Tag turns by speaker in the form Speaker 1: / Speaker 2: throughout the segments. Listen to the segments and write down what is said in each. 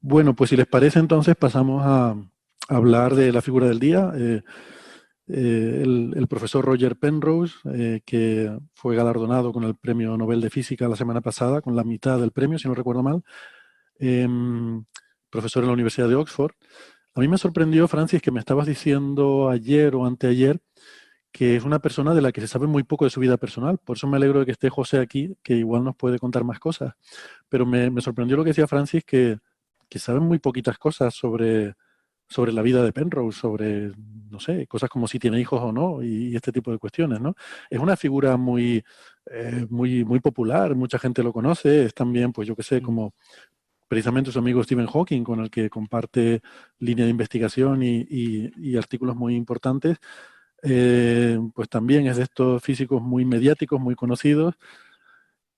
Speaker 1: Bueno, pues si les parece, entonces pasamos a hablar de la figura del día. El profesor Roger Penrose, que fue galardonado con el Premio Nobel de Física la semana pasada, con la mitad del premio, si no recuerdo mal, profesor en la Universidad de Oxford. A mí me sorprendió, Francis, que me estabas diciendo ayer o anteayer que es una persona de la que se sabe muy poco de su vida personal. Por eso me alegro de que esté José aquí, que igual nos puede contar más cosas. Pero me sorprendió lo que decía Francis, que saben muy poquitas cosas sobre la vida de Penrose, sobre, no sé, cosas como si tiene hijos o no, y este tipo de cuestiones, ¿no? Es una figura muy popular, mucha gente lo conoce, es también, pues yo qué sé, como precisamente su amigo Stephen Hawking, con el que comparte línea de investigación y artículos muy importantes, pues también es de estos físicos muy mediáticos, muy conocidos,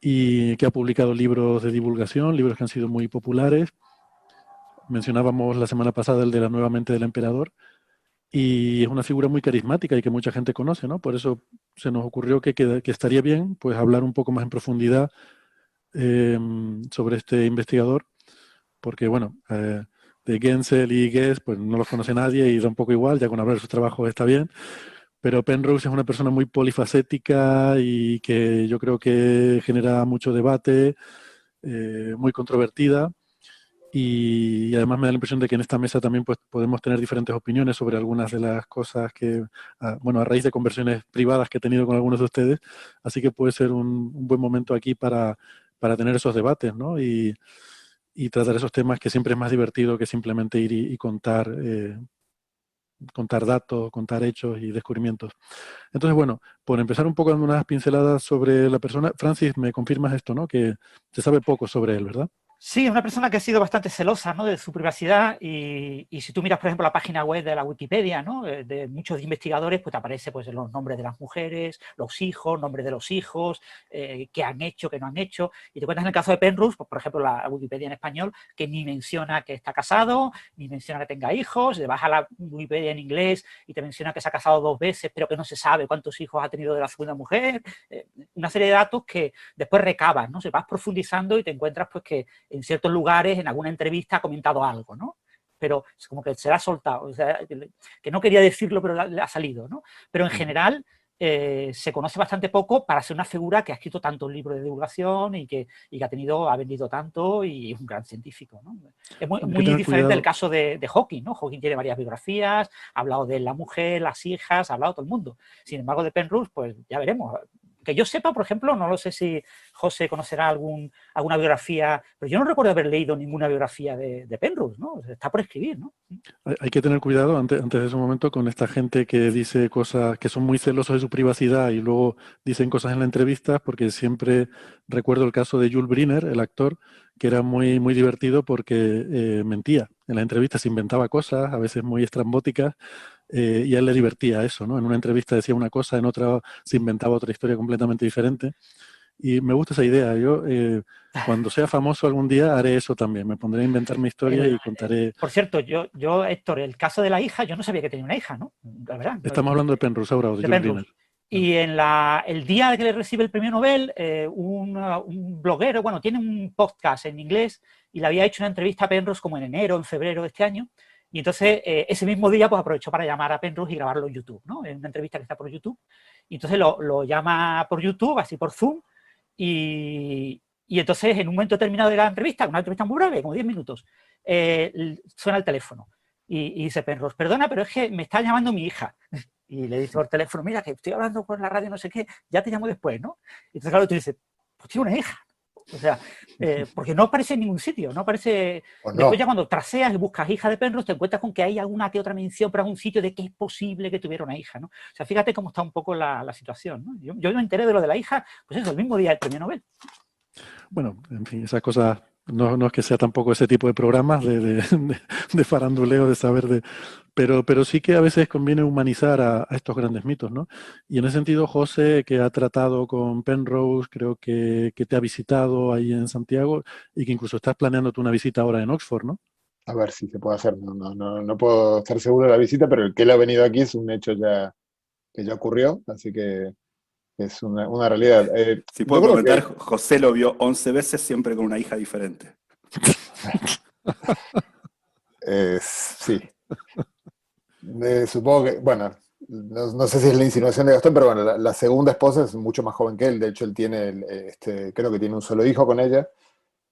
Speaker 1: y que ha publicado libros de divulgación, libros que han sido muy populares. Mencionábamos la semana pasada el de La nueva mente del emperador, y es una figura muy carismática y que mucha gente conoce, ¿no? Por eso se nos ocurrió que estaría bien pues hablar un poco más en profundidad sobre este investigador, porque bueno, de Gensel y Guess pues no los conoce nadie y da un poco igual, ya con hablar de sus trabajos está bien, pero Penrose es una persona muy polifacética y que yo creo que genera mucho debate, muy controvertida. Y además me da la impresión de que en esta mesa también pues, podemos tener diferentes opiniones sobre algunas de las cosas que, bueno, a raíz de conversiones privadas que he tenido con algunos de ustedes, así que puede ser un buen momento aquí para tener esos debates, ¿no? Y tratar esos temas que siempre es más divertido que simplemente ir y contar datos, contar hechos y descubrimientos. Entonces, bueno, por empezar un poco dando unas pinceladas sobre la persona, Francis, me confirmas esto, ¿no? Que se sabe poco sobre él, ¿verdad?
Speaker 2: Sí, es una persona que ha sido bastante celosa, ¿no?, de su privacidad y si tú miras, por ejemplo, la página web de la Wikipedia, ¿no?, de muchos investigadores, pues te aparece pues, los nombres de las mujeres, los hijos, nombres de los hijos, qué han hecho, qué no han hecho. Y te cuentas en el caso de Penrose, pues, por ejemplo, la Wikipedia en español, que ni menciona que está casado, ni menciona que tenga hijos, le vas a la Wikipedia en inglés y te menciona que se ha casado 2 veces, pero que no se sabe cuántos hijos ha tenido de la segunda mujer. Una serie de datos que después recabas, ¿no? Se vas profundizando y te encuentras pues que en ciertos lugares, en alguna entrevista ha comentado algo, ¿no? Pero es como que se la ha soltado, o sea, que no quería decirlo, pero le ha salido, ¿no? Pero en general se conoce bastante poco para ser una figura que ha escrito tantos libros de divulgación y que ha vendido tanto y es un gran científico, ¿no? Es
Speaker 1: Hay que
Speaker 2: muy
Speaker 1: tener
Speaker 2: diferente del
Speaker 1: cuidado.
Speaker 2: caso de Hawking, ¿no? Hawking tiene varias biografías, ha hablado de la mujer, las hijas, ha hablado todo el mundo. Sin embargo, de Penrose, pues ya veremos. Que yo sepa, por ejemplo, no lo sé si José conocerá alguna biografía, pero yo no recuerdo haber leído ninguna biografía de Penrose, ¿no? O sea, está por escribir, ¿no?
Speaker 1: Hay que tener cuidado antes de ese momento con esta gente que dice cosas que son muy celosos de su privacidad y luego dicen cosas en la entrevista, porque siempre recuerdo el caso de Jules Briner, el actor, que era muy divertido porque mentía. En la entrevista se inventaba cosas, a veces muy estrambóticas, y a él le divertía eso, ¿no? En una entrevista decía una cosa, en otra se inventaba otra historia completamente diferente. Y me gusta esa idea. Yo, cuando sea famoso algún día, haré eso también. Me pondré a inventarme historias y contaré.
Speaker 2: Por cierto, yo, Héctor, el caso de la hija, yo no sabía que tenía una hija, ¿no? La verdad,
Speaker 1: Estamos hablando de Penrose ahora o de
Speaker 2: de
Speaker 1: Jules
Speaker 2: Penrose.
Speaker 1: Briner. Ah,
Speaker 2: Y en el día que le recibe el premio Nobel, un bloguero, bueno, tiene un podcast en inglés y le había hecho una entrevista a Penrose como en enero, en febrero de este año. Y entonces, ese mismo día, pues aprovechó para llamar a Penrose y grabarlo en YouTube, ¿no? En una entrevista que está por YouTube. Y entonces lo llama por YouTube, así por Zoom, y entonces, en un momento determinado de la entrevista, una entrevista muy breve, como 10 minutos, suena el teléfono y dice Penrose, perdona, pero es que me está llamando mi hija. Y le dice por teléfono, mira, que estoy hablando por la radio, no sé qué, ya te llamo después, ¿no? Y entonces, claro, tú dices, pues tiene una hija. O sea, porque no aparece en ningún sitio, no aparece.
Speaker 3: O
Speaker 2: Después ya
Speaker 3: no.
Speaker 2: cuando traseas y buscas hija de Penrose, te encuentras con que hay alguna que otra mención por algún sitio de que es posible que tuviera una hija, ¿no? O sea, fíjate cómo está un poco la situación, ¿no? Yo me enteré de lo de la hija, pues eso, el mismo día del premio Nobel.
Speaker 1: bueno, en fin, esas cosas no es que sea tampoco ese tipo de programas de faranduleo, de saber de. Pero sí que a veces conviene humanizar a estos grandes mitos, ¿no? Y en ese sentido, José, que ha tratado con Penrose, creo que te ha visitado ahí en Santiago y que incluso estás planeando una visita ahora en Oxford, ¿no?
Speaker 3: A ver si se puede hacer. No puedo estar seguro de la visita, pero el que él ha venido aquí es un hecho ya que ya ocurrió, así que es una realidad.
Speaker 4: Si
Speaker 3: Yo
Speaker 4: puedo
Speaker 3: creo
Speaker 4: comentar,
Speaker 3: que
Speaker 4: José lo vio 11 veces, siempre con una hija diferente.
Speaker 3: supongo que, bueno, no sé si es la insinuación de Gastón, pero bueno, la segunda esposa es mucho más joven que él. De hecho, él tiene, creo que tiene un solo hijo con ella,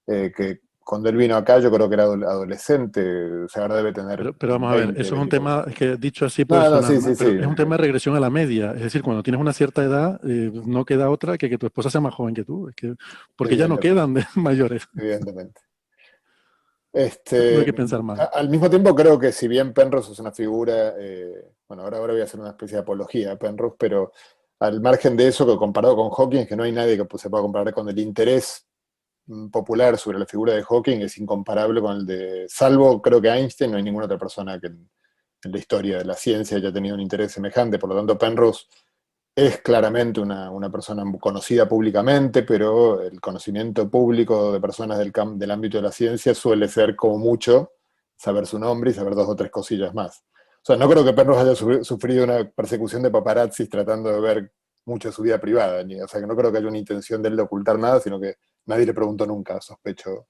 Speaker 3: que cuando él vino acá yo creo que era adolescente, o sea, ahora debe tener
Speaker 1: Pero vamos a ver,
Speaker 3: 20,
Speaker 1: eso es un
Speaker 3: 20 y poco.
Speaker 1: tema, es que dicho así puede
Speaker 3: No, no,
Speaker 1: sonar
Speaker 3: sí,
Speaker 1: mal,
Speaker 3: sí,
Speaker 1: pero
Speaker 3: sí,
Speaker 1: es un tema de regresión a la media. Es decir, cuando tienes una cierta edad, no queda otra que tu esposa sea más joven que tú. Es que, porque ya no
Speaker 3: evidentemente,
Speaker 1: quedan de mayores.
Speaker 3: evidentemente.
Speaker 1: No hay
Speaker 3: Este,
Speaker 1: que pensar mal.
Speaker 3: Al mismo tiempo creo que si bien Penrose es una figura, bueno, ahora voy a hacer una especie de apología a Penrose, pero al margen de eso, que comparado con Hawking, que no hay nadie que se pueda comparar con el interés popular sobre la figura de Hawking, es incomparable con el de, salvo creo que Einstein, no hay ninguna otra persona que en la historia de la ciencia haya tenido un interés semejante. Por lo tanto, Penrose es claramente una persona conocida públicamente, pero el conocimiento público de personas del ámbito de la ciencia suele ser como mucho saber su nombre y saber dos o tres cosillas más. O sea, no creo que Penrose haya sufrido una persecución de paparazzis tratando de ver mucho de su vida privada, o sea, que no creo que haya una intención de él de ocultar nada, sino que nadie le preguntó nunca, sospecho,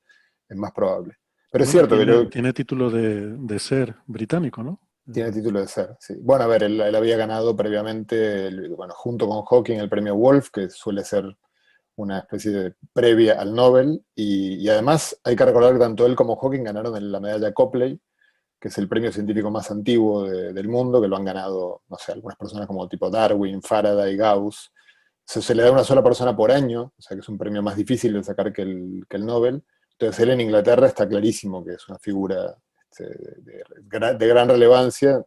Speaker 3: es más probable. Pero es
Speaker 1: Bueno,
Speaker 3: cierto que yo,
Speaker 1: tiene título de ser británico, ¿no?
Speaker 3: tiene título de ser, sí. Bueno, a ver, él había ganado previamente, bueno, junto con Hawking, el premio Wolf, que suele ser una especie de previa al Nobel, y además hay que recordar que tanto él como Hawking ganaron la medalla Copley, que es el premio científico más antiguo del mundo, que lo han ganado, no sé, algunas personas como tipo Darwin, Faraday, Gauss. Se le da a una sola persona por año, o sea que es un premio más difícil de sacar que el Nobel. Entonces él en Inglaterra está clarísimo que es una figura de gran relevancia,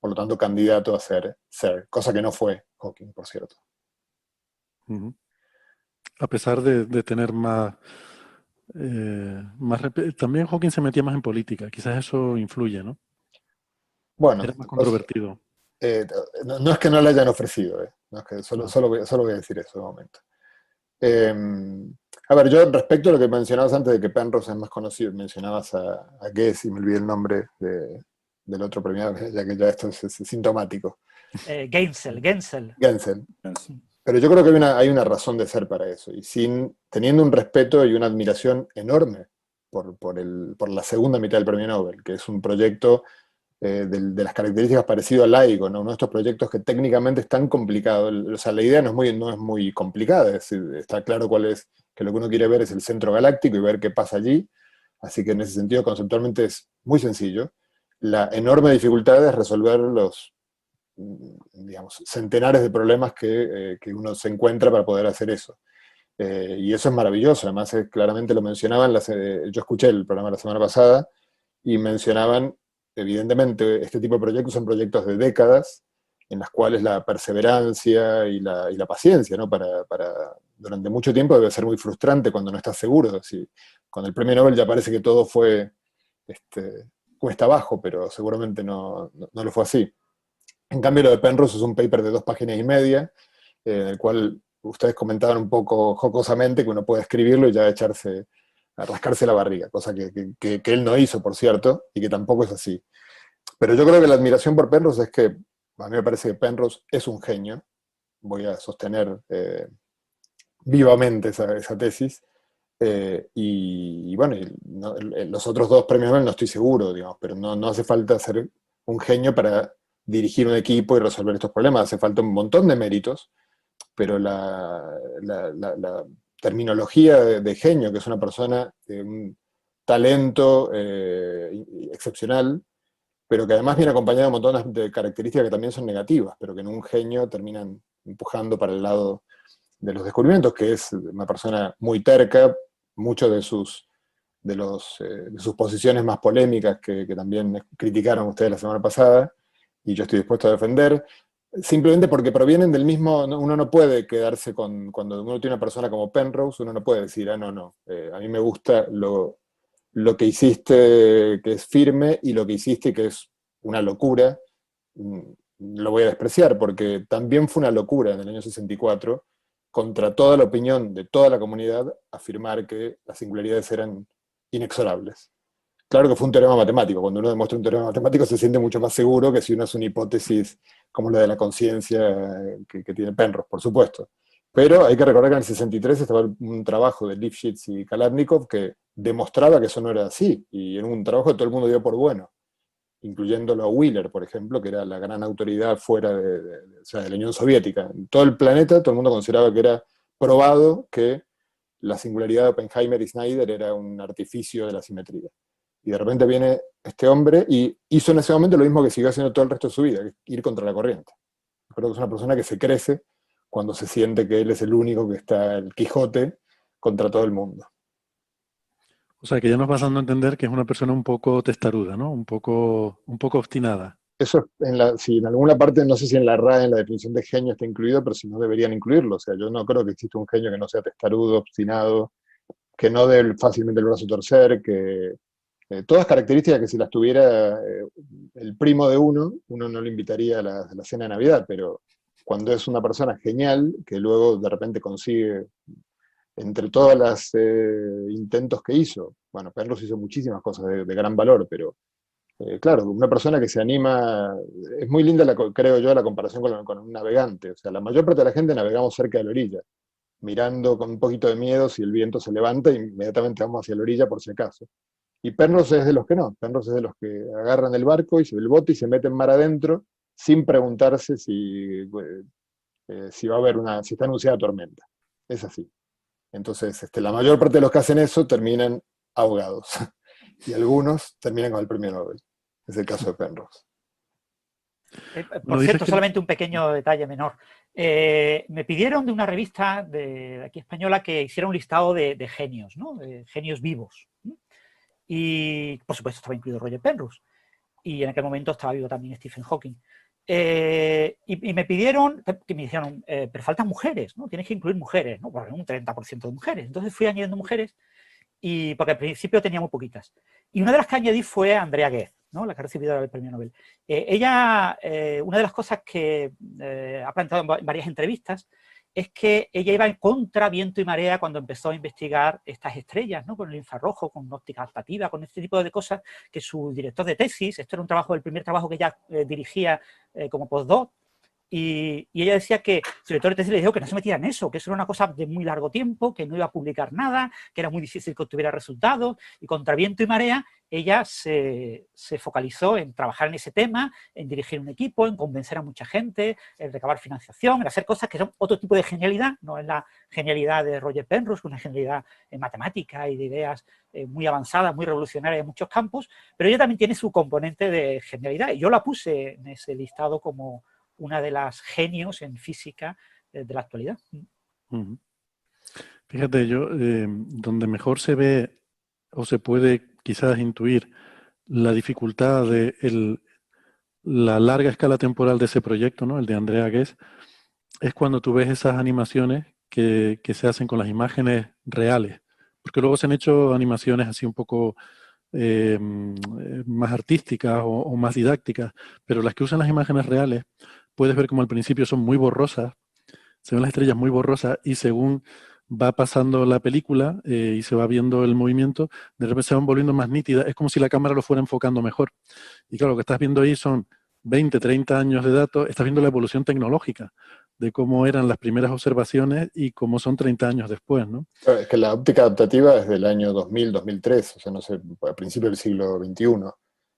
Speaker 3: por lo tanto candidato a ser, cosa que no fue Hawking, por cierto.
Speaker 1: Ujú. A pesar de tener más, también Hawking se metía más en política, quizás eso influye, ¿no?
Speaker 3: Bueno,
Speaker 1: Era más controvertido.
Speaker 3: no es que no le hayan ofrecido, no es que
Speaker 1: No.
Speaker 3: solo voy a decir eso de momento. Eh, a ver, yo respecto a lo que mencionabas antes de que Penrose es más conocido, mencionabas a Guess y me olvidé el nombre del otro premiado, ya que ya esto es sintomático.
Speaker 2: Gensel.
Speaker 3: Gensel. Pero yo creo que hay una razón de ser para eso, y teniendo un respeto y una admiración enorme por la segunda mitad del premio Nobel, que es un proyecto de las características parecido al LIGO, ¿no? Uno de estos proyectos que técnicamente es tan complicado. O sea, la idea no es muy complicada, es decir, está claro cuál es, que lo que uno quiere ver es el centro galáctico y ver qué pasa allí. Así que en ese sentido, conceptualmente es muy sencillo. La enorme dificultad es resolver los, digamos, centenares de problemas que uno se encuentra para poder hacer eso. Y eso es maravilloso. Además, claramente lo mencionaban, yo escuché el programa la semana pasada y mencionaban, evidentemente, este tipo de proyectos son proyectos de décadas en las cuales la perseverancia y la paciencia, ¿no? Durante mucho tiempo debe ser muy frustrante cuando no estás seguro. Si, con el premio Nobel ya parece que todo fue cuesta abajo, pero seguramente no lo fue así. En cambio, lo de Penrose es un paper de 2 páginas y media, en el cual ustedes comentaban un poco jocosamente que uno puede escribirlo y ya echarse a rascarse la barriga, cosa que él no hizo, por cierto, y que tampoco es así. Pero yo creo que la admiración por Penrose es que a mí me parece que Penrose es un genio, voy a sostener vivamente esa tesis, y bueno, los otros dos premios Nobel no estoy seguro, digamos, pero no hace falta ser un genio para dirigir un equipo y resolver estos problemas, hace falta un montón de méritos, pero la terminología de genio, que es una persona de un talento excepcional, pero que además viene acompañado de un montón de características que también son negativas, pero que en un genio terminan empujando para el lado de los descubrimientos, que es una persona muy terca, muchos de sus posiciones más polémicas que también criticaron ustedes la semana pasada, y yo estoy dispuesto a defender, simplemente porque provienen del mismo, uno no puede quedarse cuando uno tiene una persona como Penrose, uno no puede decir, no, a mí me gusta lo que hiciste que es firme y lo que hiciste que es una locura, mm, lo voy a despreciar, porque también fue una locura en el año 64, contra toda la opinión de toda la comunidad, afirmar que las singularidades eran inexorables. Claro que fue un teorema matemático. Cuando uno demuestra un teorema matemático se siente mucho más seguro que si uno hace una hipótesis como la de la conciencia que tiene Penrose, por supuesto. Pero hay que recordar que en el 63 estaba un trabajo de Lifshitz y Kalatnikov que demostraba que eso no era así, y en un trabajo que todo el mundo dio por bueno. incluyéndolo a Wheeler, por ejemplo, que era la gran autoridad fuera o sea, de la Unión Soviética. En todo el planeta, todo el mundo consideraba que era probado que la singularidad de Oppenheimer y Snyder era un artificio de la simetría. Y de repente viene este hombre y hizo en ese momento lo mismo que siguió haciendo todo el resto de su vida, que es ir contra la corriente. Creo que es una persona que se crece cuando se siente que él es el único que está el Quijote contra todo el mundo.
Speaker 1: O sea, que ya nos vas dando a entender que es una persona un poco testaruda, ¿no? Un poco obstinada.
Speaker 3: Eso, si en alguna parte, no sé si en la RAE, en la definición de genio está incluido, pero si no deberían incluirlo. O sea, yo no creo que exista un genio que no sea testarudo, obstinado, que no dé fácilmente el brazo a torcer, que todas características que si las tuviera el primo de uno no le invitaría a la cena de Navidad, pero cuando es una persona genial, que luego de repente consigue, entre todos los intentos que hizo, bueno, Penrose hizo muchísimas cosas de gran valor, pero claro, una persona que se anima, es muy linda, creo yo, la comparación con un navegante. O sea, la mayor parte de la gente navegamos cerca de la orilla, mirando con un poquito de miedo si el viento se levanta e inmediatamente vamos hacia la orilla por si acaso. Y Penrose es de los que no, Penrose es de los que agarran el barco y el bote y se meten mar adentro sin preguntarse si va a haber si está anunciada tormenta. Es así. Entonces, la mayor parte de los que hacen eso terminan ahogados. Y algunos terminan con el premio Nobel. Es el caso de Penrose.
Speaker 2: Por cierto, solamente un pequeño detalle menor. Me pidieron de una revista de aquí española que hiciera un listado de genios, ¿no? De genios vivos. Y, por supuesto, estaba incluido Roger Penrose. Y en aquel momento estaba vivo también Stephen Hawking. Y me pidieron, que me dijeron, pero faltan mujeres, ¿no? Tienes que incluir mujeres, ¿no? Porque un 30% de mujeres. Entonces fui añadiendo mujeres, porque al principio tenía muy poquitas. Y una de las que añadí fue Andrea Ghez, ¿no? La que ha recibido el premio Nobel. Ella, una de las cosas que ha planteado en varias entrevistas es que ella iba en contra viento y marea cuando empezó a investigar estas estrellas, ¿no? Con el infrarrojo, con óptica adaptativa, con este tipo de cosas que su director de tesis, esto era el primer trabajo que ella dirigía como postdoc, y ella decía que su director de tesis le dijo que no se metiera en eso, que eso era una cosa de muy largo tiempo, que no iba a publicar nada, que era muy difícil que obtuviera resultados, y contra viento y marea ella se focalizó en trabajar en ese tema, en dirigir un equipo, en convencer a mucha gente, en recabar financiación, en hacer cosas que son otro tipo de genialidad, no es la genialidad de Roger Penrose, que es una genialidad en matemática y de ideas muy avanzadas, muy revolucionarias en muchos campos, pero ella también tiene su componente de genialidad, y yo la puse en ese listado como una de las genios en física de la actualidad.
Speaker 1: Fíjate, yo, donde mejor se ve o se puede quizás intuir la dificultad de la larga escala temporal de ese proyecto, ¿no? El de Andrea Ghez, es cuando tú ves esas animaciones que se hacen con las imágenes reales, porque luego se han hecho animaciones así un poco más artísticas o más didácticas, pero las que usan las imágenes reales, puedes ver como al principio son muy borrosas, se ven las estrellas muy borrosas y según va pasando la película y se va viendo el movimiento, de repente se van volviendo más nítidas, es como si la cámara lo fuera enfocando mejor. Y claro, lo que estás viendo ahí son 20, 30 años de datos, estás viendo la evolución tecnológica de cómo eran las primeras observaciones y cómo son 30 años después, ¿no?
Speaker 3: Es que la óptica adaptativa es del año 2000, 2003, o sea, no sé, a principios del siglo XXI.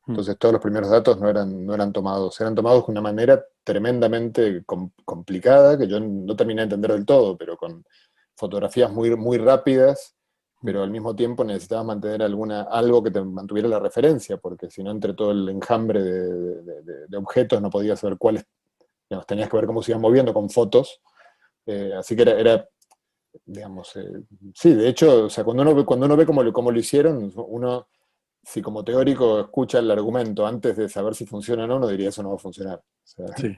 Speaker 3: Entonces todos los primeros datos no eran tomados, eran tomados de una manera tremendamente complicada, que yo no terminé de entender del todo, pero con fotografías muy, muy rápidas, pero al mismo tiempo necesitabas mantener algo que te mantuviera la referencia, porque si no, entre todo el enjambre de objetos no podías ver cuáles, digamos, tenías que ver cómo se iban moviendo con fotos, así que era digamos, sí, de hecho, o sea, cuando uno ve cómo lo hicieron, uno, si como teórico escucha el argumento antes de saber si funciona o no, uno diría eso no va a funcionar. O sea,
Speaker 1: sí.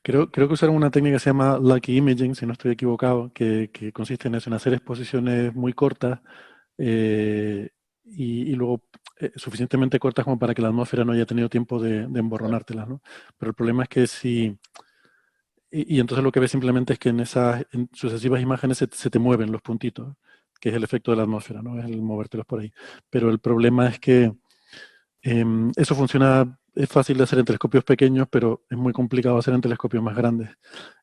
Speaker 1: Creo que usaron una técnica que se llama Lucky Imaging, si no estoy equivocado, que consiste en eso, en hacer exposiciones muy cortas y luego suficientemente cortas como para que la atmósfera no haya tenido tiempo de emborronártelas, ¿no? Pero el problema es que si... Y entonces lo que ves simplemente es que en sucesivas imágenes se te mueven los puntitos, que es el efecto de la atmósfera, ¿no? Es el movértelos por ahí. Pero el problema es que eso funciona, es fácil de hacer en telescopios pequeños, pero es muy complicado hacer en telescopios más grandes.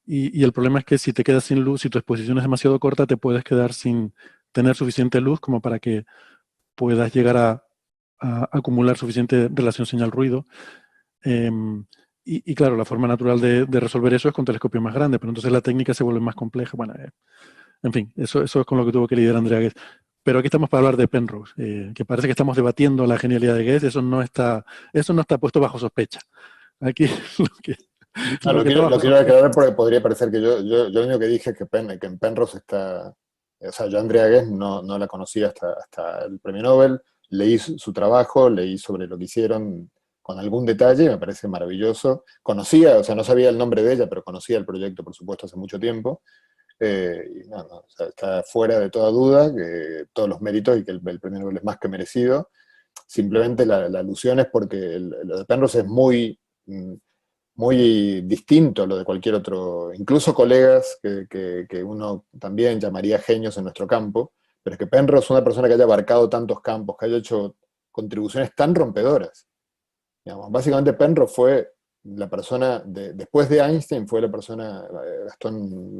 Speaker 1: Y el problema es que si te quedas sin luz, si tu exposición es demasiado corta, te puedes quedar sin tener suficiente luz como para que puedas llegar a acumular suficiente relación señal-ruido. Y claro, la forma natural de resolver eso es con telescopios más grandes, pero entonces la técnica se vuelve más compleja. Bueno, en fin, eso es con lo que tuvo que lidiar Andrea Ghez. Pero aquí estamos para hablar de Penrose, que parece que estamos debatiendo la genialidad de Ghez. Eso no está puesto bajo sospecha. Aquí
Speaker 3: No, lo quiero aclarar porque podría parecer que yo lo único que dije es que en Penrose está... O sea, yo a Andrea Ghez no la conocía hasta el premio Nobel, leí su trabajo, leí sobre lo que hicieron con algún detalle, me parece maravilloso. Conocía, o sea, no sabía el nombre de ella, pero conocía el proyecto, por supuesto, hace mucho tiempo. Y no, o sea, está fuera de toda duda que todos los méritos y que el premio Nobel es más que merecido. Simplemente la alusión es porque lo de Penrose es muy distinto a lo de cualquier otro, incluso colegas que uno también llamaría genios en nuestro campo, pero es que Penrose es una persona que haya abarcado tantos campos, que haya hecho contribuciones tan rompedoras. Digamos, básicamente Penrose fue la persona, después de Einstein, fue la persona, Gastón,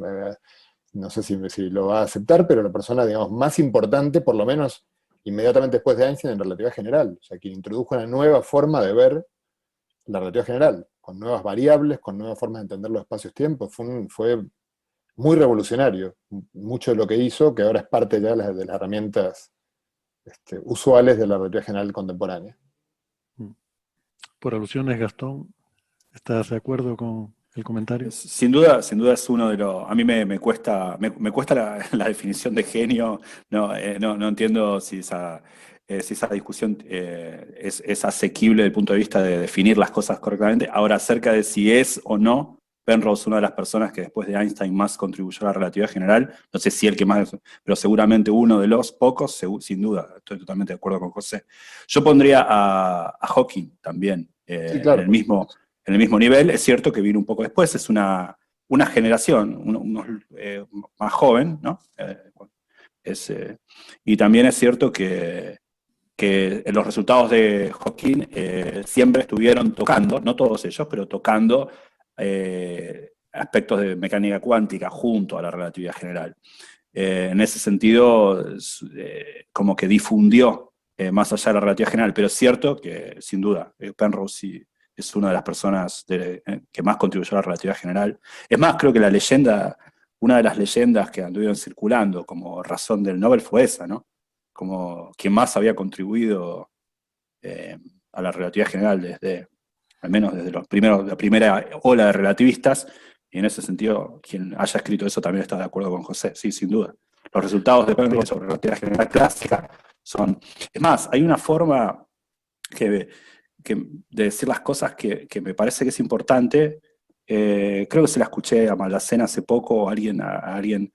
Speaker 3: no sé si lo va a aceptar, pero la persona, digamos, más importante, por lo menos inmediatamente después de Einstein, en relatividad general. O sea, quien introdujo una nueva forma de ver la relatividad general, con nuevas variables, con nuevas formas de entender los espacios-tiempos. Fue muy revolucionario. Mucho de lo que hizo, que ahora es parte ya de las herramientas usuales de la relatividad general contemporánea.
Speaker 1: Por alusiones, Gastón, ¿estás de acuerdo con el comentario?
Speaker 4: Sin duda es uno de los... A mí me cuesta la definición de genio. No entiendo si esa discusión es asequible desde el punto de vista de definir las cosas correctamente. Ahora, acerca de si es o no Penrose una de las personas que después de Einstein más contribuyó a la relatividad general, no sé si el que más, pero seguramente uno de los pocos, sin duda, estoy totalmente de acuerdo con José. Yo pondría a Hawking también,
Speaker 3: Sí, claro,
Speaker 4: en el mismo nivel. Es cierto que vino un poco después, es una generación más joven, ¿no? Y también es cierto que los resultados de Hawking siempre estuvieron tocando, no todos ellos, pero tocando aspectos de mecánica cuántica junto a la relatividad general. En ese sentido, como que difundió más allá de la relatividad general, pero es cierto que, sin duda, Penrose sí es una de las personas que más contribuyó a la relatividad general. Es más, creo que una de las leyendas que anduvieron circulando como razón del Nobel fue esa, ¿no? Como quien más había contribuido a la relatividad general al menos desde la primera ola de relativistas, y en ese sentido, quien haya escrito eso también está de acuerdo con José, sí, sin duda. Los resultados de Penrose sobre relatividad general clásica son... Es más, hay una forma de decir las cosas que me parece que es importante. Creo que se la escuché a Maldacena hace poco, o a alguien,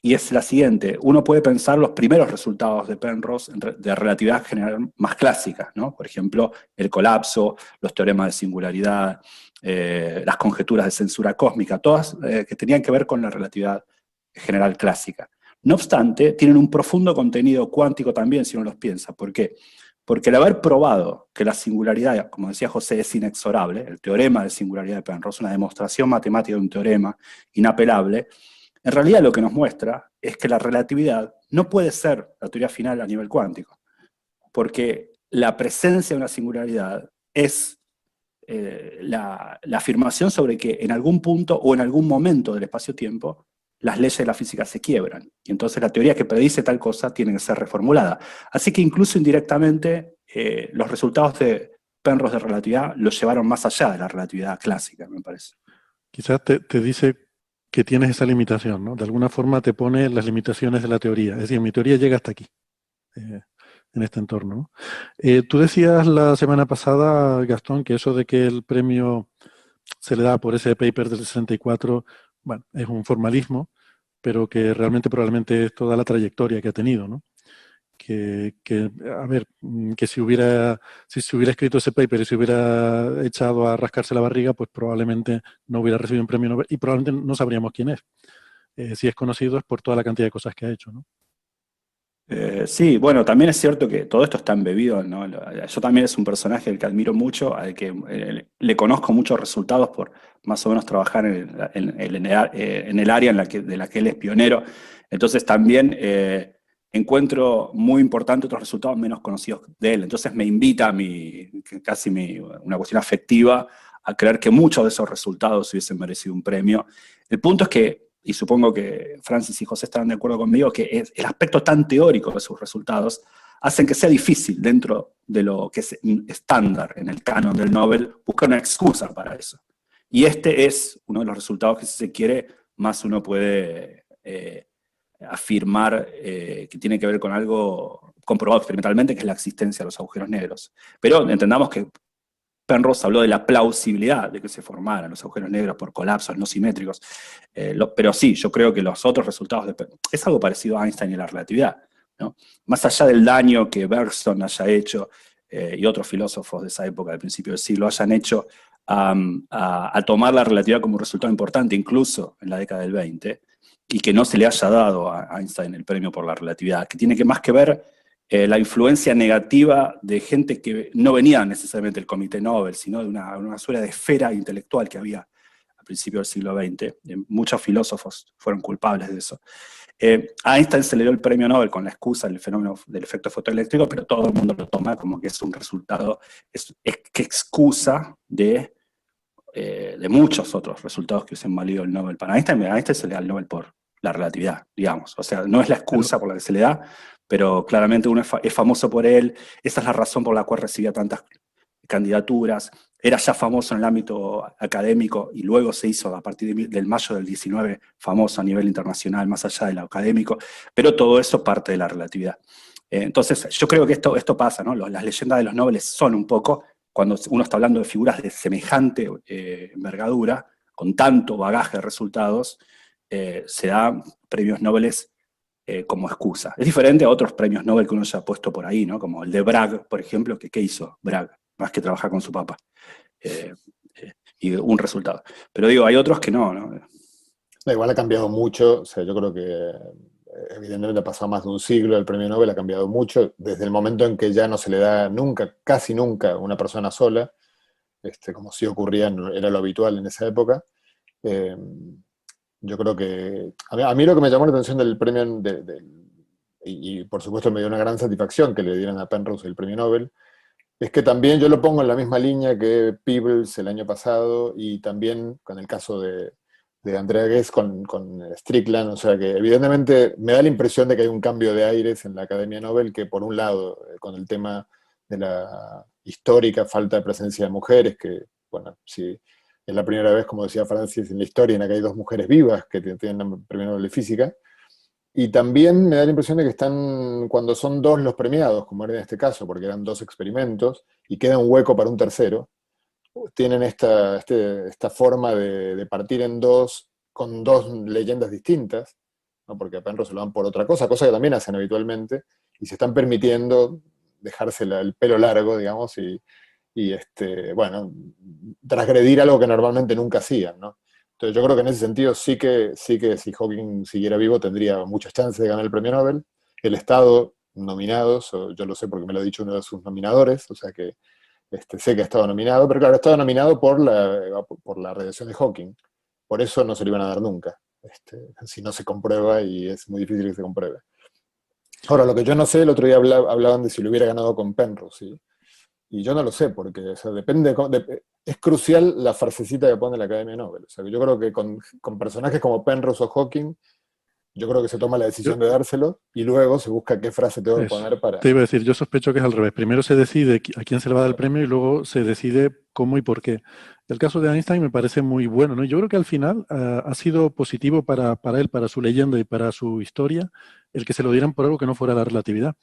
Speaker 4: y es la siguiente: uno puede pensar los primeros resultados de Penrose de relatividad general más clásicas, ¿no? Por ejemplo, el colapso, los teoremas de singularidad, las conjeturas de censura cósmica, todas que tenían que ver con la relatividad general clásica. No obstante, tienen un profundo contenido cuántico también, si uno los piensa. ¿Por qué? Porque el haber probado que la singularidad, como decía José, es inexorable, el teorema de singularidad de Penrose, una demostración matemática de un teorema inapelable, en realidad lo que nos muestra es que la relatividad no puede ser la teoría final a nivel cuántico, porque la presencia de una singularidad es la afirmación sobre que en algún punto o en algún momento del espacio-tiempo las leyes de la física se quiebran, y entonces la teoría que predice tal cosa tiene que ser reformulada. Así que incluso indirectamente los resultados de Penrose de relatividad los llevaron más allá de la relatividad clásica, me parece.
Speaker 1: Quizás te dice que tienes esa limitación, ¿no? De alguna forma te pone las limitaciones de la teoría. Es decir, mi teoría llega hasta aquí, en este entorno, ¿no? Tú decías la semana pasada, Gastón, que eso de que el premio se le da por ese paper del 64, bueno, es un formalismo, pero que realmente probablemente es toda la trayectoria que ha tenido, ¿no? A ver, que si se hubiera escrito ese paper y se hubiera echado a rascarse la barriga, pues probablemente no hubiera recibido un premio Nobel y probablemente no sabríamos quién es. Si es conocido es por toda la cantidad de cosas que ha hecho, ¿no?
Speaker 4: Sí, bueno, también es cierto que todo esto está embebido, ¿no? Yo también es un personaje al que admiro mucho, al que le conozco muchos resultados por más o menos trabajar en el área de la que él es pionero. Entonces también encuentro muy importante otros resultados menos conocidos de él. Entonces me invita una cuestión afectiva a creer que muchos de esos resultados hubiesen merecido un premio. El punto es que, y supongo que Francis y José estarán de acuerdo conmigo, que el aspecto tan teórico de sus resultados hacen que sea difícil dentro de lo que es estándar en el canon del Nobel buscar una excusa para eso. Y este es uno de los resultados que, si se quiere, más uno puede afirmar que tiene que ver con algo comprobado experimentalmente, que es la existencia de los agujeros negros. Pero entendamos que Penrose habló de la plausibilidad de que se formaran los agujeros negros por colapsos no simétricos. Pero sí, yo creo que los otros resultados es algo parecido a Einstein y la relatividad, ¿no? Más allá del daño que Bergson haya hecho y otros filósofos de esa época, del principio del siglo, hayan hecho a tomar la relatividad como un resultado importante, incluso en la década del 20, y que no se le haya dado a Einstein el premio por la relatividad, que tiene más que ver la influencia negativa de gente que no venía necesariamente del Comité Nobel, sino de una suerte de esfera intelectual que había a principios del siglo XX. Muchos filósofos fueron culpables de eso. A Einstein se le dio el premio Nobel con la excusa del fenómeno del efecto fotoeléctrico, pero todo el mundo lo toma como que es un resultado, que excusa de muchos otros resultados que hubiesen valido el Nobel para Einstein. A Einstein se le da el Nobel por la relatividad, digamos. O sea, no es la excusa por la que se le da, pero claramente uno es famoso por él. Esa es la razón por la cual recibía tantas candidaturas. Era ya famoso en el ámbito académico y luego se hizo a partir del mayo del 19 famoso a nivel internacional, más allá de lo académico, pero todo eso parte de la relatividad. Entonces, yo creo que esto pasa, ¿no? Las leyendas de los Nobeles son un poco, cuando uno está hablando de figuras de semejante envergadura, con tanto bagaje de resultados, se dan premios Nobel como excusa. Es diferente a otros premios Nobel que uno ya ha puesto por ahí, ¿no? Como el de Bragg, por ejemplo, que ¿qué hizo Bragg? Más que trabajar con su papá. Y un resultado. Pero digo, hay otros que no, ¿no?
Speaker 3: Igual ha cambiado mucho, o sea, yo creo que evidentemente ha pasado más de un siglo, el premio Nobel ha cambiado mucho, desde el momento en que ya no se le da nunca, casi nunca, a una persona sola, como sí ocurría, era lo habitual en esa época. Yo creo que a mí lo que me llamó la atención del premio, y por supuesto me dio una gran satisfacción que le dieran a Penrose el premio Nobel, es que también yo lo pongo en la misma línea que Peebles el año pasado y también con el caso de Andrea Ghez con Strickland, o sea que evidentemente me da la impresión de que hay un cambio de aires en la Academia Nobel que por un lado, con el tema de la histórica falta de presencia de mujeres, que bueno, sí, es la primera vez, como decía Francis, en la historia en la que hay dos mujeres vivas que tienen el premio Nobel de Física, y también me da la impresión de que están, cuando son dos los premiados, como era en este caso, porque eran dos experimentos, y queda un hueco para un tercero, tienen esta forma de partir en dos, con dos leyendas distintas, ¿no? Porque a Penrose se lo dan por otra cosa que también hacen habitualmente, y se están permitiendo dejarse el pelo largo, digamos, y bueno, transgredir algo que normalmente nunca hacían, ¿no? Entonces yo creo que en ese sentido sí que si Hawking siguiera vivo tendría muchas chances de ganar el premio Nobel. El estado nominados, yo lo sé porque me lo ha dicho uno de sus nominadores, o sea que sé que ha estado nominado, pero claro, ha estado nominado por la radiación de Hawking. Por eso no se lo iban a dar nunca, si no se comprueba, y es muy difícil que se compruebe. Ahora, lo que yo no sé, el otro día hablaban de si lo hubiera ganado con Penrose, ¿sí? Y yo no lo sé, porque o sea, es crucial la frasecita que pone la Academia Nobel. O sea, yo creo que con personajes como Penrose o Hawking, yo creo que se toma la decisión de dárselo y luego se busca qué frase tengo que poner para...
Speaker 1: Te iba a decir, yo sospecho que es al revés. Primero se decide a quién se le va a dar el premio y luego se decide cómo y por qué. El caso de Einstein me parece muy bueno, ¿no? Yo creo que al final ha sido positivo para él, para su leyenda y para su historia, el que se lo dieran por algo que no fuera la relatividad.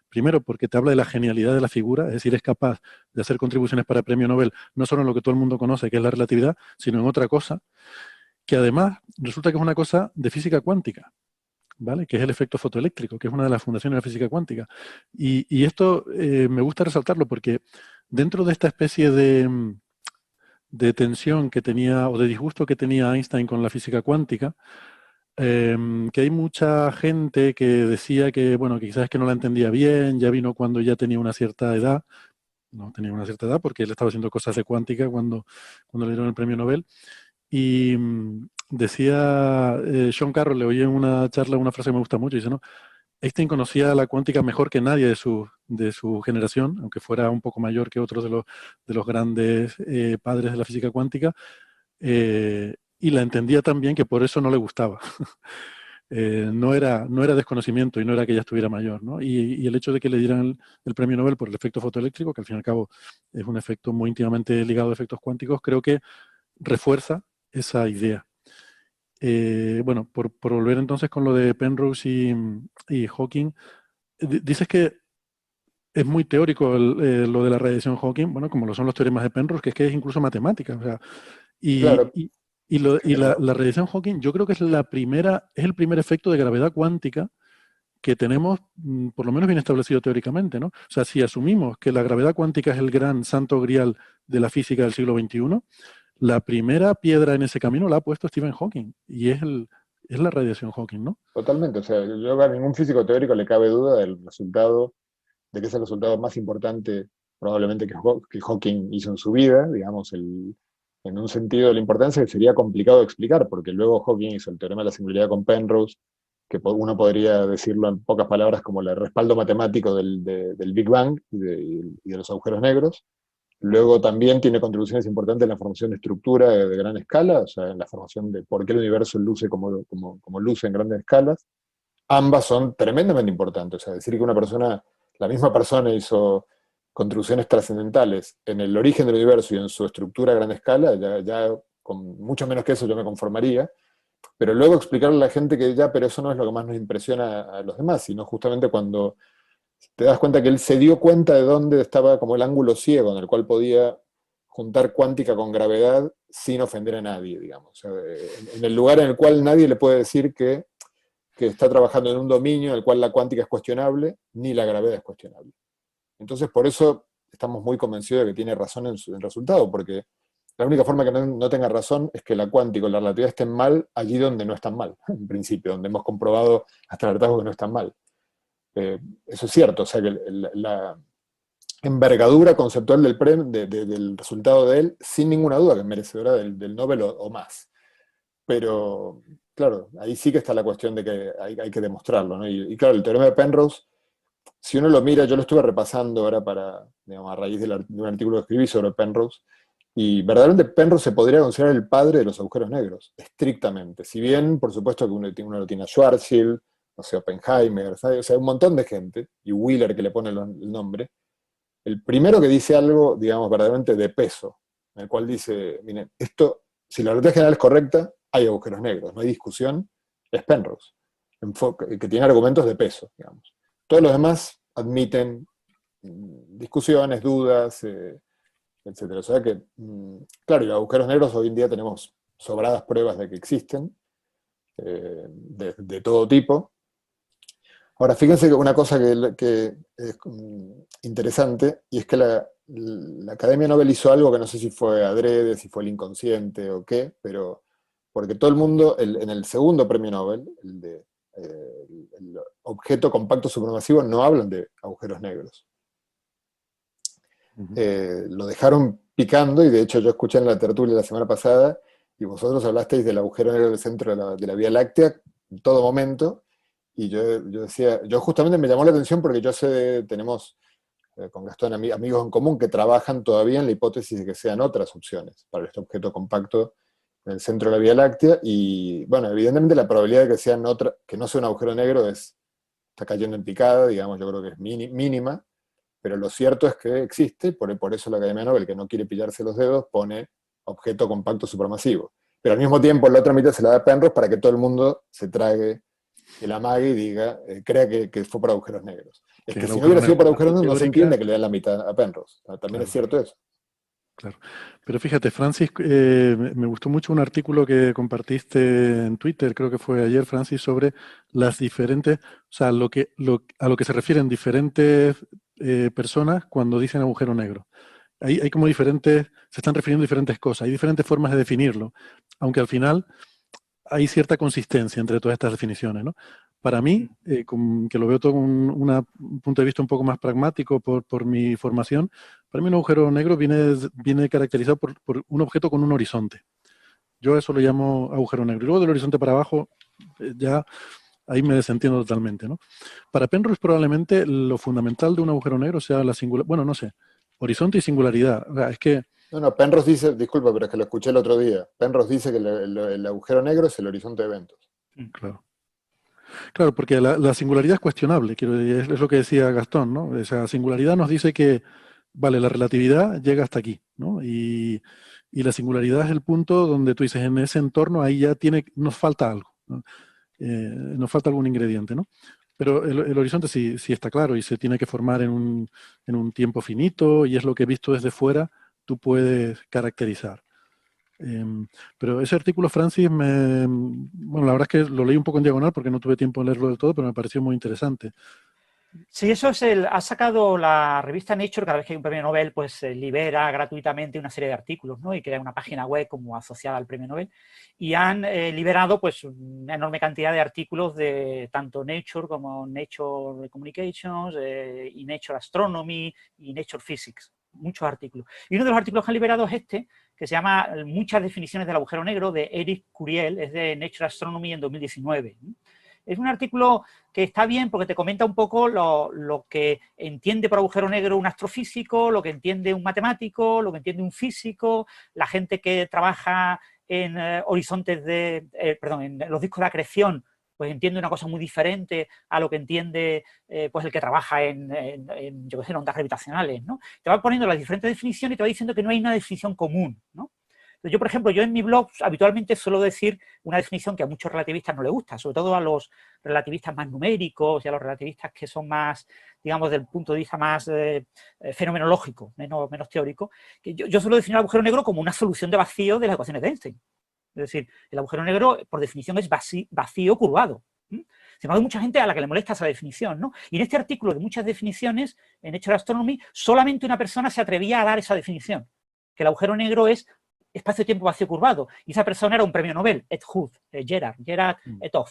Speaker 1: Primero, porque te habla de la genialidad de la figura, es decir, es capaz de hacer contribuciones para el premio Nobel, no solo en lo que todo el mundo conoce, que es la relatividad, sino en otra cosa, que además resulta que es una cosa de física cuántica, ¿vale? Que es el efecto fotoeléctrico, que es una de las fundaciones de la física cuántica. Y esto me gusta resaltarlo porque dentro de esta especie de tensión que tenía, o de disgusto que tenía Einstein con la física cuántica, que hay mucha gente que decía que, bueno, que quizás es que no la entendía bien, ya vino cuando ya tenía una cierta edad, no tenía una cierta edad porque él estaba haciendo cosas de cuántica cuando le dieron el premio Nobel. Y decía Sean Carroll, le oí en una charla una frase que me gusta mucho, dice, ¿no? Einstein conocía la cuántica mejor que nadie de su generación, aunque fuera un poco mayor que otros de los grandes padres de la física cuántica, y la entendía tan bien que por eso no le gustaba. No era desconocimiento y no era que ella estuviera mayor, ¿no? Y el hecho de que le dieran el premio Nobel por el efecto fotoeléctrico, que al fin y al cabo es un efecto muy íntimamente ligado a efectos cuánticos, creo que refuerza esa idea. Bueno, por volver entonces con lo de Penrose y Hawking, dices que es muy teórico lo de la radiación Hawking, bueno, como lo son los teoremas de Penrose, que es incluso matemática, o sea,
Speaker 3: Claro,
Speaker 1: la radiación Hawking yo creo que es es el primer efecto de gravedad cuántica que tenemos por lo menos bien establecido teóricamente, ¿no? O sea, si asumimos que la gravedad cuántica es el gran santo grial de la física del siglo XXI, la primera piedra en ese camino la ha puesto Stephen Hawking y es la radiación Hawking, ¿no?
Speaker 3: totalmente. O sea, yo a ningún físico teórico le cabe duda del resultado, de que es el resultado más importante probablemente que Hawking hizo en su vida, digamos, en un sentido de la importancia que sería complicado de explicar, porque luego Hawking hizo el teorema de la singularidad con Penrose, que uno podría decirlo en pocas palabras como el respaldo matemático del Big Bang y de los agujeros negros. Luego también tiene contribuciones importantes en la formación de estructura de gran escala, o sea, en la formación de por qué el universo luce como luce en grandes escalas. Ambas son tremendamente importantes. O sea, decir que la misma persona hizo contribuciones trascendentales en el origen del universo y en su estructura a gran escala, ya con mucho menos que eso yo me conformaría. Pero luego explicarle a la gente que pero eso no es lo que más nos impresiona a los demás, sino justamente cuando te das cuenta que él se dio cuenta de dónde estaba como el ángulo ciego en el cual podía juntar cuántica con gravedad sin ofender a nadie, digamos. O sea, en el lugar en el cual nadie le puede decir que está trabajando en un dominio en el cual la cuántica es cuestionable, ni la gravedad es cuestionable. Entonces, por eso estamos muy convencidos de que tiene razón en el resultado, porque la única forma que no tenga razón es que la cuántica o la relatividad estén mal allí donde no están mal, en principio, donde hemos comprobado hasta el hartazgo que no están mal. Eso es cierto, o sea que la envergadura conceptual del resultado de él, sin ninguna duda que es merecedora del Nobel o más. Pero, claro, ahí sí que está la cuestión de que hay que demostrarlo, ¿no? Y claro, el teorema de Penrose, si uno lo mira, yo lo estuve repasando ahora digamos, a raíz de un artículo que escribí sobre Penrose, y verdaderamente Penrose se podría considerar el padre de los agujeros negros, estrictamente. Si bien, por supuesto, que uno lo tiene a Schwarzschild, no sé, Oppenheimer, ¿sabes? O sea, un montón de gente, y Wheeler que le pone el nombre, el primero que dice algo, digamos, verdaderamente de peso, en el cual dice, miren, si la relatividad general es correcta, hay agujeros negros, no hay discusión, es Penrose, que tiene argumentos de peso, digamos. Todos los demás admiten discusiones, dudas, etcétera. O sea que, claro, y los agujeros negros hoy en día tenemos sobradas pruebas de que existen, de todo tipo. Ahora, fíjense que una cosa que es interesante, y es que la Academia Nobel hizo algo que no sé si fue adrede, si fue el inconsciente o qué, pero porque todo el mundo, en el segundo premio Nobel, el objeto compacto supermasivo, no hablan de agujeros negros. Lo dejaron picando, y de hecho yo escuché en la tertulia la semana pasada, y vosotros hablasteis del agujero negro del centro de la Vía Láctea en todo momento, y yo decía, yo justamente me llamó la atención porque tenemos con Gastón amigos en común que trabajan todavía en la hipótesis de que sean otras opciones para este objeto compacto en el centro de la Vía Láctea, y bueno, evidentemente la probabilidad de que no sea un agujero negro está cayendo en picada, digamos, yo creo que es mínima, pero lo cierto es que existe, por eso la Academia Nobel, que no quiere pillarse los dedos, pone objeto compacto supermasivo. Pero al mismo tiempo la otra mitad se la da a Penrose para que todo el mundo se trague el amague y diga, crea que fue por agujeros negros. Es que si no hubiera sido por agujeros negros, no se entiende que le den la mitad a Penrose. También claro, es cierto eso.
Speaker 1: Claro. Pero fíjate, Francis, me gustó mucho un artículo que compartiste en Twitter, creo que fue ayer, Francis, sobre las diferentes, o sea, a lo que se refieren diferentes personas cuando dicen agujero negro. Hay como se están refiriendo a diferentes cosas, hay diferentes formas de definirlo, aunque al final hay cierta consistencia entre todas estas definiciones, ¿no? Para mí, que lo veo todo un punto de vista un poco más pragmático por mi formación, para mí un agujero negro viene caracterizado por un objeto con un horizonte. Yo eso lo llamo agujero negro. Y luego del horizonte para abajo ya ahí me desentiendo totalmente, ¿no? Para Penrose probablemente lo fundamental de un agujero negro sea la singularidad, bueno, no sé, horizonte y singularidad. O sea, es que...
Speaker 3: No, Penrose dice, disculpa, pero es que lo escuché el otro día. Penrose dice que el agujero negro es el horizonte de eventos.
Speaker 1: Claro. Claro, porque la singularidad es cuestionable, quiero decir, es lo que decía Gastón, ¿no? Esa singularidad nos dice que, vale, la relatividad llega hasta aquí, ¿no? Y la singularidad es el punto donde tú dices, en ese entorno ahí ya nos falta algo, ¿no? Nos falta algún ingrediente, ¿no? Pero el horizonte sí está claro y se tiene que formar en un tiempo finito y es lo que visto desde fuera tú puedes caracterizar. Pero ese artículo, Francis, bueno, la verdad es que lo leí un poco en diagonal porque no tuve tiempo de leerlo del todo, pero me pareció muy interesante.
Speaker 2: Sí, eso es ha sacado la revista Nature, cada vez que hay un premio Nobel, pues libera gratuitamente una serie de artículos, ¿no? Y crea una página web como asociada al premio Nobel. Y han liberado pues una enorme cantidad de artículos de tanto Nature como Nature Communications y Nature Astronomy y Nature Physics. Muchos artículos. Y uno de los artículos que han liberado es este, que se llama Muchas definiciones del agujero negro, de Eric Curiel, es de Nature Astronomy en 2019. Es un artículo que está bien porque te comenta un poco lo que entiende por agujero negro un astrofísico, lo que entiende un matemático, lo que entiende un físico, la gente que trabaja en horizontes en los discos de acreción, pues entiende una cosa muy diferente a lo que entiende pues el que trabaja yo qué sé, en ondas gravitacionales, ¿no? Te va poniendo las diferentes definiciones y te va diciendo que no hay una definición común, ¿no? Yo, por ejemplo, en mi blog habitualmente suelo decir una definición que a muchos relativistas no les gusta, sobre todo a los relativistas más numéricos y a los relativistas que son más, digamos, del punto de vista más fenomenológico, menos teórico, que yo suelo definir el agujero negro como una solución de vacío de las ecuaciones de Einstein. Es decir, el agujero negro, por definición, es vacío curvado. Sin embargo, hay mucha gente a la que le molesta esa definición, ¿no? Y en este artículo de muchas definiciones, en Nature Astronomy, solamente una persona se atrevía a dar esa definición, que el agujero negro es espacio-tiempo vacío curvado. Y esa persona era un premio Nobel, Ed Hooth, Gerard et al.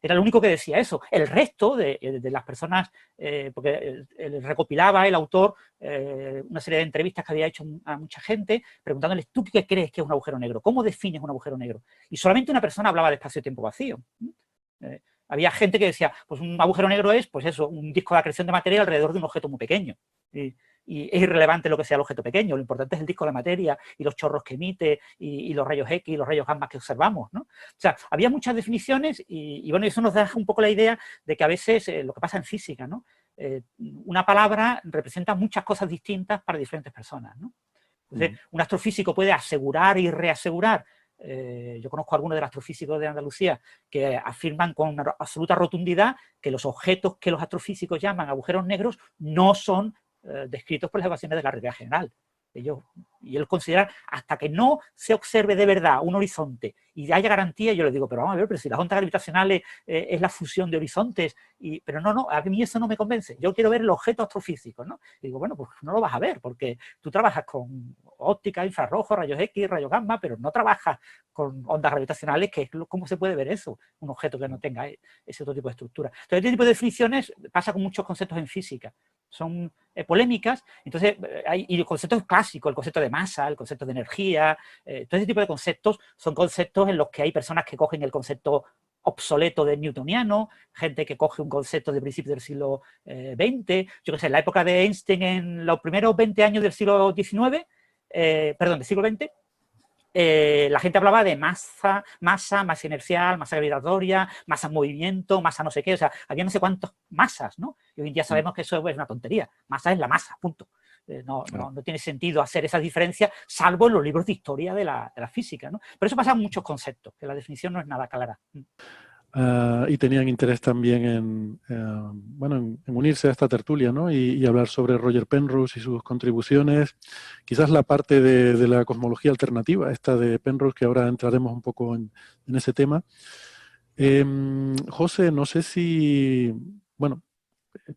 Speaker 2: Era el único que decía eso. El resto de las personas, porque recopilaba el autor una serie de entrevistas que había hecho a mucha gente, preguntándoles, ¿tú qué crees que es un agujero negro? ¿Cómo defines un agujero negro? Y solamente una persona hablaba de espacio-tiempo vacío. Había gente que decía, pues un agujero negro es, pues eso, un disco de acreción de materia alrededor de un objeto muy pequeño. Y es irrelevante lo que sea el objeto pequeño, lo importante es el disco de materia y los chorros que emite y los rayos X y los rayos gamma que observamos, ¿no? O sea, había muchas definiciones y bueno, eso nos da un poco la idea de que a veces lo que pasa en física, ¿no? Una palabra representa muchas cosas distintas para diferentes personas, ¿no? Entonces, un astrofísico puede asegurar y reasegurar. Yo conozco a algunos de los astrofísicos de Andalucía que afirman con una absoluta rotundidad que los objetos que los astrofísicos llaman agujeros negros no son descritos por las ecuaciones de la relatividad general. Y él considera, hasta que no se observe de verdad un horizonte y haya garantía, yo le digo, pero vamos a ver, pero si las ondas gravitacionales es la fusión de horizontes, pero no, a mí eso no me convence. Yo quiero ver el objeto astrofísico, ¿no? Y digo, bueno, pues no lo vas a ver, porque tú trabajas con óptica, infrarrojo, rayos X, rayos gamma, pero no trabajas con ondas gravitacionales, que es ¿cómo se puede ver eso? Un objeto que no tenga ese otro tipo de estructura. Entonces, este tipo de definiciones pasa con muchos conceptos en física. Son polémicas, entonces y el concepto clásico, el concepto de masa, el concepto de energía, todo ese tipo de conceptos son conceptos en los que hay personas que cogen el concepto obsoleto de newtoniano, gente que coge un concepto de principios del siglo XX, yo qué sé, en la época de Einstein, en los primeros 20 años del siglo XIX, del siglo XX, la gente hablaba de masa inercial, masa gravitatoria, masa en movimiento, masa no sé qué, o sea, había no sé cuántas masas, ¿no? Y hoy en día sabemos que eso es una tontería, masa es la masa, punto. No tiene sentido hacer esa diferencia, salvo en los libros de historia de la física, ¿no? Pero eso pasa en muchos conceptos, que la definición no es nada clara.
Speaker 1: Y tenían interés también en unirse a esta tertulia, ¿no? Y hablar sobre Roger Penrose y sus contribuciones. Quizás la parte de la cosmología alternativa, esta de Penrose, que ahora entraremos un poco en ese tema. José, no sé si, bueno,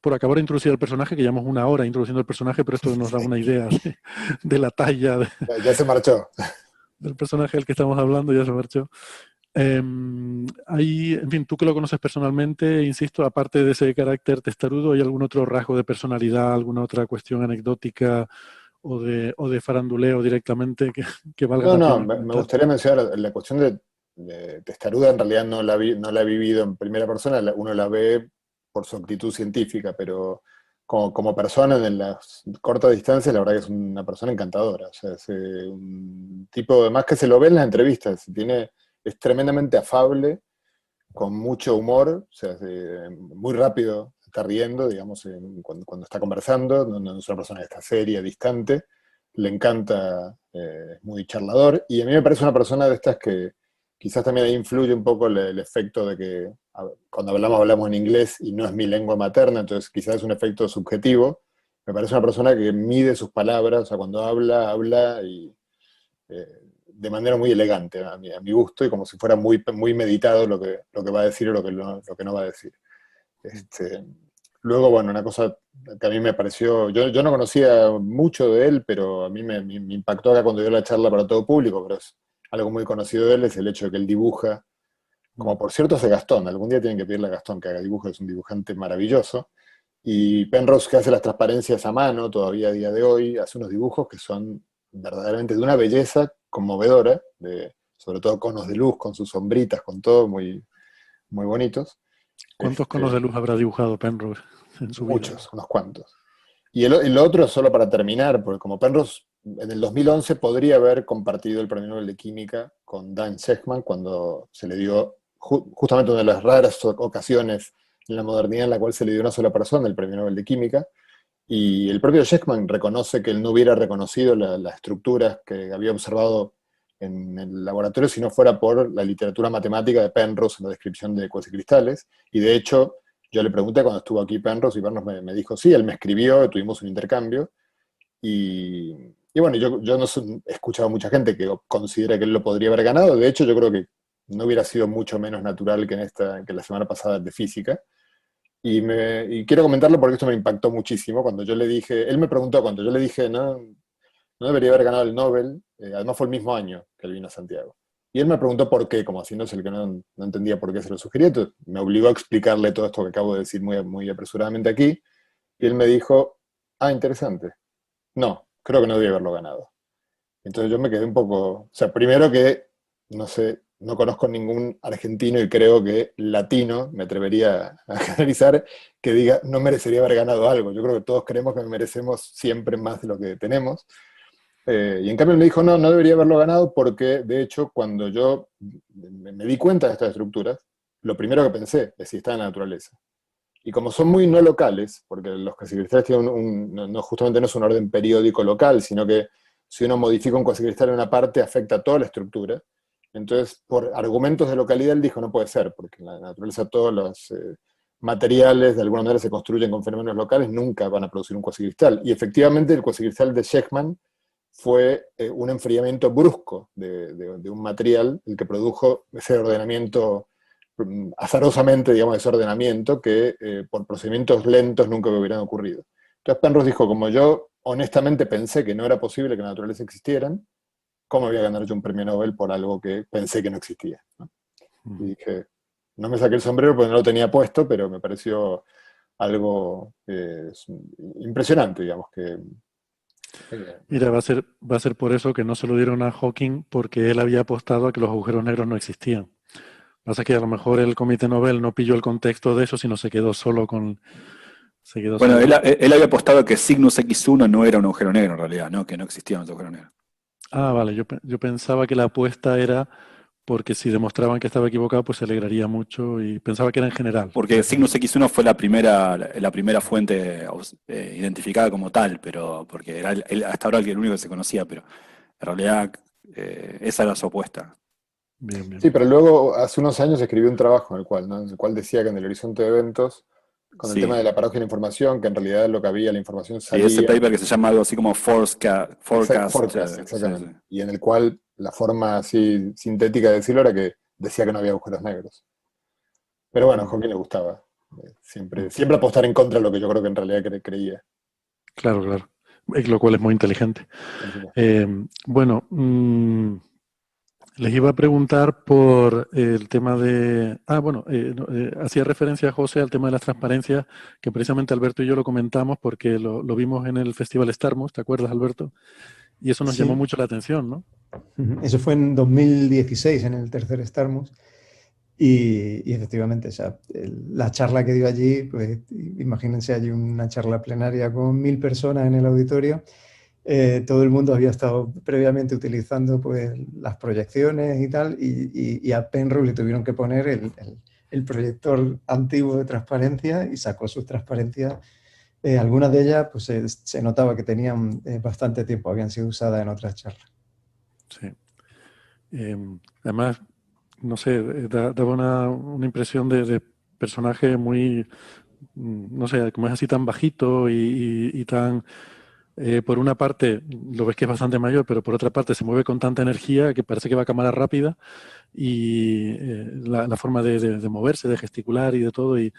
Speaker 1: por acabar de introducir al personaje, que llevamos una hora introduciendo el personaje, pero esto nos da una idea de la talla
Speaker 3: Ya se marchó.
Speaker 1: del personaje del que estamos hablando, ya se marchó. En fin, tú que lo conoces personalmente, insisto, aparte de ese carácter testarudo, ¿hay algún otro rasgo de personalidad, alguna otra cuestión anecdótica o de faranduleo directamente que valga la pena
Speaker 3: Me
Speaker 1: comentar?
Speaker 3: gustaría mencionar la cuestión de testaruda en realidad no la he vivido en primera persona, uno la ve por su actitud científica, pero como persona en las cortas distancias, la verdad que es una persona encantadora. O sea, es un tipo, además que se lo ve en las entrevistas, es tremendamente afable, con mucho humor, o sea, muy rápido se está riendo, digamos, cuando está conversando, no es una persona que está seria, distante, le encanta, es muy charlador, y a mí me parece una persona de estas que quizás también ahí influye un poco el efecto de que cuando hablamos en inglés y no es mi lengua materna, entonces quizás es un efecto subjetivo. Me parece una persona que mide sus palabras, o sea, cuando habla y de manera muy elegante a mi gusto, y como si fuera muy, muy meditado lo que va a decir o lo que no va a decir. Luego, bueno, una cosa que a mí me pareció, yo no conocía mucho de él, pero a mí me impactó acá cuando dio la charla para todo público, pero es algo muy conocido de él, es el hecho de que él dibuja, como por cierto hace Gastón, algún día tienen que pedirle a Gastón que haga dibujos, es un dibujante maravilloso, y Penrose, que hace las transparencias a mano todavía a día de hoy, hace unos dibujos que son verdaderamente de una belleza conmovedora, sobre todo conos de luz, con sus sombritas, con todo, muy, muy bonitos.
Speaker 1: ¿Cuántos conos de luz habrá dibujado Penrose en su vida?
Speaker 3: Muchos, unos cuantos. Y el otro, solo para terminar, porque como Penrose en el 2011 podría haber compartido el premio Nobel de Química con Dan Shechtman cuando se le dio, justamente una de las raras ocasiones en la modernidad en la cual se le dio a una sola persona el premio Nobel de Química, y el propio Shechtman reconoce que él no hubiera reconocido las estructuras que había observado en el laboratorio si no fuera por la literatura matemática de Penrose en la descripción de cuasicristales, y de hecho yo le pregunté cuando estuvo aquí Penrose, y Penrose me dijo, sí, él me escribió, tuvimos un intercambio, y bueno, yo no he escuchado a mucha gente que considera que él lo podría haber ganado. De hecho, yo creo que no hubiera sido mucho menos natural que la semana pasada de física. Y quiero comentarlo porque esto me impactó muchísimo. Cuando yo le dije, él me preguntó, cuando yo le dije, no debería haber ganado el Nobel, además fue el mismo año que él vino a Santiago. Y él me preguntó por qué, como haciéndose el que no entendía por qué se lo sugería. Entonces me obligó a explicarle todo esto que acabo de decir muy, muy apresuradamente aquí. Y él me dijo, interesante. No, creo que no debía haberlo ganado. Entonces yo me quedé un poco, o sea, primero que, no sé, no conozco ningún argentino y creo que latino, me atrevería a generalizar, que diga, no merecería haber ganado algo. Yo creo que todos creemos que merecemos siempre más de lo que tenemos. Y en cambio me dijo, no debería haberlo ganado porque, de hecho, cuando yo me di cuenta de estas estructuras, lo primero que pensé es si está en la naturaleza. Y como son muy no locales, porque los cuasicristales tienen justamente no es un orden periódico local, sino que si uno modifica un cuasicristal en una parte, afecta a toda la estructura. Entonces, por argumentos de localidad, él dijo, no puede ser, porque en la naturaleza todos los materiales de alguna manera se construyen con fenómenos locales, nunca van a producir un cuasicristal. Y efectivamente el cuasicristal de Shechtman fue un enfriamiento brusco de un material, el que produjo ese ordenamiento azarosamente, digamos, ese ordenamiento que por procedimientos lentos nunca me hubieran ocurrido. Entonces Penrose dijo, como yo honestamente pensé que no era posible que la naturaleza existieran, ¿cómo voy a ganar yo un premio Nobel por algo que pensé que no existía? ¿No? Y dije, no me saqué el sombrero porque no lo tenía puesto, pero me pareció algo impresionante, digamos, que...
Speaker 1: Mira, va a ser por eso que no se lo dieron a Hawking, porque él había apostado a que los agujeros negros no existían. Pasa que a lo mejor el Comité Nobel no pilló el contexto de eso, sino se quedó solo con...
Speaker 4: Bueno, él había apostado que Cygnus X1 no era un agujero negro en realidad, ¿no? Que no existían los agujeros negros.
Speaker 1: Ah, vale, yo pensaba que la apuesta era porque si demostraban que estaba equivocado, pues se alegraría mucho y pensaba que era en general.
Speaker 4: Porque Cygnus X1 fue la primera fuente identificada como tal, pero porque era hasta ahora el único que se conocía, pero en realidad esa era su apuesta.
Speaker 1: Bien.
Speaker 3: Sí, pero luego hace unos años escribió un trabajo en el cual decía que en el horizonte de eventos, con el tema de la paradoja de la información, que en realidad lo que había, la información salía...
Speaker 4: Y ese paper que se llama algo así como Forecast.
Speaker 3: Exactamente. Sí. Y en el cual la forma así sintética de decirlo era que decía que no había agujeros negros. Pero bueno, a Hawking le gustaba. Siempre apostar en contra de lo que yo creo que en realidad creía.
Speaker 1: Claro. Lo cual es muy inteligente. Bueno, les iba a preguntar por el tema de... hacía referencia a José al tema de las transparencias, que precisamente Alberto y yo lo comentamos porque lo vimos en el Festival Starmus, ¿te acuerdas, Alberto? Y eso nos llamó mucho la atención, ¿no?
Speaker 5: Eso fue en 2016, en el tercer Starmus. Y efectivamente, o sea, la charla que dio allí, pues imagínense allí una charla plenaria con 1000 personas en el auditorio. Todo el mundo había estado previamente utilizando pues, las proyecciones y tal, y a Penrose le tuvieron que poner el proyector antiguo de transparencia y sacó sus transparencias. Algunas de ellas pues, se notaba que tenían bastante tiempo, habían sido usadas en otras charlas.
Speaker 1: Sí. Además, no sé, daba una impresión de personaje muy, no sé, como es así tan bajito y tan, por una parte lo ves que es bastante mayor, pero por otra parte se mueve con tanta energía que parece que va a cámara rápida y la forma de moverse, de gesticular y de todo, y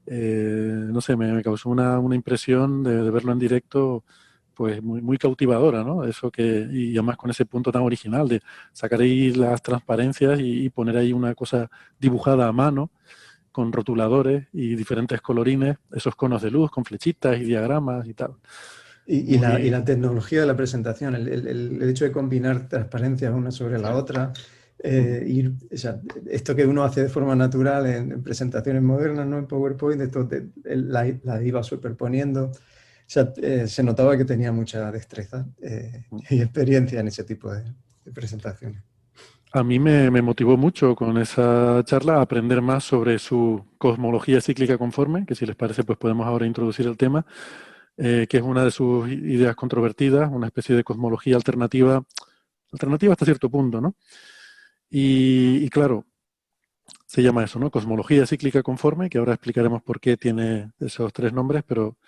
Speaker 1: no sé, me causó una impresión de verlo en directo pues muy cautivadora, ¿no? Eso que, y además con ese punto tan original de sacar ahí las transparencias y poner ahí una cosa dibujada a mano con rotuladores y diferentes colorines, esos conos de luz con flechitas y diagramas y tal.
Speaker 5: Y la tecnología de la presentación, el hecho de combinar transparencias una sobre la otra, o sea, esto que uno hace de forma natural en presentaciones modernas, ¿no? En PowerPoint, la iba superponiendo. O sea, se notaba que tenía mucha destreza y experiencia en ese tipo de presentaciones.
Speaker 1: A mí me motivó mucho con esa charla a aprender más sobre su cosmología cíclica conforme, que si les parece pues podemos ahora introducir el tema, que es una de sus ideas controvertidas, una especie de cosmología alternativa hasta cierto punto, ¿no? Y claro, se llama eso, ¿no? Cosmología cíclica conforme, que ahora explicaremos por qué tiene esos 3 nombres, pero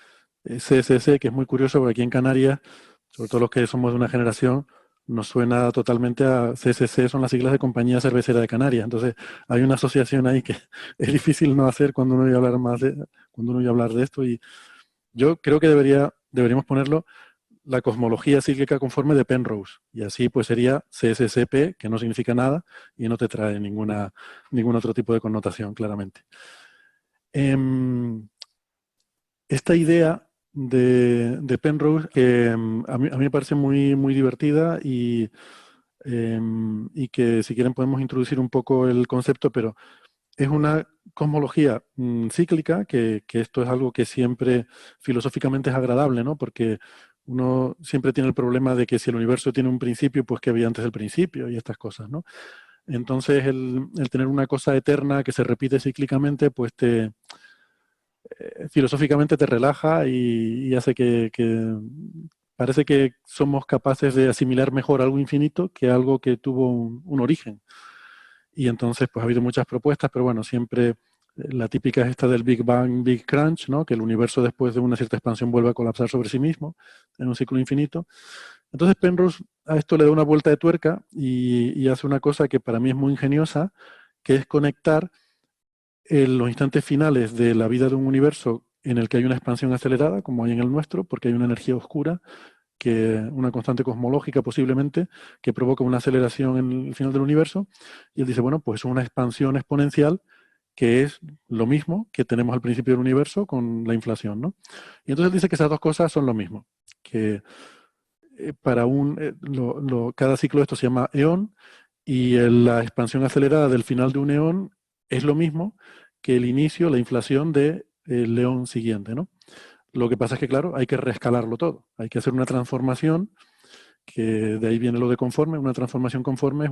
Speaker 1: CSC, que es muy curioso porque aquí en Canarias, sobre todo los que somos de una generación, nos suena totalmente a CSC, son las siglas de Compañía Cervecera de Canarias. Entonces, hay una asociación ahí que es difícil no hacer cuando uno oye hablar cuando uno oye hablar de esto. Y yo creo que deberíamos ponerlo la cosmología cíclica conforme de Penrose. Y así pues sería CSCP, que no significa nada y no te trae ningún otro tipo de connotación, claramente. Esta idea de Penrose, que a mí me parece muy divertida y que si quieren podemos introducir un poco el concepto, pero es una cosmología cíclica, que esto es algo que siempre filosóficamente es agradable, ¿no? Porque uno siempre tiene el problema de que si el universo tiene un principio, pues que había antes del principio y estas cosas, ¿no? Entonces el tener una cosa eterna que se repite cíclicamente, pues filosóficamente te relaja y hace que parece que somos capaces de asimilar mejor algo infinito que algo que tuvo un origen. Y entonces, pues ha habido muchas propuestas, pero bueno, siempre la típica es esta del Big Bang, Big Crunch, ¿no? Que el universo después de una cierta expansión vuelve a colapsar sobre sí mismo en un ciclo infinito. Entonces Penrose a esto le da una vuelta de tuerca y hace una cosa que para mí es muy ingeniosa, que es conectar los instantes finales de la vida de un universo en el que hay una expansión acelerada, como hay en el nuestro, porque hay una energía oscura, una constante cosmológica posiblemente, que provoca una aceleración en el final del universo, y él dice, bueno, pues es una expansión exponencial que es lo mismo que tenemos al principio del universo con la inflación, ¿no? Y entonces él dice que esas dos cosas son lo mismo, que para cada ciclo de esto se llama eón, y la expansión acelerada del final de un eón es lo mismo que el inicio, la inflación del eón siguiente, ¿no? Lo que pasa es que, claro, hay que reescalarlo todo. Hay que hacer una transformación, que de ahí viene lo de conforme. Una transformación conforme es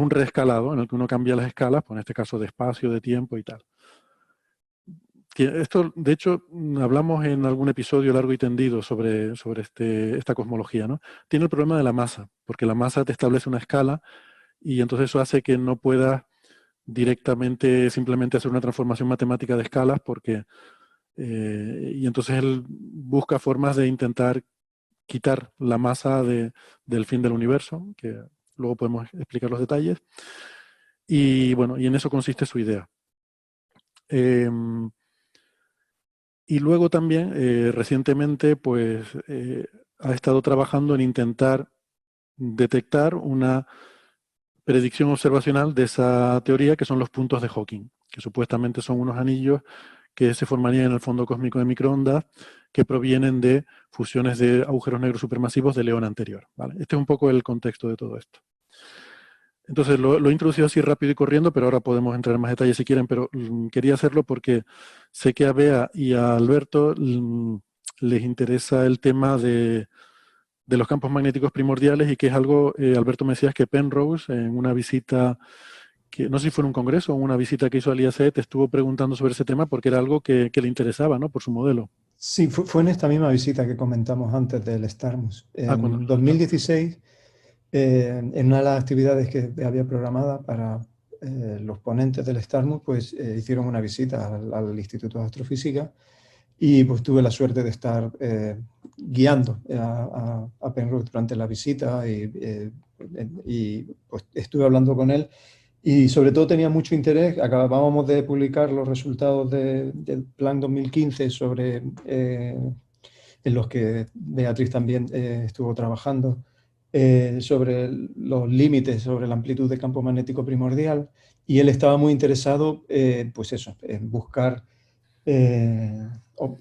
Speaker 1: un reescalado en el que uno cambia las escalas, pues en este caso de espacio, de tiempo y tal. Esto, de hecho, hablamos en algún episodio largo y tendido sobre esta cosmología, ¿no? Tiene el problema de la masa, porque la masa te establece una escala y entonces eso hace que no puedas directamente simplemente hacer una transformación matemática de escalas, porque y entonces él busca formas de intentar quitar la masa del fin del universo, que luego podemos explicar los detalles. Y bueno, y en eso consiste su idea. Y luego también, recientemente, pues ha estado trabajando en intentar detectar una predicción observacional de esa teoría, que son los puntos de Hawking, que supuestamente son unos anillos que se formarían en el fondo cósmico de microondas, que provienen de fusiones de agujeros negros supermasivos de León anterior, ¿vale? Este es un poco el contexto de todo esto. Entonces lo he introducido así rápido y corriendo, pero ahora podemos entrar en más detalles si quieren, pero quería hacerlo porque sé que a Bea y a Alberto les interesa el tema de los campos magnéticos primordiales y que es algo, Alberto me decías que Penrose en una visita, que no sé si fue en un congreso o una visita que hizo al IAC, te estuvo preguntando sobre ese tema porque era algo que le interesaba, ¿no? Por su modelo.
Speaker 5: Sí, fue en esta misma visita que comentamos antes del Starmus.
Speaker 1: Cuando
Speaker 5: En 2016, en una de las actividades que había programada para los ponentes del Starmus, pues hicieron una visita al Instituto de Astrofísica y pues tuve la suerte de estar guiando a Penrose durante la visita y pues estuve hablando con él. Y sobre todo tenía mucho interés, acabábamos de publicar los resultados del Plan 2015 en los que Beatriz también estuvo trabajando, sobre los límites, sobre la amplitud de campo magnético primordial, y él estaba muy interesado, pues eso, en buscar o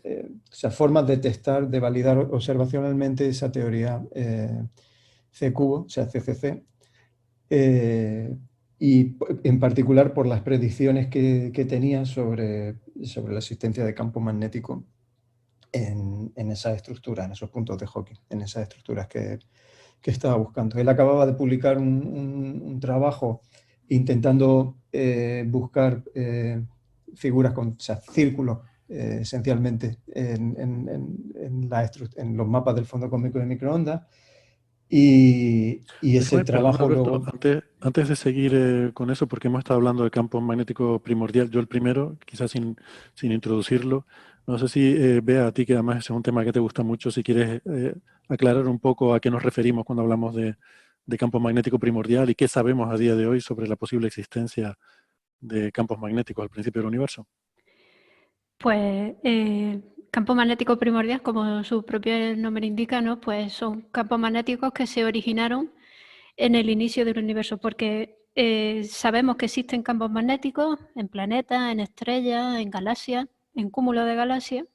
Speaker 5: sea, formas de testar, de validar observacionalmente esa teoría C-cubo, o sea, CCC, y en particular por las predicciones que tenía sobre la existencia de campo magnético en esa estructura, en esos puntos de Hawking, en esas estructuras que estaba buscando. Él acababa de publicar un trabajo intentando buscar figuras con, o sea, círculos esencialmente en los mapas del fondo cósmico de microondas. Y ese
Speaker 1: Déjame, perdón,
Speaker 5: trabajo
Speaker 1: Alberto,
Speaker 5: luego...
Speaker 1: antes de seguir con eso, porque hemos estado hablando de campo magnético primordial, yo el primero, quizás sin introducirlo, no sé si Bea, a ti que además es un tema que te gusta mucho, si quieres aclarar un poco a qué nos referimos cuando hablamos de campo magnético primordial y qué sabemos a día de hoy sobre la posible existencia de campos magnéticos al principio del universo.
Speaker 6: Pues campo magnético primordial, como su propio nombre indica, ¿no? Pues son campos magnéticos que se originaron en el inicio del universo, porque sabemos que existen campos magnéticos en planetas, en estrellas, en galaxias, en cúmulos de galaxias.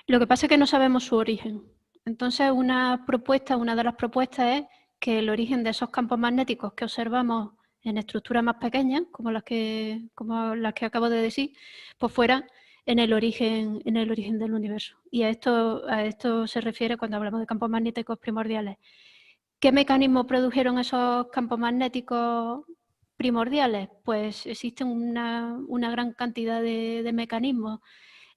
Speaker 6: Lo que pasa es que no sabemos su origen. Entonces, una de las propuestas es que el origen de esos campos magnéticos que observamos en estructuras más pequeñas, como las que acabo de decir, pues fuera en el origen del universo. Y a esto se refiere cuando hablamos de campos magnéticos primordiales. ¿Qué mecanismos produjeron esos campos magnéticos primordiales? Pues existe una gran cantidad de mecanismos.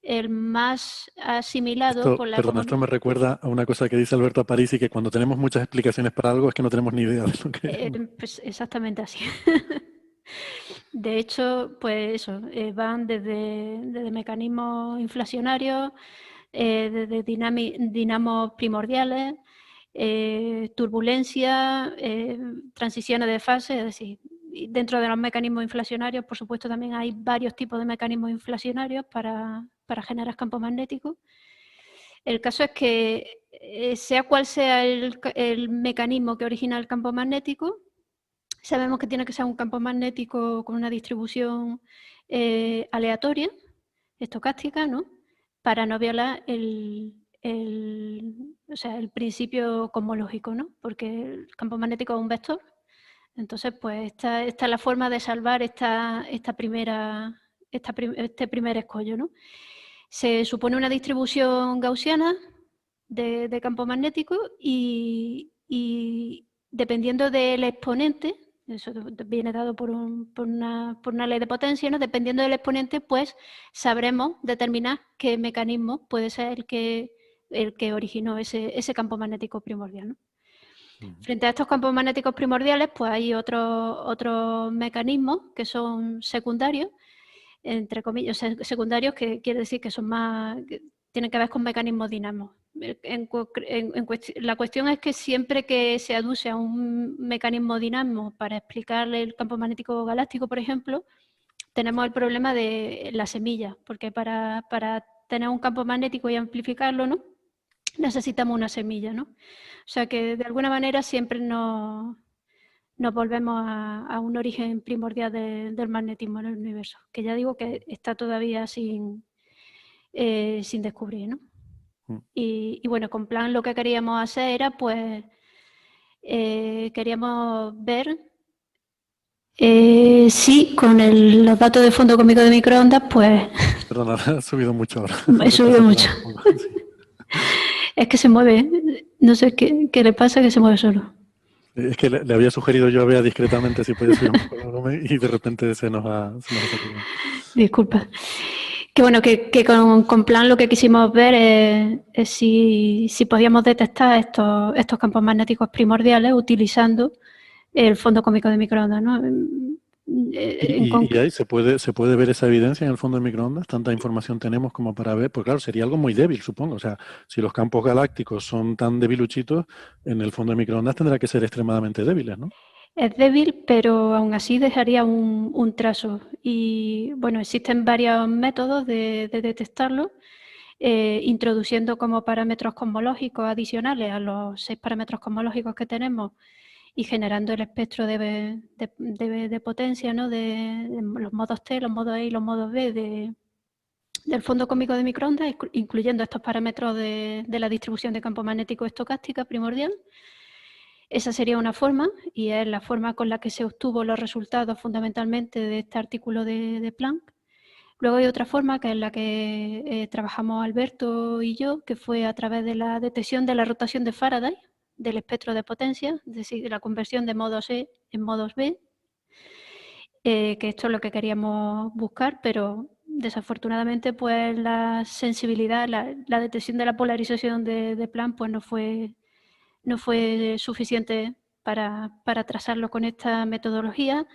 Speaker 6: El más asimilado por la
Speaker 1: Perdón, esto me recuerda a una cosa que dice Alberto Aparici, que cuando tenemos muchas explicaciones para algo es que no tenemos ni idea de lo que es.
Speaker 6: pues exactamente así. De hecho, pues eso, van desde mecanismos inflacionarios, desde dinamos primordiales, turbulencia, transiciones de fase, es decir, dentro de los mecanismos inflacionarios, por supuesto, también hay varios tipos de mecanismos inflacionarios para generar campos magnéticos. El caso es que, sea cual sea el mecanismo que origina el campo magnético, sabemos que tiene que ser un campo magnético con una distribución aleatoria, estocástica, ¿no? Para no violar el principio cosmológico, ¿no? Porque el campo magnético es un vector. Entonces, pues esta es la forma de salvar este primer escollo, ¿no? Se supone una distribución gaussiana de campo magnético y dependiendo del exponente, eso viene dado por una ley de potencia, ¿no? Dependiendo del exponente, pues sabremos determinar qué mecanismo puede ser el que originó ese campo magnético primordial, ¿no? Frente a estos campos magnéticos primordiales, pues hay otros mecanismos que son secundarios, entre comillas, secundarios, que quiere decir que son que tienen que ver con mecanismos dinamos. La cuestión es que siempre que se aduce a un mecanismo dinamo para explicar el campo magnético galáctico, por ejemplo, tenemos el problema de la semilla, porque para tener un campo magnético y amplificarlo, ¿no?, necesitamos una semilla, ¿no? O sea que de alguna manera siempre nos nos volvemos a un origen primordial del magnetismo en el universo, que ya digo que está todavía sin descubrir, ¿no? Y bueno, con Planck lo que queríamos hacer era, pues, queríamos ver si con los datos de fondo cósmico de microondas, pues...
Speaker 1: Perdona, ha subido mucho ahora.
Speaker 6: He subido mucho. Sí. Es que se mueve, no sé qué le pasa, que se mueve solo.
Speaker 1: Es que le había sugerido yo a Bea discretamente si podía subir un poco el volumen y de repente se nos ha sacado.
Speaker 6: Disculpa. Que bueno, que con Planck lo que quisimos ver es si podíamos detectar estos campos magnéticos primordiales utilizando el fondo cósmico de microondas, ¿no?
Speaker 1: ¿Y ahí se puede ver esa evidencia en el fondo de microondas? ¿Tanta información tenemos como para ver? Pues claro, sería algo muy débil, supongo. O sea, si los campos galácticos son tan debiluchitos, en el fondo de microondas tendrá que ser extremadamente débiles, ¿no?
Speaker 6: Es débil, pero aún así dejaría un trazo. Y bueno, existen varios métodos de detectarlo, introduciendo como parámetros cosmológicos adicionales a los 6 parámetros cosmológicos que tenemos y generando el espectro de potencia, ¿no? de los modos T, los modos E y los modos B del fondo cósmico de microondas, incluyendo estos parámetros de la distribución de campo magnético estocástica primordial. Esa sería una forma, y es la forma con la que se obtuvo los resultados fundamentalmente de este artículo de Planck. Luego hay otra forma, que es la que trabajamos Alberto y yo, que fue a través de la detección de la rotación de Faraday, del espectro de potencia, es decir, de la conversión de modos E en modos B, que esto es lo que queríamos buscar, pero desafortunadamente pues la sensibilidad, la detección de la polarización de Planck pues no fue suficiente para trazarlo con esta metodología.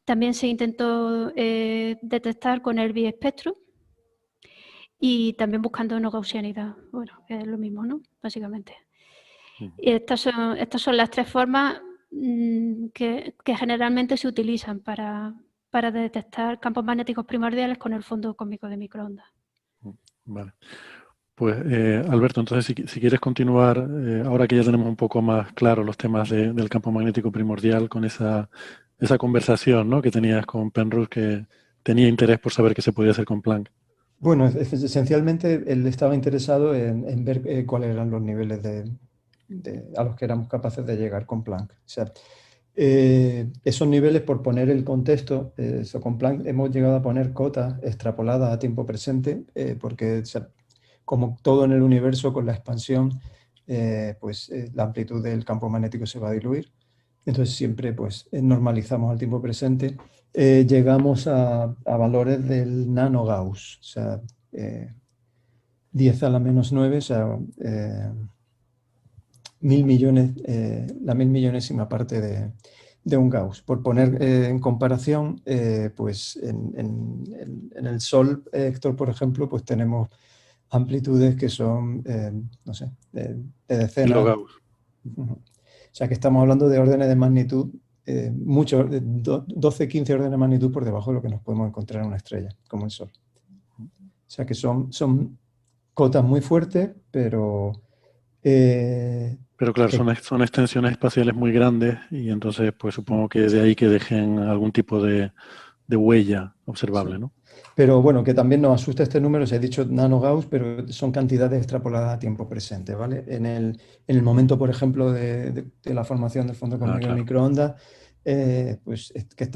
Speaker 6: También se intentó detectar con el biespectro y también buscando no gaussianidad. Bueno, es lo mismo, ¿no? Básicamente. Y estas son las 3 formas que generalmente se utilizan para detectar campos magnéticos primordiales con el fondo cósmico de microondas.
Speaker 1: Vale. Pues Alberto, entonces si quieres continuar, ahora que ya tenemos un poco más claro los temas del campo magnético primordial, con esa conversación, ¿no?, que tenías con Penrose, que tenía interés por saber qué se podía hacer con Planck.
Speaker 5: Bueno, esencialmente él estaba interesado en ver cuáles eran los niveles a los que éramos capaces de llegar con Planck. O sea, esos niveles, por poner el contexto, con Planck hemos llegado a poner cotas extrapoladas a tiempo presente, porque o sea, como todo en el universo, con la expansión, la amplitud del campo magnético se va a diluir. Entonces siempre pues, normalizamos al tiempo presente. Llegamos a valores del nano Gauss, o sea, 10 a la menos 9, o sea, 1000 millones, la 1000 millonésima parte de un Gauss. Por poner en comparación, pues en el Sol, Héctor, por ejemplo, pues tenemos amplitudes que son, no sé, de decenas.
Speaker 1: Gauss.
Speaker 5: O sea que estamos hablando de órdenes de magnitud, 12, 15 órdenes de magnitud por debajo de lo que nos podemos encontrar en una estrella, como el Sol. O sea que son cotas muy fuertes, pero...
Speaker 1: Pero claro, son extensiones espaciales muy grandes y entonces pues supongo que de ahí que dejen algún tipo de huella observable, ¿no?
Speaker 5: Pero bueno, que también nos asusta este número, se ha dicho nano Gauss, pero son cantidades extrapoladas a tiempo presente, ¿vale? En el momento, por ejemplo, de la formación del fondo cósmico de microondas, pues que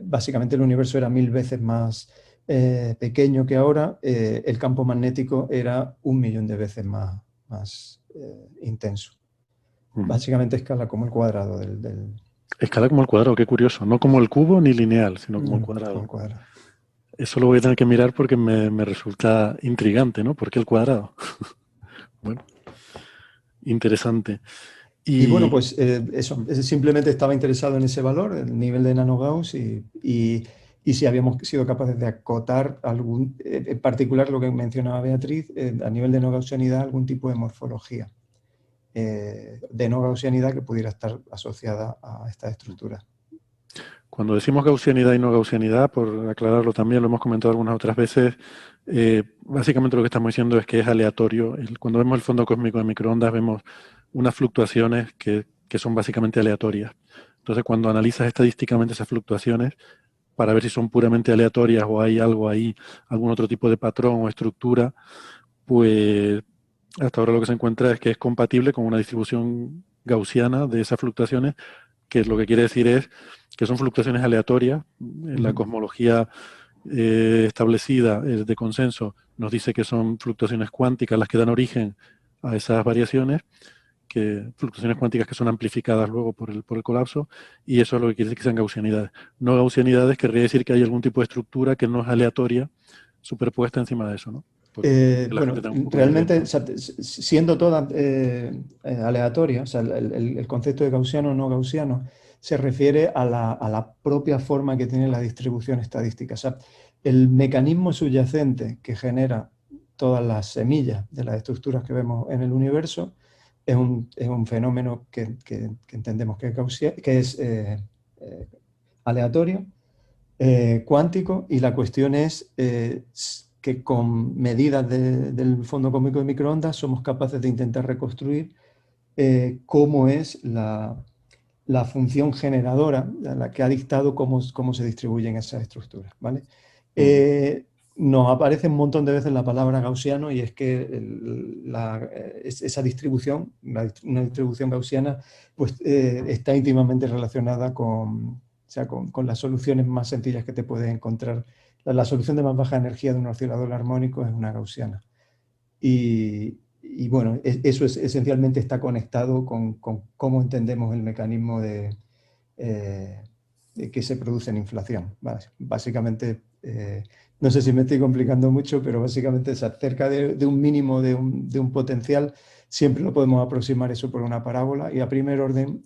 Speaker 5: básicamente el universo era 1000 veces más pequeño que ahora, el campo magnético era 1 millón de veces más intenso. Básicamente escala como el cuadrado del...
Speaker 1: Escala como el cuadrado, qué curioso. No como el cubo ni lineal, sino como el cuadrado.
Speaker 5: Como el cuadrado.
Speaker 1: Eso lo voy a tener que mirar porque me resulta intrigante, ¿no? ¿Por qué el cuadrado? Bueno, interesante.
Speaker 5: Y bueno, pues eso, simplemente estaba interesado en ese valor, el nivel de nano Gauss, y si habíamos sido capaces de acotar en particular lo que mencionaba Beatriz, a nivel de no gaussianidad, algún tipo de morfología de no gaussianidad que pudiera estar asociada a esta estructura.
Speaker 1: Cuando decimos gaussianidad y no gaussianidad, por aclararlo también, lo hemos comentado algunas otras veces, básicamente lo que estamos diciendo es que es aleatorio. Cuando vemos el fondo cósmico de microondas vemos unas fluctuaciones que son básicamente aleatorias. Entonces, cuando analizas estadísticamente esas fluctuaciones, para ver si son puramente aleatorias o hay algo ahí, algún otro tipo de patrón o estructura, pues hasta ahora lo que se encuentra es que es compatible con una distribución gaussiana de esas fluctuaciones, que lo que quiere decir es que son fluctuaciones aleatorias. En la cosmología establecida de consenso nos dice que son fluctuaciones cuánticas las que dan origen a esas variaciones, que fluctuaciones cuánticas que son amplificadas luego por el colapso, y eso es lo que quiere decir que sean gaussianidades. No gaussianidades querría decir que hay algún tipo de estructura que no es aleatoria superpuesta encima de eso, ¿no?
Speaker 5: Bueno, realmente, o sea, siendo todas aleatorias, o sea, el concepto de gaussiano o no gaussiano se refiere a la propia forma que tiene la distribución estadística. O sea, el mecanismo subyacente que genera todas las semillas de las estructuras que vemos en el universo es un fenómeno que entendemos que es aleatorio, cuántico, y la cuestión es que con medidas del fondo cósmico de microondas somos capaces de intentar reconstruir cómo es la función generadora, la que ha dictado cómo se distribuyen esas estructuras, ¿vale? Nos aparece un montón de veces la palabra gaussiano, y es que esa distribución, una distribución gaussiana, pues está íntimamente relacionada con las soluciones más sencillas que te puedes encontrar. La solución de más baja energía de un oscilador armónico es una gaussiana. Y bueno, eso esencialmente está conectado con cómo entendemos el mecanismo de que se produce en inflación. Básicamente, no sé si me estoy complicando mucho, pero básicamente cerca de un mínimo de un potencial, siempre lo podemos aproximar eso por una parábola, y a primer orden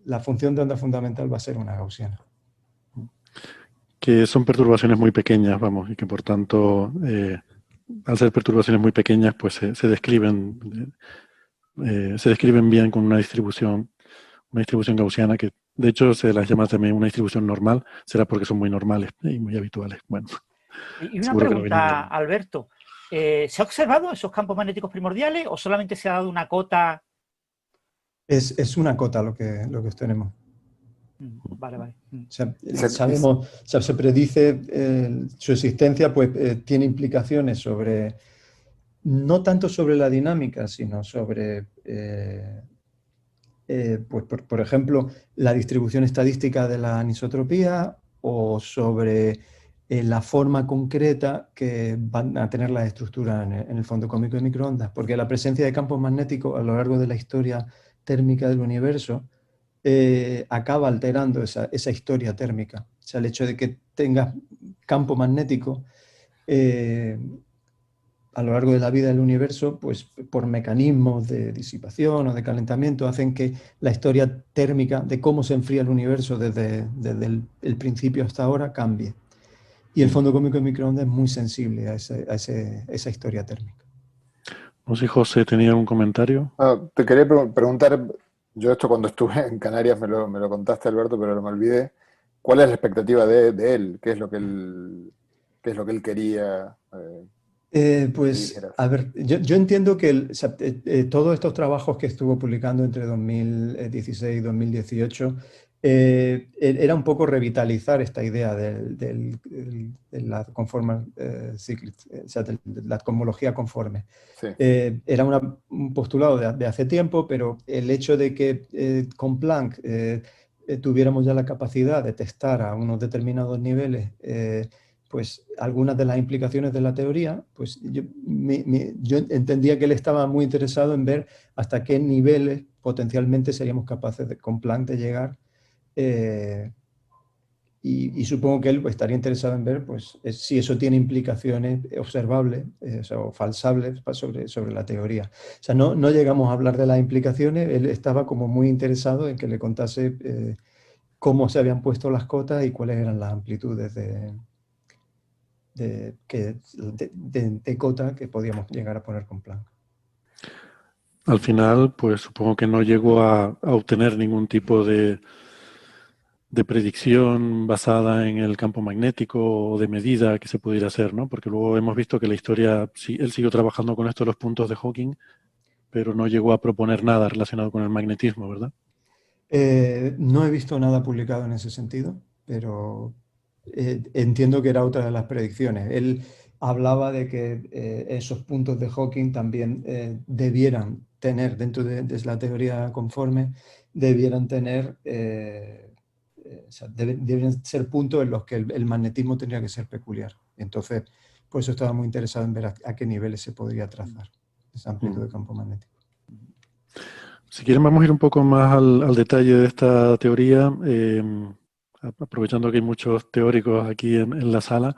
Speaker 5: la función de onda fundamental va a ser una gaussiana.
Speaker 1: Que son perturbaciones muy pequeñas, vamos, y que por tanto, al ser perturbaciones muy pequeñas, pues se describen bien con una distribución gaussiana, que de hecho se las llama también una distribución normal, será porque son muy normales y muy habituales. Bueno,
Speaker 2: y una pregunta, Alberto, ¿se ha observado esos campos magnéticos primordiales o solamente se ha dado una cota?
Speaker 5: Es una cota lo que tenemos.
Speaker 2: Vale.
Speaker 5: O sea, sabemos, o sea, se predice su existencia, pues tiene implicaciones sobre, no tanto sobre la dinámica, sino sobre, pues por ejemplo, la distribución estadística de la anisotropía, o sobre la forma concreta que van a tener las estructuras en el fondo cósmico de microondas, porque la presencia de campos magnéticos a lo largo de la historia térmica del universo acaba alterando esa historia térmica. O sea, el hecho de que tengas campo magnético a lo largo de la vida del universo, pues por mecanismos de disipación o de calentamiento, hacen que la historia térmica de cómo se enfría el universo desde el principio hasta ahora cambie. Y el fondo cósmico de microondas es muy sensible a esa historia térmica.
Speaker 1: No sé si José tenía un comentario.
Speaker 3: Te quería preguntar, yo esto cuando estuve en Canarias me lo contaste, Alberto, pero me olvidé. ¿Cuál es la expectativa de él? ¿Qué es lo que él quería?
Speaker 5: Pues, a ver, yo entiendo que todos estos trabajos que estuvo publicando entre 2016 y 2018 era un poco revitalizar esta idea de la la cosmología conforme.
Speaker 3: Sí.
Speaker 5: Era un postulado de hace tiempo, pero el hecho de que con Planck tuviéramos ya la capacidad de testar a unos determinados niveles pues algunas de las implicaciones de la teoría, pues yo entendía que él estaba muy interesado en ver hasta qué niveles potencialmente seríamos capaces con Planck de llegar, y supongo que él estaría interesado en ver pues, si eso tiene implicaciones observables o falsables sobre la teoría. O sea, no llegamos a hablar de las implicaciones, él estaba como muy interesado en que le contase cómo se habían puesto las cotas y cuáles eran las amplitudes de cota que podíamos llegar a poner con Planck.
Speaker 1: Al final, pues supongo que no llegó a obtener ningún tipo de predicción basada en el campo magnético o de medida que se pudiera hacer, ¿no? Porque luego hemos visto que la historia, él siguió trabajando con esto de los puntos de Hawking, pero no llegó a proponer nada relacionado con el magnetismo, ¿verdad?
Speaker 5: No he visto nada publicado en ese sentido, pero entiendo que era otra de las predicciones. Él hablaba de que esos puntos de Hawking también debieran tener, dentro de la teoría conforme, debieran tener, o sea, debieran ser puntos en los que el magnetismo tendría que ser peculiar. Entonces, por eso estaba muy interesado en ver a qué niveles se podría trazar esa amplitud de campo magnético.
Speaker 1: Si quieren, vamos a ir un poco más al detalle de esta teoría, aprovechando que hay muchos teóricos aquí en la sala.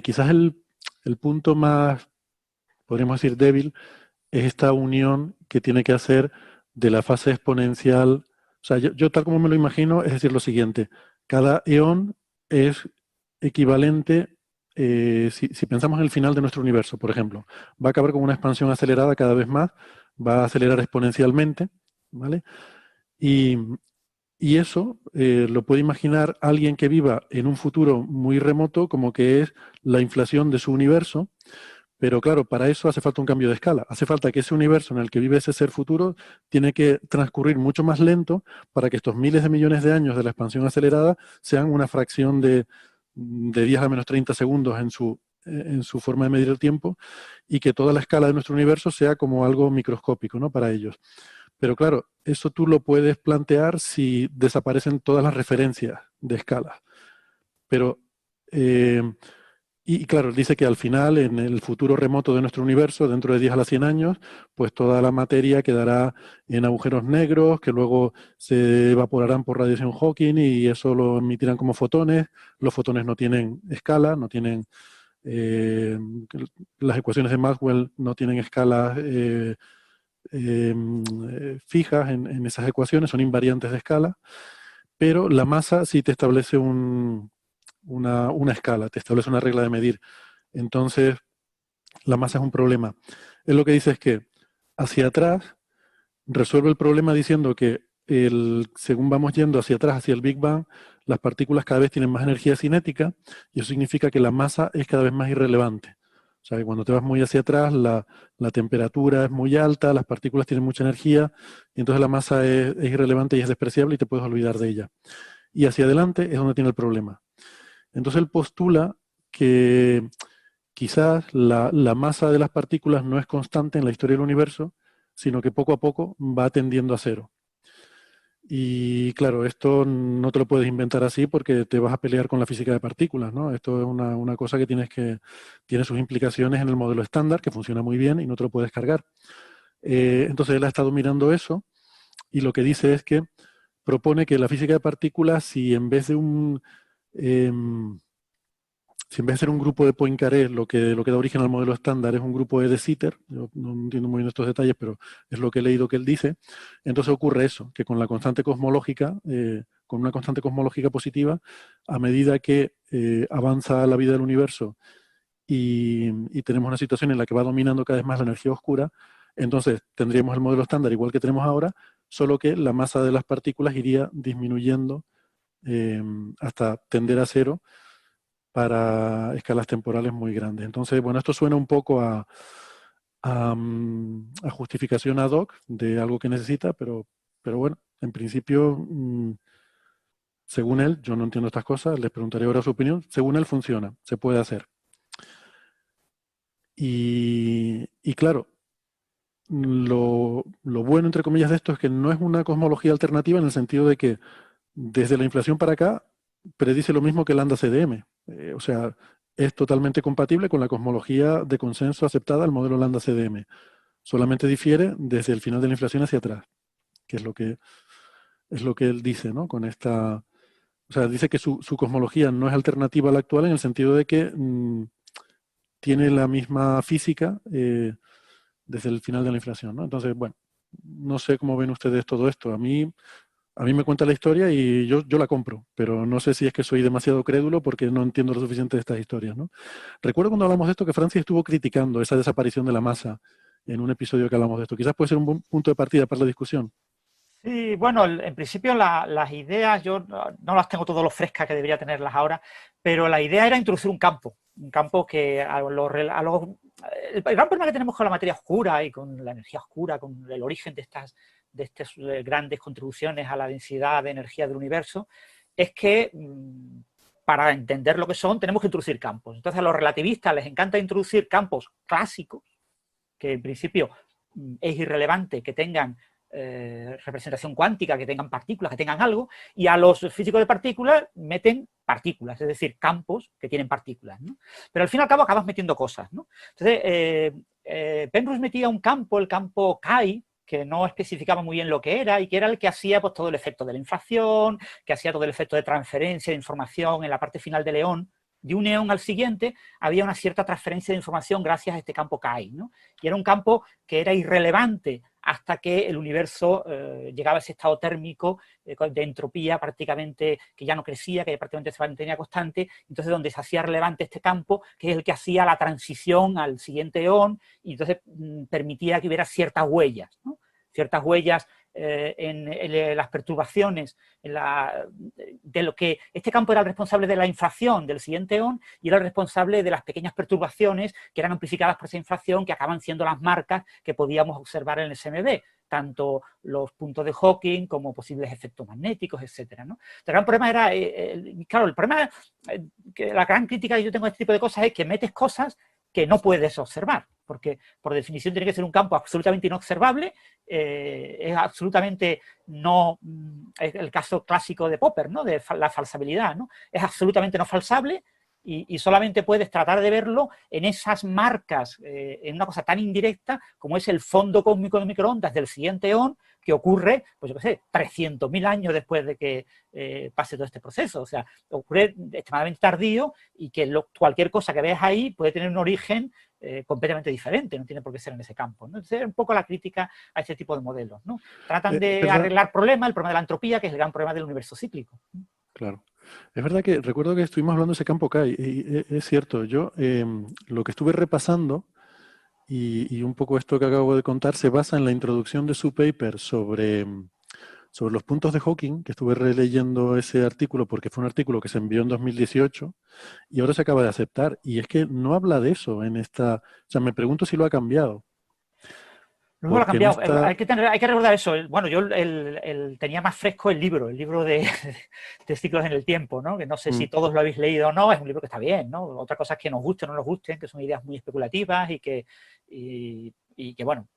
Speaker 1: Quizás el punto más, podríamos decir, débil es esta unión que tiene que hacer de la fase exponencial. O sea, yo tal como me lo imagino, es decir, lo siguiente: cada eón es equivalente, si pensamos en el final de nuestro universo, por ejemplo, va a acabar con una expansión acelerada cada vez más, va a acelerar exponencialmente, ¿vale? Y eso lo puede imaginar alguien que viva en un futuro muy remoto, como que es la inflación de su universo. Pero claro, para eso hace falta un cambio de escala. Hace falta que ese universo en el que vive ese ser futuro tiene que transcurrir mucho más lento para que estos miles de millones de años de la expansión acelerada sean una fracción de 10 a menos 30 segundos en su forma de medir el tiempo, y que toda la escala de nuestro universo sea como algo microscópico, ¿no?, para ellos. Pero claro, eso tú lo puedes plantear si desaparecen todas las referencias de escala. Pero... y claro, dice que al final, en el futuro remoto de nuestro universo, dentro de 10 a la 100 años, pues toda la materia quedará en agujeros negros, que luego se evaporarán por radiación Hawking y eso lo emitirán como fotones. Los fotones no tienen escala, no tienen... las ecuaciones de Maxwell no tienen escalas fijas en esas ecuaciones, son invariantes de escala, pero la masa sí te establece una escala, te establece una regla de medir. Entonces, la masa es un problema. Él lo que dice es que hacia atrás resuelve el problema diciendo que según vamos yendo hacia atrás, hacia el Big Bang, las partículas cada vez tienen más energía cinética, y eso significa que la masa es cada vez más irrelevante. O sea, que cuando te vas muy hacia atrás, la temperatura es muy alta, las partículas tienen mucha energía, y entonces la masa es irrelevante y es despreciable y te puedes olvidar de ella. Y hacia adelante es donde tiene el problema. Entonces él postula que quizás la masa de las partículas no es constante en la historia del universo, sino que poco a poco va tendiendo a cero. Y claro, esto no te lo puedes inventar así porque te vas a pelear con la física de partículas, ¿no? Esto es una cosa que tiene sus implicaciones en el modelo estándar, que funciona muy bien y no te lo puedes cargar. Entonces él ha estado mirando eso, y lo que dice es que propone que la física de partículas, si en vez de ser un grupo de Poincaré, lo que da origen al modelo estándar es un grupo de Sitter, yo no entiendo muy bien estos detalles, pero es lo que he leído que él dice, entonces ocurre eso, que con la constante cosmológica, con una constante cosmológica positiva, a medida que avanza la vida del universo y tenemos una situación en la que va dominando cada vez más la energía oscura, entonces tendríamos el modelo estándar igual que tenemos ahora, solo que la masa de las partículas iría disminuyendo hasta tender a cero para escalas temporales muy grandes. Entonces, bueno, esto suena un poco a justificación ad hoc de algo que necesita, pero bueno, en principio, según él, yo no entiendo estas cosas, les preguntaré ahora su opinión, según él funciona, se puede hacer. Y claro, lo bueno, entre comillas, de esto es que no es una cosmología alternativa en el sentido de que desde la inflación para acá predice lo mismo que el lambda CDM. O sea, es totalmente compatible con la cosmología de consenso aceptada, el modelo lambda CDM. Solamente difiere desde el final de la inflación hacia atrás, que es lo que él dice, ¿no? Con esta... O sea, dice que su cosmología no es alternativa a la actual en el sentido de que tiene la misma física desde el final de la inflación, ¿no? Entonces, bueno, no sé cómo ven ustedes todo esto. A mí me cuenta la historia y yo la compro, pero no sé si es que soy demasiado crédulo porque no entiendo lo suficiente de estas historias, ¿no? Recuerdo cuando hablamos de esto que Francis estuvo criticando esa desaparición de la masa en un episodio que hablamos de esto. Quizás puede ser un buen punto de partida para la discusión.
Speaker 2: Sí, bueno, en principio las ideas yo no las tengo todo lo frescas que debería tenerlas ahora, pero la idea era introducir un campo que a los el gran problema que tenemos con la materia oscura y con la energía oscura, con el origen de estas grandes contribuciones a la densidad de energía del universo, es que para entender lo que son tenemos que introducir campos. Entonces a los relativistas les encanta introducir campos clásicos, que en principio es irrelevante que tengan representación cuántica, que tengan partículas, que tengan algo, y a los físicos de partículas meten partículas, es decir, campos que tienen partículas, ¿no? Pero al fin y al cabo acabas metiendo cosas, ¿no? Entonces, Penrose metía un campo, el campo Chi, que no especificaba muy bien lo que era y que era el que hacía pues, todo el efecto de la inflación, que hacía todo el efecto de transferencia de información en la parte final del eón. De un eón al siguiente había una cierta transferencia de información gracias a este campo Chi, ¿no? Y era un campo que era irrelevante hasta que el universo llegaba a ese estado térmico de entropía prácticamente, que ya no crecía, que prácticamente se mantenía constante, entonces donde se hacía relevante este campo, que es el que hacía la transición al siguiente eón, y entonces permitía que hubiera ciertas huellas, ¿no? Ciertas huellas en las perturbaciones, de lo que este campo era el responsable de la inflación del siguiente eón y era el responsable de las pequeñas perturbaciones que eran amplificadas por esa inflación, que acaban siendo las marcas que podíamos observar en el SMB, tanto los puntos de Hawking como posibles efectos magnéticos, etcétera, ¿no? El gran problema era, claro, el problema, que la gran crítica que yo tengo a este tipo de cosas es que metes cosas que no puedes observar, porque por definición tiene que ser un campo absolutamente inobservable, es absolutamente no, es el caso clásico de Popper, ¿no? De la falsabilidad, ¿no? Es absolutamente no falsable y solamente puedes tratar de verlo en esas marcas, en una cosa tan indirecta como es el fondo cósmico de microondas del siguiente eón, que ocurre, pues yo qué sé, 300.000 años después de que pase todo este proceso. O sea, ocurre extremadamente tardío y que cualquier cosa que veas ahí puede tener un origen completamente diferente, no tiene por qué ser en ese campo, ¿no? Entonces, es un poco la crítica a este tipo de modelos, ¿no? Tratan de arreglar problemas, el problema de la entropía, que es el gran problema del universo cíclico.
Speaker 1: Claro. Es verdad que recuerdo que estuvimos hablando de ese campo Chi, y es cierto, yo lo que estuve repasando, y un poco esto que acabo de contar, se basa en la introducción de su paper sobre los puntos de Hawking, que estuve releyendo ese artículo porque fue un artículo que se envió en 2018 y ahora se acaba de aceptar. Y es que no habla de eso en esta... O sea, me pregunto si lo ha cambiado.
Speaker 2: Luego lo ha cambiado. Hay que recordar eso. Bueno, yo tenía más fresco el libro de Ciclos en el Tiempo, ¿no? Que no sé si todos lo habéis leído o no, es un libro que está bien, ¿no? Otra cosa es que nos guste o no nos gusten, que son ideas muy especulativas y que bueno,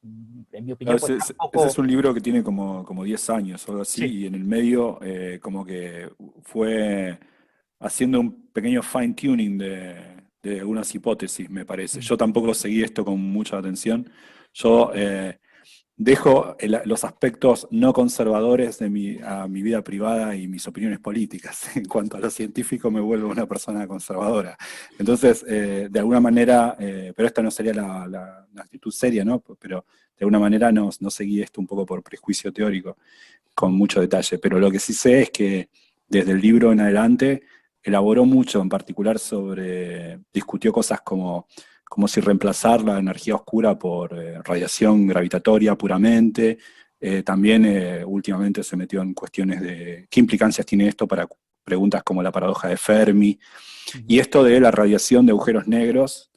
Speaker 2: en mi opinión...
Speaker 4: Pues tampoco... Ese es un libro que tiene como 10 años o algo así, sí. Y en el medio como que fue haciendo un pequeño fine-tuning de algunas hipótesis, me parece. Yo tampoco seguí esto con mucha atención. Yo dejo los aspectos no conservadores a mi vida privada y mis opiniones políticas. En cuanto a lo científico me vuelvo una persona conservadora. Entonces, de alguna manera, pero esta no sería la actitud seria, ¿no? Pero de alguna manera no seguí esto un poco por prejuicio teórico, con mucho detalle. Pero lo que sí sé es que desde el libro en adelante elaboró mucho, en particular discutió cosas como si reemplazar la energía oscura por radiación gravitatoria puramente. También últimamente se metió en cuestiones de qué implicancias tiene esto para preguntas como la paradoja de Fermi, y esto de la radiación de agujeros negros,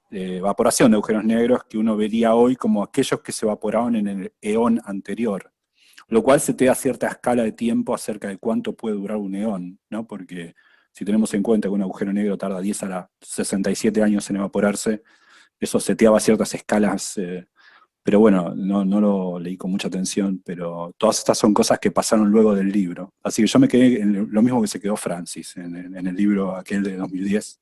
Speaker 4: evaporación de agujeros negros, que uno vería hoy como aquellos que se evaporaron en el eón anterior, lo cual se te da cierta escala de tiempo acerca de cuánto puede durar un eón, ¿no? Porque si tenemos en cuenta que un agujero negro tarda 10 a la 67 años en evaporarse, eso seteaba ciertas escalas, pero bueno, no lo leí con mucha atención, pero todas estas son cosas que pasaron luego del libro. Así que yo me quedé en lo mismo que se quedó Francis, en el libro aquel de 2010.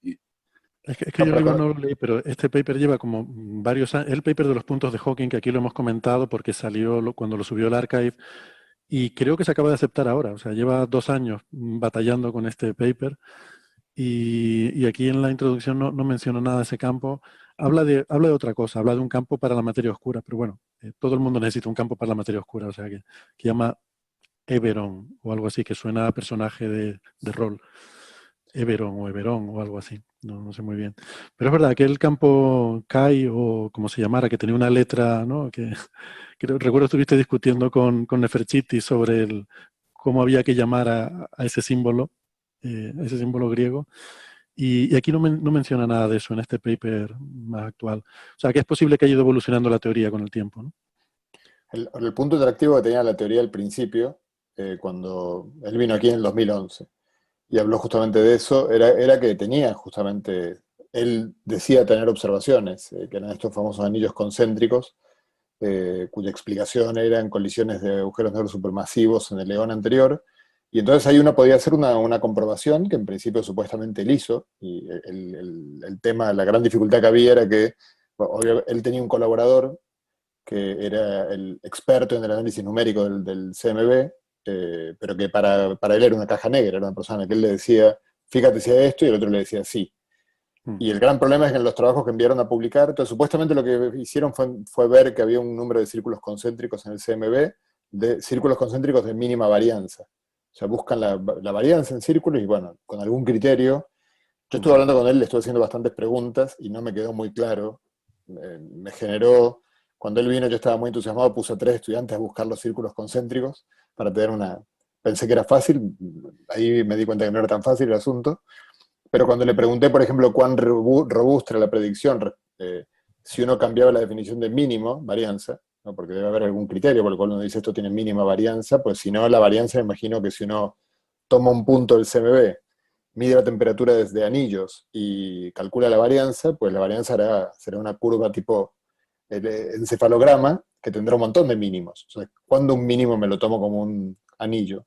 Speaker 1: Es que yo el libro no lo leí, pero este paper lleva como varios años, el paper de los puntos de Hawking, que aquí lo hemos comentado porque salió cuando lo subió el archive, y creo que se acaba de aceptar ahora, o sea, lleva 2 años batallando con este paper, y aquí en la introducción no menciono nada de ese campo. Habla de otra cosa, habla de un campo para la materia oscura, pero bueno, todo el mundo necesita un campo para la materia oscura, o sea, que llama Eberon o algo así, que suena a personaje de rol. Eberón o algo así, no sé muy bien. Pero es verdad que el campo Chi, o como se llamara, que tenía una letra, ¿no? Que recuerdo estuviste discutiendo con Nefertiti sobre cómo había que llamar a ese símbolo griego, Y aquí no menciona nada de eso en este paper más actual. O sea, que es posible que haya ido evolucionando la teoría con el tiempo, ¿no?
Speaker 3: El punto atractivo que tenía la teoría al principio, cuando él vino aquí en el 2011 y habló justamente de eso, era que tenía justamente, él decía tener observaciones, que eran estos famosos anillos concéntricos, cuya explicación era en colisiones de agujeros negros supermasivos en el eón anterior, y entonces ahí uno podía hacer una comprobación, que en principio supuestamente él hizo, y el tema, la gran dificultad que había era que bueno, él tenía un colaborador que era el experto en el análisis numérico del CMB, pero que para él era una caja negra, era una persona que él le decía, fíjate si es esto, y el otro le decía sí. Y el gran problema es que en los trabajos que enviaron a publicar, entonces supuestamente lo que hicieron fue ver que había un número de círculos concéntricos en el CMB, de círculos concéntricos de mínima varianza. O sea, buscan la varianza en círculos y bueno, con algún criterio. Yo estuve hablando con él, le estuve haciendo bastantes preguntas y no me quedó muy claro. Me generó, cuando él vino yo estaba muy entusiasmado, puse a 3 estudiantes a buscar los círculos concéntricos para tener pensé que era fácil, ahí me di cuenta que no era tan fácil el asunto. Pero cuando le pregunté, por ejemplo, cuán robusta era la predicción, si uno cambiaba la definición de mínimo, varianza, ¿no? Porque debe haber algún criterio por el cual uno dice esto tiene mínima varianza, pues si no, la varianza, me imagino que si uno toma un punto del CMB, mide la temperatura desde anillos y calcula la varianza, pues la varianza será una curva tipo encefalograma que tendrá un montón de mínimos. O sea, ¿cuándo un mínimo me lo tomo como un anillo?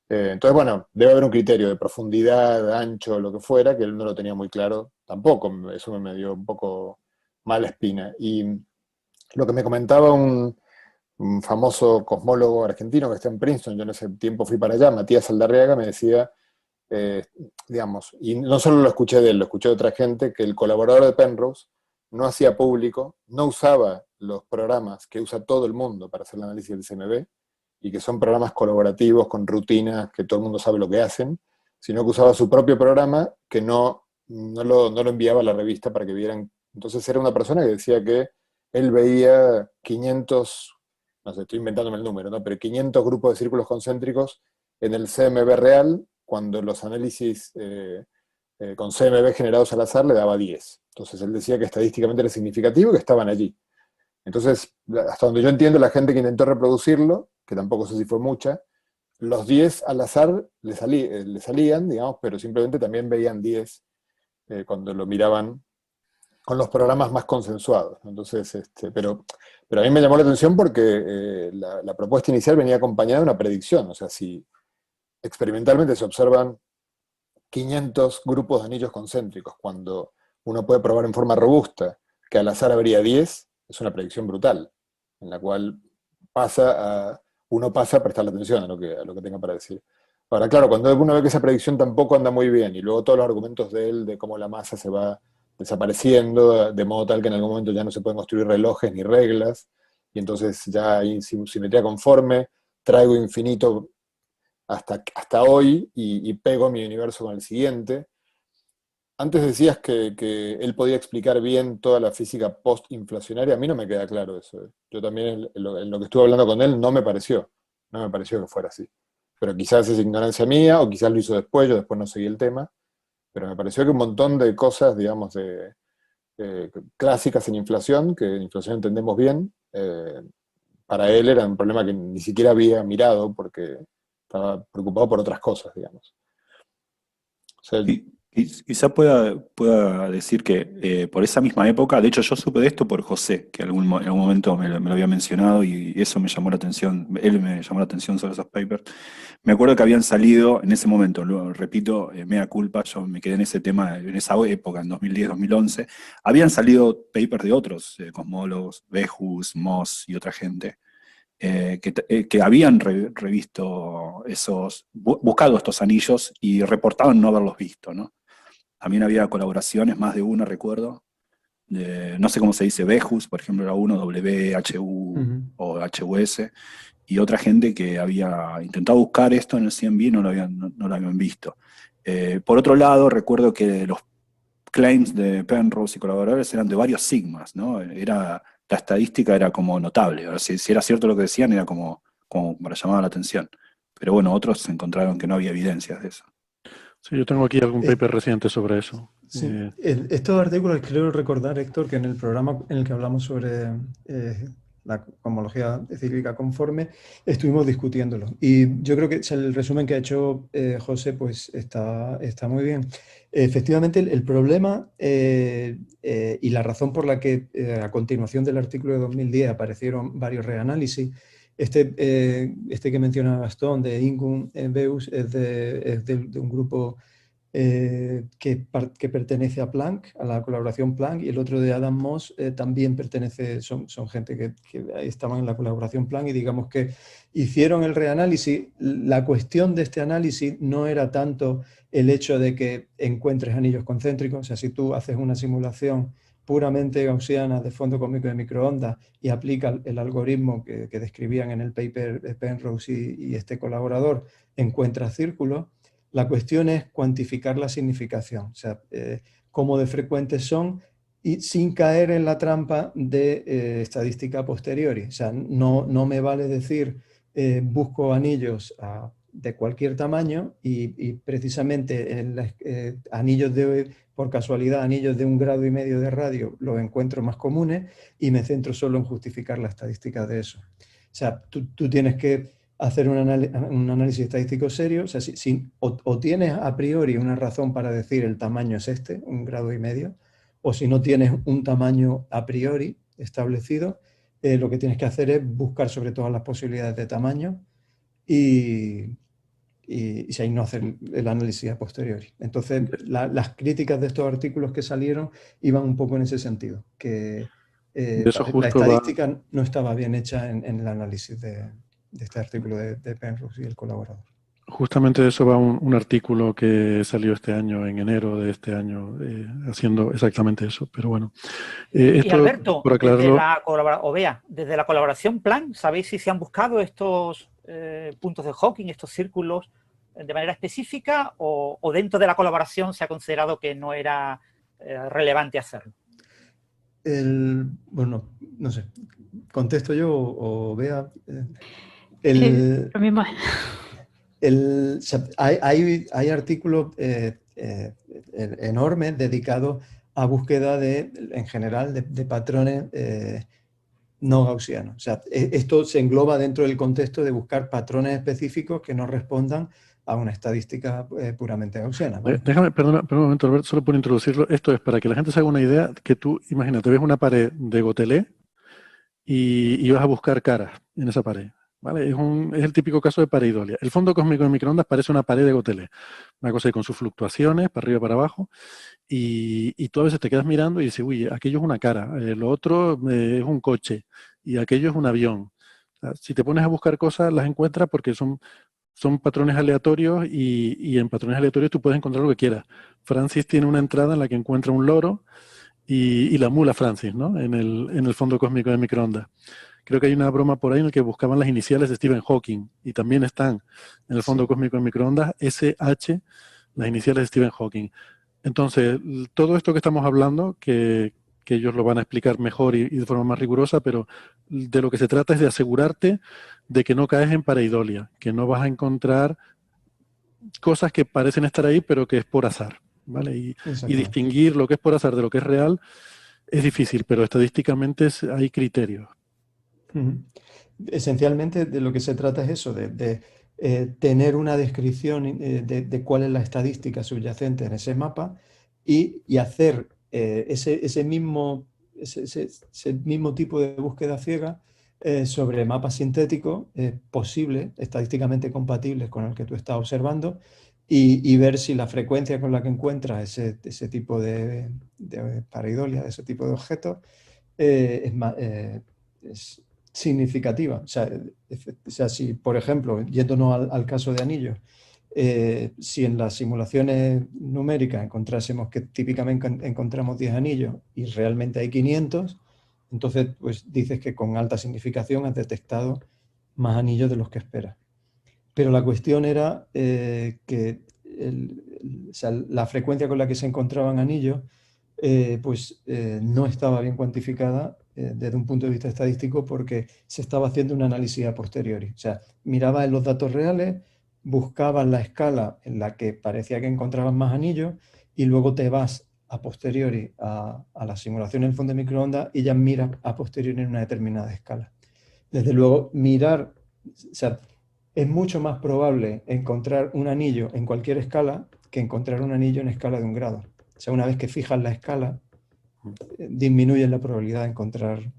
Speaker 3: Entonces, bueno, debe haber un criterio de profundidad, ancho, lo que fuera, que él no lo tenía muy claro tampoco. Eso me dio un poco mala espina. Y lo que me comentaba un famoso cosmólogo argentino que está en Princeton, yo en ese tiempo fui para allá, Matías Aldarriaga, me decía, digamos, y no solo lo escuché de él, lo escuché de otra gente, que el colaborador de Penrose no hacía público, no usaba los programas que usa todo el mundo para hacer el análisis del CMB, y que son programas colaborativos con rutinas que todo el mundo sabe lo que hacen, sino que usaba su propio programa que no lo enviaba a la revista para que vieran. Entonces era una persona que decía que él veía 500, no sé, estoy inventándome el número, ¿no? Pero 500 grupos de círculos concéntricos en el CMB real, cuando los análisis con CMB generados al azar le daba 10. Entonces él decía que estadísticamente era significativo y que estaban allí. Entonces, hasta donde yo entiendo, la gente que intentó reproducirlo, que tampoco sé si fue mucha, los 10 al azar le salían, digamos, pero simplemente también veían 10 cuando lo miraban con los programas más consensuados. Entonces, pero a mí me llamó la atención porque la propuesta inicial venía acompañada de una predicción. O sea, si experimentalmente se observan 500 grupos de anillos concéntricos, cuando uno puede probar en forma robusta que al azar habría 10, es una predicción brutal, en la cual uno pasa a prestarle atención a lo que tenga para decir. Ahora, claro, cuando uno ve que esa predicción tampoco anda muy bien, y luego todos los argumentos de él, de cómo la masa se va desapareciendo, de modo tal que en algún momento ya no se pueden construir relojes ni reglas, y entonces ya hay simetría conforme, traigo infinito hasta hoy, y pego mi universo con el siguiente. Antes decías que él podía explicar bien toda la física post-inflacionaria. A mí no me queda claro eso. Yo también, en lo que estuve hablando con él, no me pareció que fuera así. Pero quizás es ignorancia mía, o quizás lo hizo después, yo después no seguí el tema. Pero me pareció que un montón de cosas, digamos, clásicas en inflación, que en inflación entendemos bien, para él era un problema que ni siquiera había mirado porque estaba preocupado por otras cosas, digamos. O sea,
Speaker 4: Quizá pueda decir que por esa misma época, de hecho yo supe de esto por José, que en algún momento me lo había mencionado y eso me llamó la atención, él me llamó la atención sobre esos papers. Me acuerdo que habían salido en ese momento, lo repito, mea culpa, yo me quedé en ese tema, en esa época, en 2010-2011, habían salido papers de otros cosmólogos, Behus, Moss y otra gente, que habían revisto buscado estos anillos y reportaban no haberlos visto, ¿no? También había colaboraciones, más de una, recuerdo. No sé cómo se dice, Behus, por ejemplo, era uno, WHU o HUS, y otra gente que había intentado buscar esto en el CMB y no lo habían visto. Por otro lado, recuerdo que los claims de Penrose y colaboradores eran de varios sigmas, ¿no? La estadística era como notable. Ahora, si era cierto lo que decían, era como para llamar la atención. Pero bueno, otros encontraron que no había evidencias de eso.
Speaker 1: O Sí, yo tengo aquí algún
Speaker 5: Eh,
Speaker 1: paper reciente sobre eso.
Speaker 5: Sí. Estos artículos, creo recordar, Héctor, que en el programa en el que hablamos sobre la cosmología cíclica conforme, estuvimos discutiéndolo. Y yo creo que el resumen que ha hecho José pues está muy bien. Efectivamente, el problema y la razón por la que a continuación del artículo de 2010 aparecieron varios reanálisis, este que menciona Gastón, de Ingun Beus, es de un grupo que pertenece a Planck, a la colaboración Planck, y el otro de Adam Moss también pertenece, son gente que estaban en la colaboración Planck, y digamos que hicieron el reanálisis. La cuestión de este análisis no era tanto el hecho de que encuentres anillos concéntricos, o sea, si tú haces una simulación puramente gaussiana de fondo cósmico de microondas y aplica el algoritmo que describían en el paper de Penrose y este colaborador, encuentras círculos. La cuestión es cuantificar la significación, o sea, cómo de frecuentes son, y sin caer en la trampa de estadística a posteriori. O sea, no me vale decir busco anillos de cualquier tamaño y precisamente en anillos por casualidad, anillos de 1,5 grados de radio los encuentro más comunes y me centro solo en justificar la estadística de eso. O sea, tú tienes que hacer un análisis estadístico serio, o sea, o tienes a priori una razón para decir el tamaño es este, 1,5 grados, o si no tienes un tamaño a priori establecido, lo que tienes que hacer es buscar sobre todas las posibilidades de tamaño y si hay no hacer el análisis a posteriori. Entonces, las críticas de estos artículos que salieron iban un poco en ese sentido, que
Speaker 1: De eso
Speaker 5: la
Speaker 1: justo va,
Speaker 5: estadística no estaba bien hecha en el análisis de este artículo de Penrose y el colaborador.
Speaker 1: justamente de eso va un artículo que salió este año, en enero de este año, haciendo exactamente eso. Pero bueno,
Speaker 2: Y
Speaker 1: esto,
Speaker 2: Alberto,
Speaker 1: por aclararlo,
Speaker 2: desde la colaboración Planck, ¿sabéis si se han buscado estos puntos de Hawking, estos círculos, de manera específica, o dentro de la colaboración se ha considerado que no era relevante hacerlo?
Speaker 5: Bueno, no sé, ¿contesto yo o Bea?
Speaker 6: Lo mismo.
Speaker 5: O sea, hay artículos enormes dedicados a búsqueda en general, de patrones no gaussianos. O sea, esto se engloba dentro del contexto de buscar patrones específicos que no respondan a una estadística puramente gaussiana, ¿vale?
Speaker 1: déjame, perdona, un momento, Albert, solo por introducirlo. Esto es para que la gente se haga una idea, que tú, imagínate, ves una pared de gotelé y vas a buscar caras en esa pared. ¿Vale? Es el típico caso de pareidolia. El fondo cósmico de microondas parece una pared de gotelé. Una cosa con sus fluctuaciones, para arriba y para abajo. Y tú a veces te quedas mirando y dices, uy, aquello es una cara, lo otro es un coche y aquello es un avión. O sea, si te pones a buscar cosas, las encuentras porque son patrones aleatorios y en patrones aleatorios tú puedes encontrar lo que quieras. Francis tiene una entrada en la que encuentra un loro y la mula Francis, ¿no? En el fondo cósmico de microondas. Creo que hay una broma por ahí en la que buscaban las iniciales de Stephen Hawking y también están en el fondo cósmico de microondas SH, las iniciales de Stephen Hawking. Entonces, todo esto que estamos hablando, que ellos lo van a explicar mejor y de forma más rigurosa, pero de lo que se trata es de asegurarte de que no caes en pareidolia, que no vas a encontrar cosas que parecen estar ahí, pero que es por azar, ¿vale? Y distinguir lo que es por azar de lo que es real es difícil, pero estadísticamente hay criterios.
Speaker 5: Esencialmente de lo que se trata es eso, de tener una descripción de cuál es la estadística subyacente en ese mapa y hacer ese mismo tipo de búsqueda ciega sobre mapas sintéticos posibles, estadísticamente compatibles con el que tú estás observando y ver si la frecuencia con la que encuentras ese tipo de pareidolia, ese tipo de objetos, es significativa. O sea, si, por ejemplo, yéndonos al caso de anillos, si en las simulaciones numéricas encontrásemos que típicamente encontramos 10 anillos y realmente hay 500, entonces pues dices que con alta significación has detectado más anillos de los que esperas. Pero la cuestión era que o sea, la frecuencia con la que se encontraban anillos no estaba bien cuantificada desde un punto de vista estadístico porque se estaba haciendo un análisis a posteriori. O sea, miraba en los datos reales, buscabas la escala en la que parecía que encontrabas más anillos y luego te vas a posteriori a la simulación en el fondo de microondas y ya miras a posteriori en una determinada escala. Desde luego, mirar, o sea, es mucho más probable encontrar un anillo en cualquier escala que encontrar un anillo en escala de 1 grado. O sea, una vez que fijas la escala, disminuye la probabilidad de encontrar. O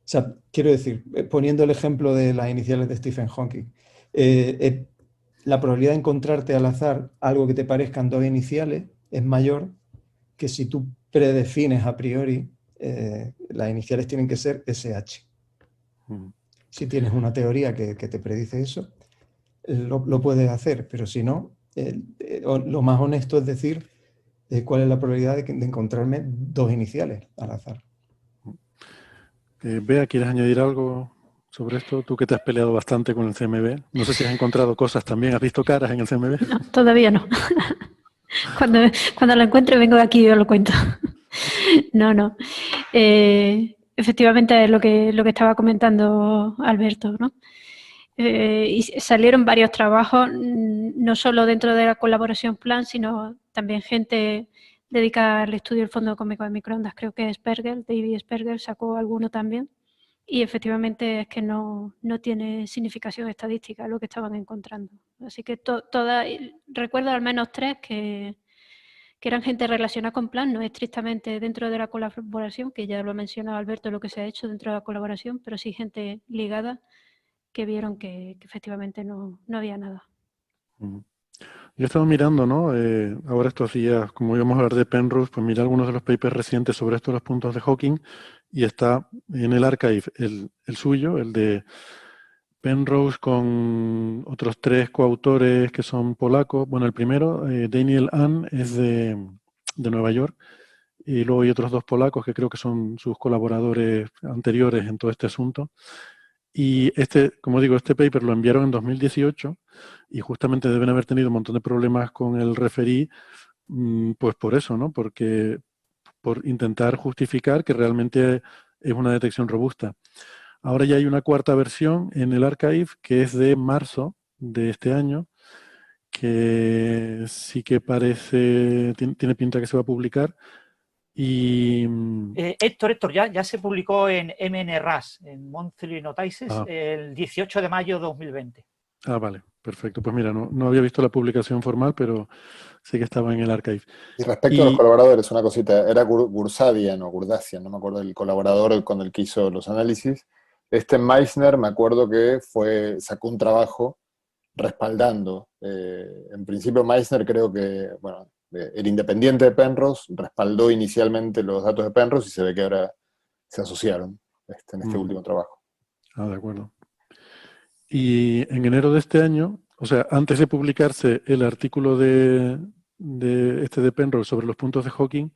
Speaker 5: sea, quiero decir, poniendo el ejemplo de las iniciales de Stephen Hawking, la probabilidad de encontrarte al azar algo que te parezcan 2 iniciales es mayor que si tú predefines a priori las iniciales tienen que ser SH. Si tienes una teoría que te predice eso, lo puedes hacer, pero si no, lo más honesto es decir cuál es la probabilidad de encontrarme 2 iniciales al azar.
Speaker 1: Bea, ¿quieres añadir algo sobre esto? Tú que te has peleado bastante con el CMB. No sé si has encontrado cosas también. ¿Has visto caras en el CMB?
Speaker 6: No, todavía no. Cuando lo encuentre vengo de aquí y os lo cuento. No. Efectivamente es lo que estaba comentando Alberto, ¿no? Y salieron varios trabajos, no solo dentro de la colaboración Plan, sino también gente dedicada al estudio del fondo cósmico de microondas. Creo que David Spergel sacó alguno también. Y efectivamente es que no tiene significación estadística lo que estaban encontrando. Así que recuerdo al menos 3 que eran gente relacionada con Plan, no estrictamente dentro de la colaboración, que ya lo ha mencionado Alberto lo que se ha hecho dentro de la colaboración, pero sí gente ligada que vieron que efectivamente no había nada.
Speaker 1: Yo he estado mirando, ¿no? Ahora estos días, como íbamos a hablar de Penrose, pues mira algunos de los papers recientes sobre estos los puntos de Hawking y está en el archive el suyo, el de Penrose con otros 3 coautores que son polacos. Bueno, el primero, Daniel Ann, es de Nueva York y luego hay otros 2 polacos que creo que son sus colaboradores anteriores en todo este asunto. Y como digo, este paper lo enviaron en 2018 y justamente deben haber tenido un montón de problemas con el referí, pues por eso, ¿no? Por intentar justificar que realmente es una detección robusta. Ahora ya hay una 4ª versión en el archive que es de marzo de este año, que sí que tiene pinta que se va a publicar. Y
Speaker 2: Héctor, ya se publicó en MNRAS, en Monthly Notices, el 18 de mayo de 2020.
Speaker 1: Ah, vale, perfecto. Pues mira, no había visto la publicación formal, pero sé que estaba en el archive.
Speaker 3: Y respecto a los colaboradores, una cosita, era Gursadian o Gurdasian, no me acuerdo el colaborador con el que hizo los análisis. Meissner, me acuerdo que sacó un trabajo respaldando. En principio Meissner creo que, bueno, era independiente de Penrose, respaldó inicialmente los datos de Penrose y se ve que ahora se asociaron en este último trabajo.
Speaker 1: Ah, de acuerdo. Y en enero de este año, o sea, antes de publicarse el artículo de Penrose sobre los puntos de Hawking,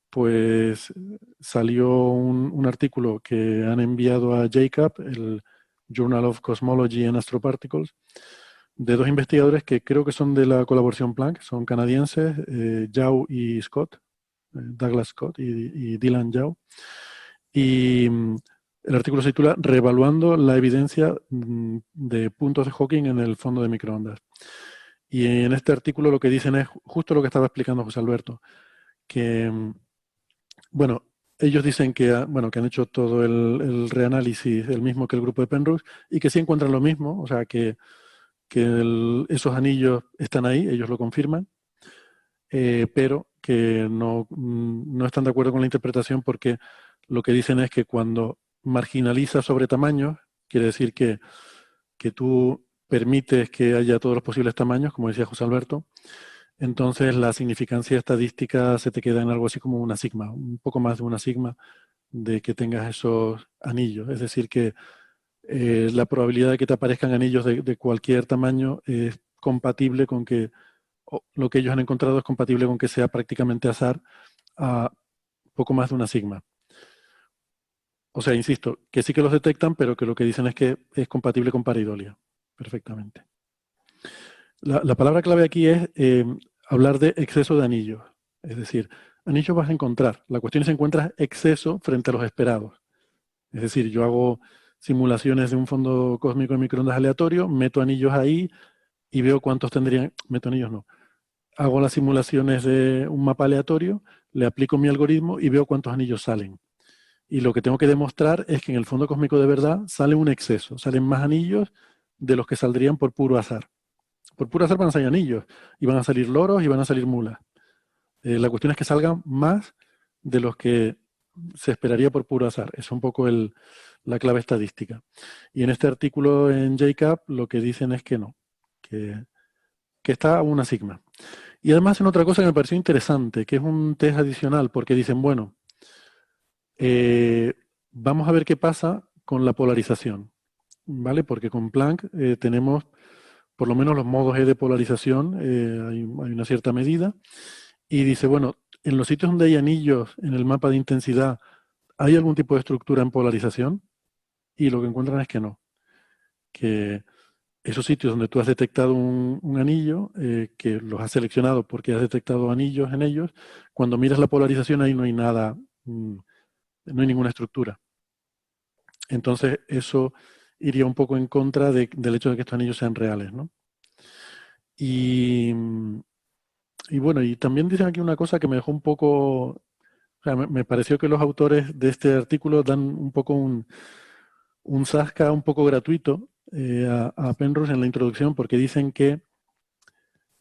Speaker 1: pues salió un artículo que han enviado a JCAP, el Journal of Cosmology and Astroparticles, de 2 investigadores que creo que son de la colaboración Planck, son canadienses, Yao y Scott, Douglas Scott y Dylan Yao. Y el artículo se titula Reevaluando la evidencia de puntos de Hawking en el fondo de microondas. Y en este artículo lo que dicen es justo lo que estaba explicando José Alberto, que, bueno, ellos dicen que han hecho todo el reanálisis, el mismo que el grupo de Penrose, y que sí encuentran lo mismo, o sea, que esos anillos están ahí, ellos lo confirman, pero que no están de acuerdo con la interpretación porque lo que dicen es que cuando marginalizas sobre tamaños, quiere decir que tú permites que haya todos los posibles tamaños, como decía José Alberto, entonces la significancia estadística se te queda en algo así como una sigma, un poco más de una sigma de que tengas esos anillos. Es decir, que la probabilidad de que te aparezcan anillos de cualquier tamaño es compatible con que lo que ellos han encontrado es compatible con que sea prácticamente azar a poco más de una sigma. O sea, insisto, que sí que los detectan, pero que lo que dicen es que es compatible con pareidolia, perfectamente. La palabra clave aquí es hablar de exceso de anillos. Es decir, anillos vas a encontrar. La cuestión es si encuentras exceso frente a los esperados. Es decir, yo hago simulaciones de un fondo cósmico de microondas aleatorio, meto anillos ahí, y veo cuántos tendrían, meto anillos no, hago las simulaciones de un mapa aleatorio, le aplico mi algoritmo y veo cuántos anillos salen. Y lo que tengo que demostrar es que en el fondo cósmico de verdad sale un exceso, salen más anillos de los que saldrían por puro azar. Por puro azar van a salir anillos, y van a salir loros y van a salir mulas. La cuestión es que salgan más de los que se esperaría por puro azar. Es un poco la clave estadística. Y en este artículo en JCAP lo que dicen es que no, que está a una sigma. Y además hacen otra cosa que me pareció interesante, que es un test adicional, porque dicen, bueno, vamos a ver qué pasa con la polarización, ¿vale? Porque con Planck tenemos por lo menos los modos E de polarización, hay una cierta medida, y dice, bueno, en los sitios donde hay anillos en el mapa de intensidad, ¿hay algún tipo de estructura en polarización? Y lo que encuentran es que no, que esos sitios donde tú has detectado un anillo, que los has seleccionado porque has detectado anillos en ellos, cuando miras la polarización ahí no hay nada, no hay ninguna estructura. Entonces eso iría un poco en contra del hecho de que estos anillos sean reales, ¿no? Y bueno, y también dicen aquí una cosa que me dejó un poco, o sea, me pareció que los autores de este artículo dan un poco un zasca un poco gratuito a Penrose en la introducción, porque dicen que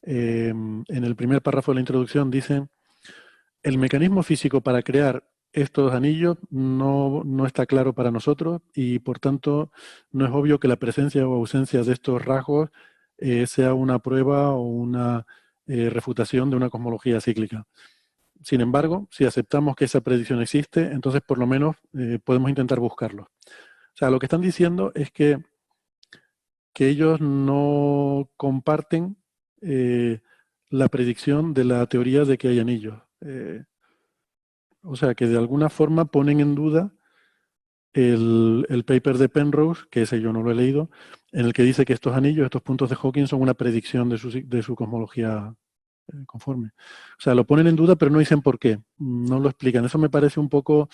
Speaker 1: en el primer párrafo de la introducción dicen el mecanismo físico para crear estos anillos no está claro para nosotros y por tanto no es obvio que la presencia o ausencia de estos rasgos sea una prueba o una refutación de una cosmología cíclica. Sin embargo, si aceptamos que esa predicción existe, entonces por lo menos podemos intentar buscarlo. O sea, lo que están diciendo es que ellos no comparten la predicción de la teoría de que hay anillos. O sea, que de alguna forma ponen en duda el paper de Penrose, que ese yo no lo he leído, en el que dice que estos anillos, estos puntos de Hawking son una predicción de su cosmología conforme. O sea, lo ponen en duda, pero no dicen por qué. No lo explican. Eso me parece un poco,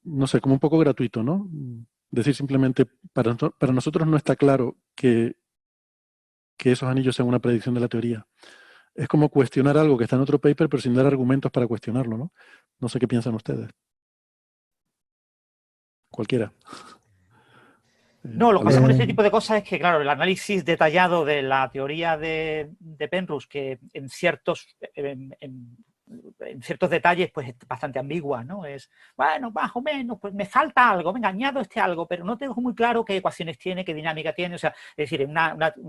Speaker 1: no sé, como un poco gratuito, ¿no? Decir simplemente, para nosotros no está claro que esos anillos sean una predicción de la teoría. Es como cuestionar algo que está en otro paper, pero sin dar argumentos para cuestionarlo, ¿no? No sé qué piensan ustedes. Cualquiera.
Speaker 2: No, lo que pasa con este tipo de cosas es que, claro, el análisis detallado de la teoría de Penrose, que en ciertos detalles pues es bastante ambigua, ¿no? Es, bueno, más o menos, pues me falta algo, venga, añado este algo, pero no tengo muy claro qué ecuaciones tiene, qué dinámica tiene, o sea, es decir,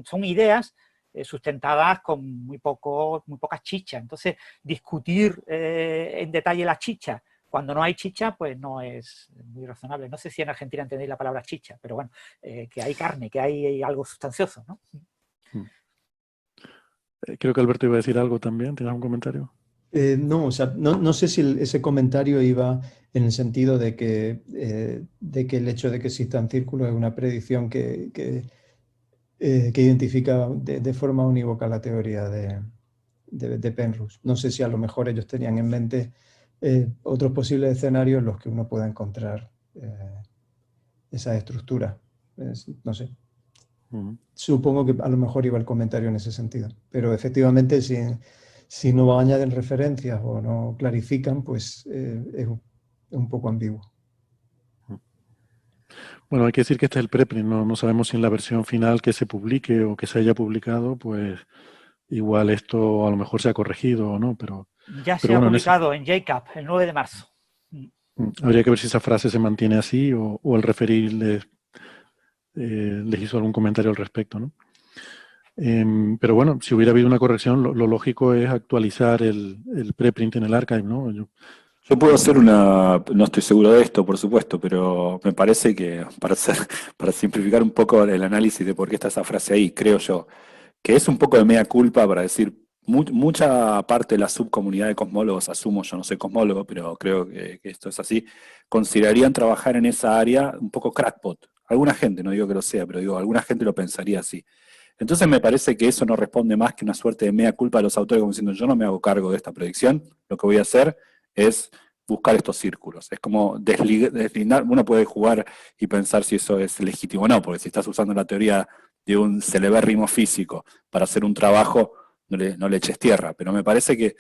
Speaker 2: son ideas sustentadas con muy poca chicha. Entonces, discutir en detalle la chicha cuando no hay chicha, pues no es muy razonable. No sé si en Argentina entendéis la palabra chicha, pero bueno, que hay carne, que hay algo sustancioso, ¿no?
Speaker 1: Creo que Alberto iba a decir algo también. ¿Tienes un comentario?
Speaker 5: No, o sea, no sé si ese comentario iba en el sentido de que el hecho de que existan círculos es una predicción que identifica de forma unívoca la teoría de Penrose. No sé si a lo mejor ellos tenían en mente otros posibles escenarios en los que uno pueda encontrar esa estructura. No sé. Supongo que a lo mejor iba el comentario en ese sentido. Pero efectivamente, si no añaden referencias o no clarifican, pues es un poco ambiguo.
Speaker 1: Bueno, hay que decir que este es el preprint, no sabemos si en la versión final que se publique o que se haya publicado, pues igual esto a lo mejor se ha corregido o no, pero...
Speaker 2: Ya se ha publicado en JCAP el 9 de marzo.
Speaker 1: Habría que ver si esa frase se mantiene así o el referir les hizo algún comentario al respecto, ¿no? Pero bueno, si hubiera habido una corrección, lo lógico es actualizar el preprint en el archive, ¿no?
Speaker 4: Yo puedo hacer no estoy seguro de esto, por supuesto, pero me parece que para simplificar un poco el análisis de por qué está esa frase ahí, creo yo, que es un poco de mea culpa para decir, mucha parte de la subcomunidad de cosmólogos, asumo, yo no soy cosmólogo, pero creo que esto es así, considerarían trabajar en esa área un poco crackpot. Alguna gente, no digo que lo sea, pero digo, alguna gente lo pensaría así. Entonces me parece que eso no responde más que una suerte de mea culpa a los autores, como diciendo, yo no me hago cargo de esta predicción, lo que voy a hacer es buscar estos círculos. Es como deslindar, uno puede jugar y pensar si eso es legítimo o no, porque si estás usando la teoría de un celebérrimo físico para hacer un trabajo, no le eches tierra, pero me parece que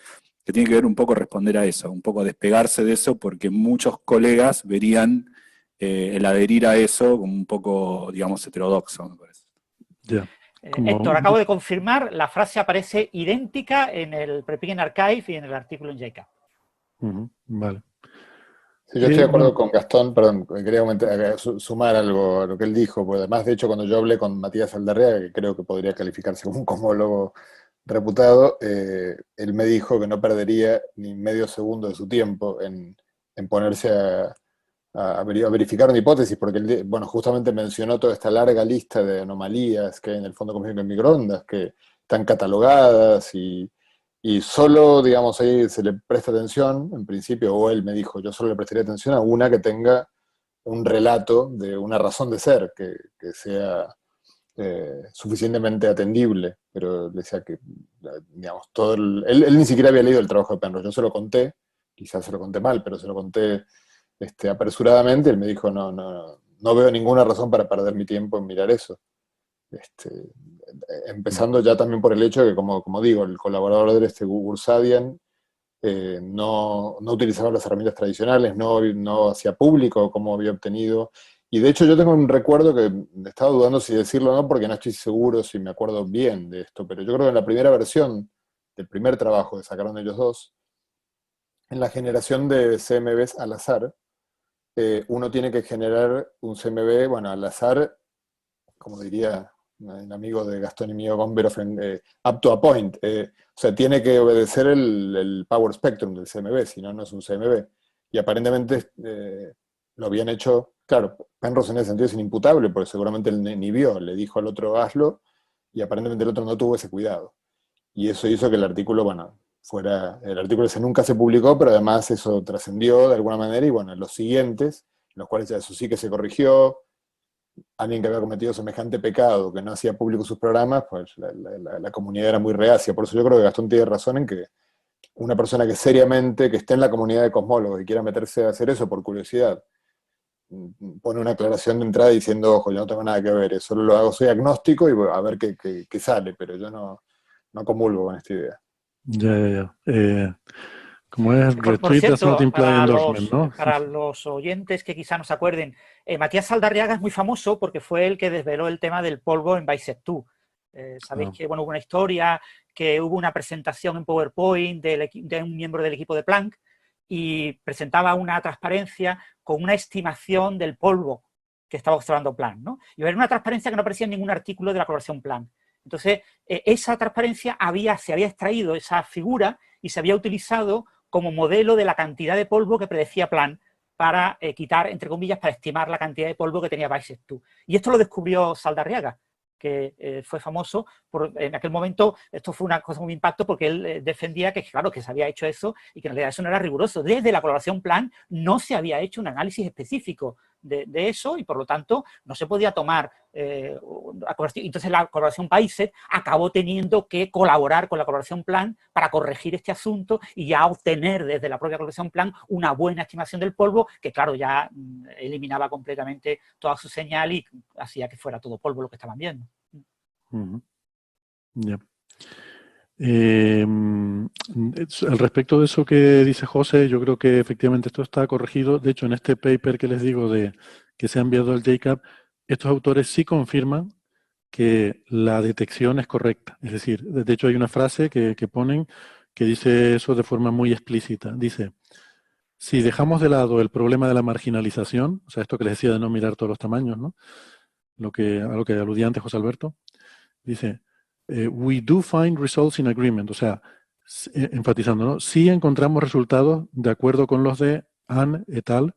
Speaker 4: tiene que ver un poco responder a eso, un poco despegarse de eso, porque muchos colegas verían el adherir a eso como un poco, digamos, heterodoxo, me parece.
Speaker 1: Ya.
Speaker 2: Héctor, acabo de confirmar, la frase aparece idéntica en el Prepingen Archive y en el artículo en JCAP.
Speaker 1: Vale.
Speaker 3: Sí, yo estoy de acuerdo con Gastón, perdón, quería sumar algo a lo que él dijo, porque además, de hecho, cuando yo hablé con Matías Aldarriaga, que creo que podría calificarse como un cosmólogo reputado, él me dijo que no perdería ni medio segundo de su tiempo en ponerse a verificar una hipótesis, porque él, bueno, justamente mencionó toda esta larga lista de anomalías que hay en el fondo cósmico en microondas, que están catalogadas y solo, digamos, ahí se le presta atención, en principio, o él me dijo, yo solo le prestaría atención a una que tenga un relato de una razón de ser, que sea suficientemente atendible, pero le decía que, digamos, él ni siquiera había leído el trabajo de Penrose, yo se lo conté, quizás se lo conté mal, pero se lo conté apresuradamente, él me dijo, no veo ninguna razón para perder mi tiempo en mirar eso. Empezando ya también por el hecho de que, como digo, el colaborador de Gursadian no utilizaba las herramientas tradicionales, no hacía público cómo había obtenido. Y de hecho yo tengo un recuerdo que estaba dudando si decirlo o no, porque no estoy seguro si me acuerdo bien de esto, pero yo creo que en la primera versión del primer trabajo que sacaron ellos dos, en la generación de CMBs al azar, uno tiene que generar un CMB, bueno, al azar, como diría el amigo de Gastón y mío, Gomberov, up to a point. O sea, tiene que obedecer el power spectrum del CMB, si no, no es un CMB. Y aparentemente lo habían hecho, claro, Penrose en ese sentido es inimputable, porque seguramente él ni vio, le dijo al otro hazlo, y aparentemente el otro no tuvo ese cuidado. Y eso hizo que el artículo, bueno, el artículo ese nunca se publicó, pero además eso trascendió de alguna manera, y bueno, en los siguientes, en los cuales ya eso sí que se corrigió, alguien que había cometido semejante pecado, que no hacía público sus programas, pues la comunidad era muy reacia. Por eso yo creo que Gastón tiene razón en que una persona que seriamente, que esté en la comunidad de cosmólogos y quiera meterse a hacer eso por curiosidad, pone una aclaración de entrada diciendo, ojo, yo no tengo nada que ver, solo lo hago, soy agnóstico y a ver qué sale, pero yo no comulgo con esta idea.
Speaker 1: Ya. Como es
Speaker 2: Por
Speaker 1: retweet does not
Speaker 2: cierto,
Speaker 1: imply endorsement, ¿no?
Speaker 2: para los oyentes que quizá no se acuerden, Matías Saldarriaga es muy famoso porque fue el que desveló el tema del polvo en Bisect2. Sabéis que hubo una historia, que hubo una presentación en PowerPoint de un miembro del equipo de Planck y presentaba una transparencia con una estimación del polvo que estaba observando Planck, ¿no? Y era una transparencia que no aparecía en ningún artículo de la colaboración Planck. Entonces, esa transparencia se había extraído esa figura y se había utilizado como modelo de la cantidad de polvo que predecía Planck para quitar, entre comillas, para estimar la cantidad de polvo que tenía Bisect2. Y esto lo descubrió Saldarriaga, que fue famoso en aquel momento. Esto fue una cosa muy impacto porque él defendía que, claro, que se había hecho eso y que en realidad eso no era riguroso. Desde la colaboración Planck no se había hecho un análisis específico de eso y por lo tanto no se podía tomar entonces la colaboración Bisect acabó teniendo que colaborar con la colaboración Planck para corregir este asunto y ya obtener desde la propia colaboración Planck una buena estimación del polvo que claro ya eliminaba completamente toda su señal y hacía que fuera todo polvo lo que estaban viendo.
Speaker 1: Ya. Al respecto de eso que dice José, yo creo que efectivamente esto está corregido. De hecho, en este paper que les digo que se ha enviado al JCAP, estos autores sí confirman que la detección es correcta. Es decir, de hecho hay una frase que ponen que dice eso de forma muy explícita. Dice, si dejamos de lado el problema de la marginalización, o sea, esto que les decía de no mirar todos los tamaños, ¿no? A lo que aludía antes José Alberto, dice, we do find results in agreement, o sea, enfatizando, ¿no? Sí encontramos resultados de acuerdo con los de Ann et al.,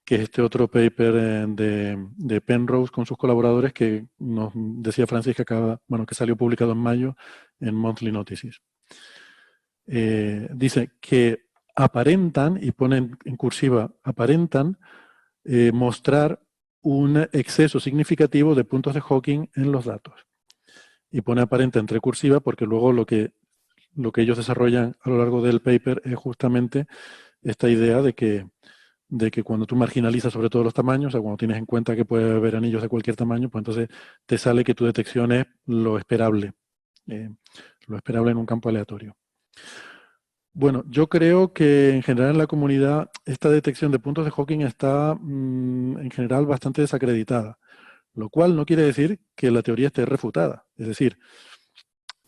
Speaker 1: que es este otro paper de Penrose con sus colaboradores que nos decía Francis que salió publicado en mayo en Monthly Notices. Dice que aparentan, y ponen en cursiva, aparentan mostrar un exceso significativo de puntos de Hawking en los datos. Y pone aparente entre cursiva porque luego lo que ellos desarrollan a lo largo del paper es justamente esta idea de que de que cuando tú marginalizas sobre todo los tamaños, o sea, cuando tienes en cuenta que puede haber anillos de cualquier tamaño, pues entonces te sale que tu detección es lo esperable en un campo aleatorio. Bueno, yo creo que en general en la comunidad esta detección de puntos de Hawking está en general bastante desacreditada, lo cual no quiere decir que la teoría esté refutada. Es decir,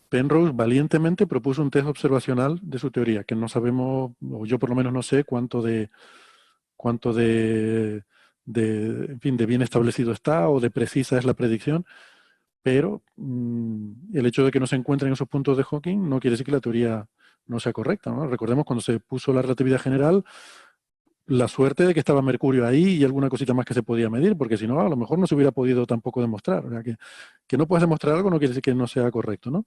Speaker 1: Penrose valientemente propuso un test observacional de su teoría, que no sabemos, o yo por lo menos no sé cuánto de en fin, de bien establecido está o de precisa es la predicción, pero el hecho de que no se encuentren esos puntos de Hawking no quiere decir que la teoría no sea correcta, ¿no? Recordemos cuando se puso la relatividad general, la suerte de que estaba Mercurio ahí y alguna cosita más que se podía medir, porque si no, a lo mejor no se hubiera podido tampoco demostrar. O sea, que no puedas demostrar algo no quiere decir que no sea correcto, ¿no?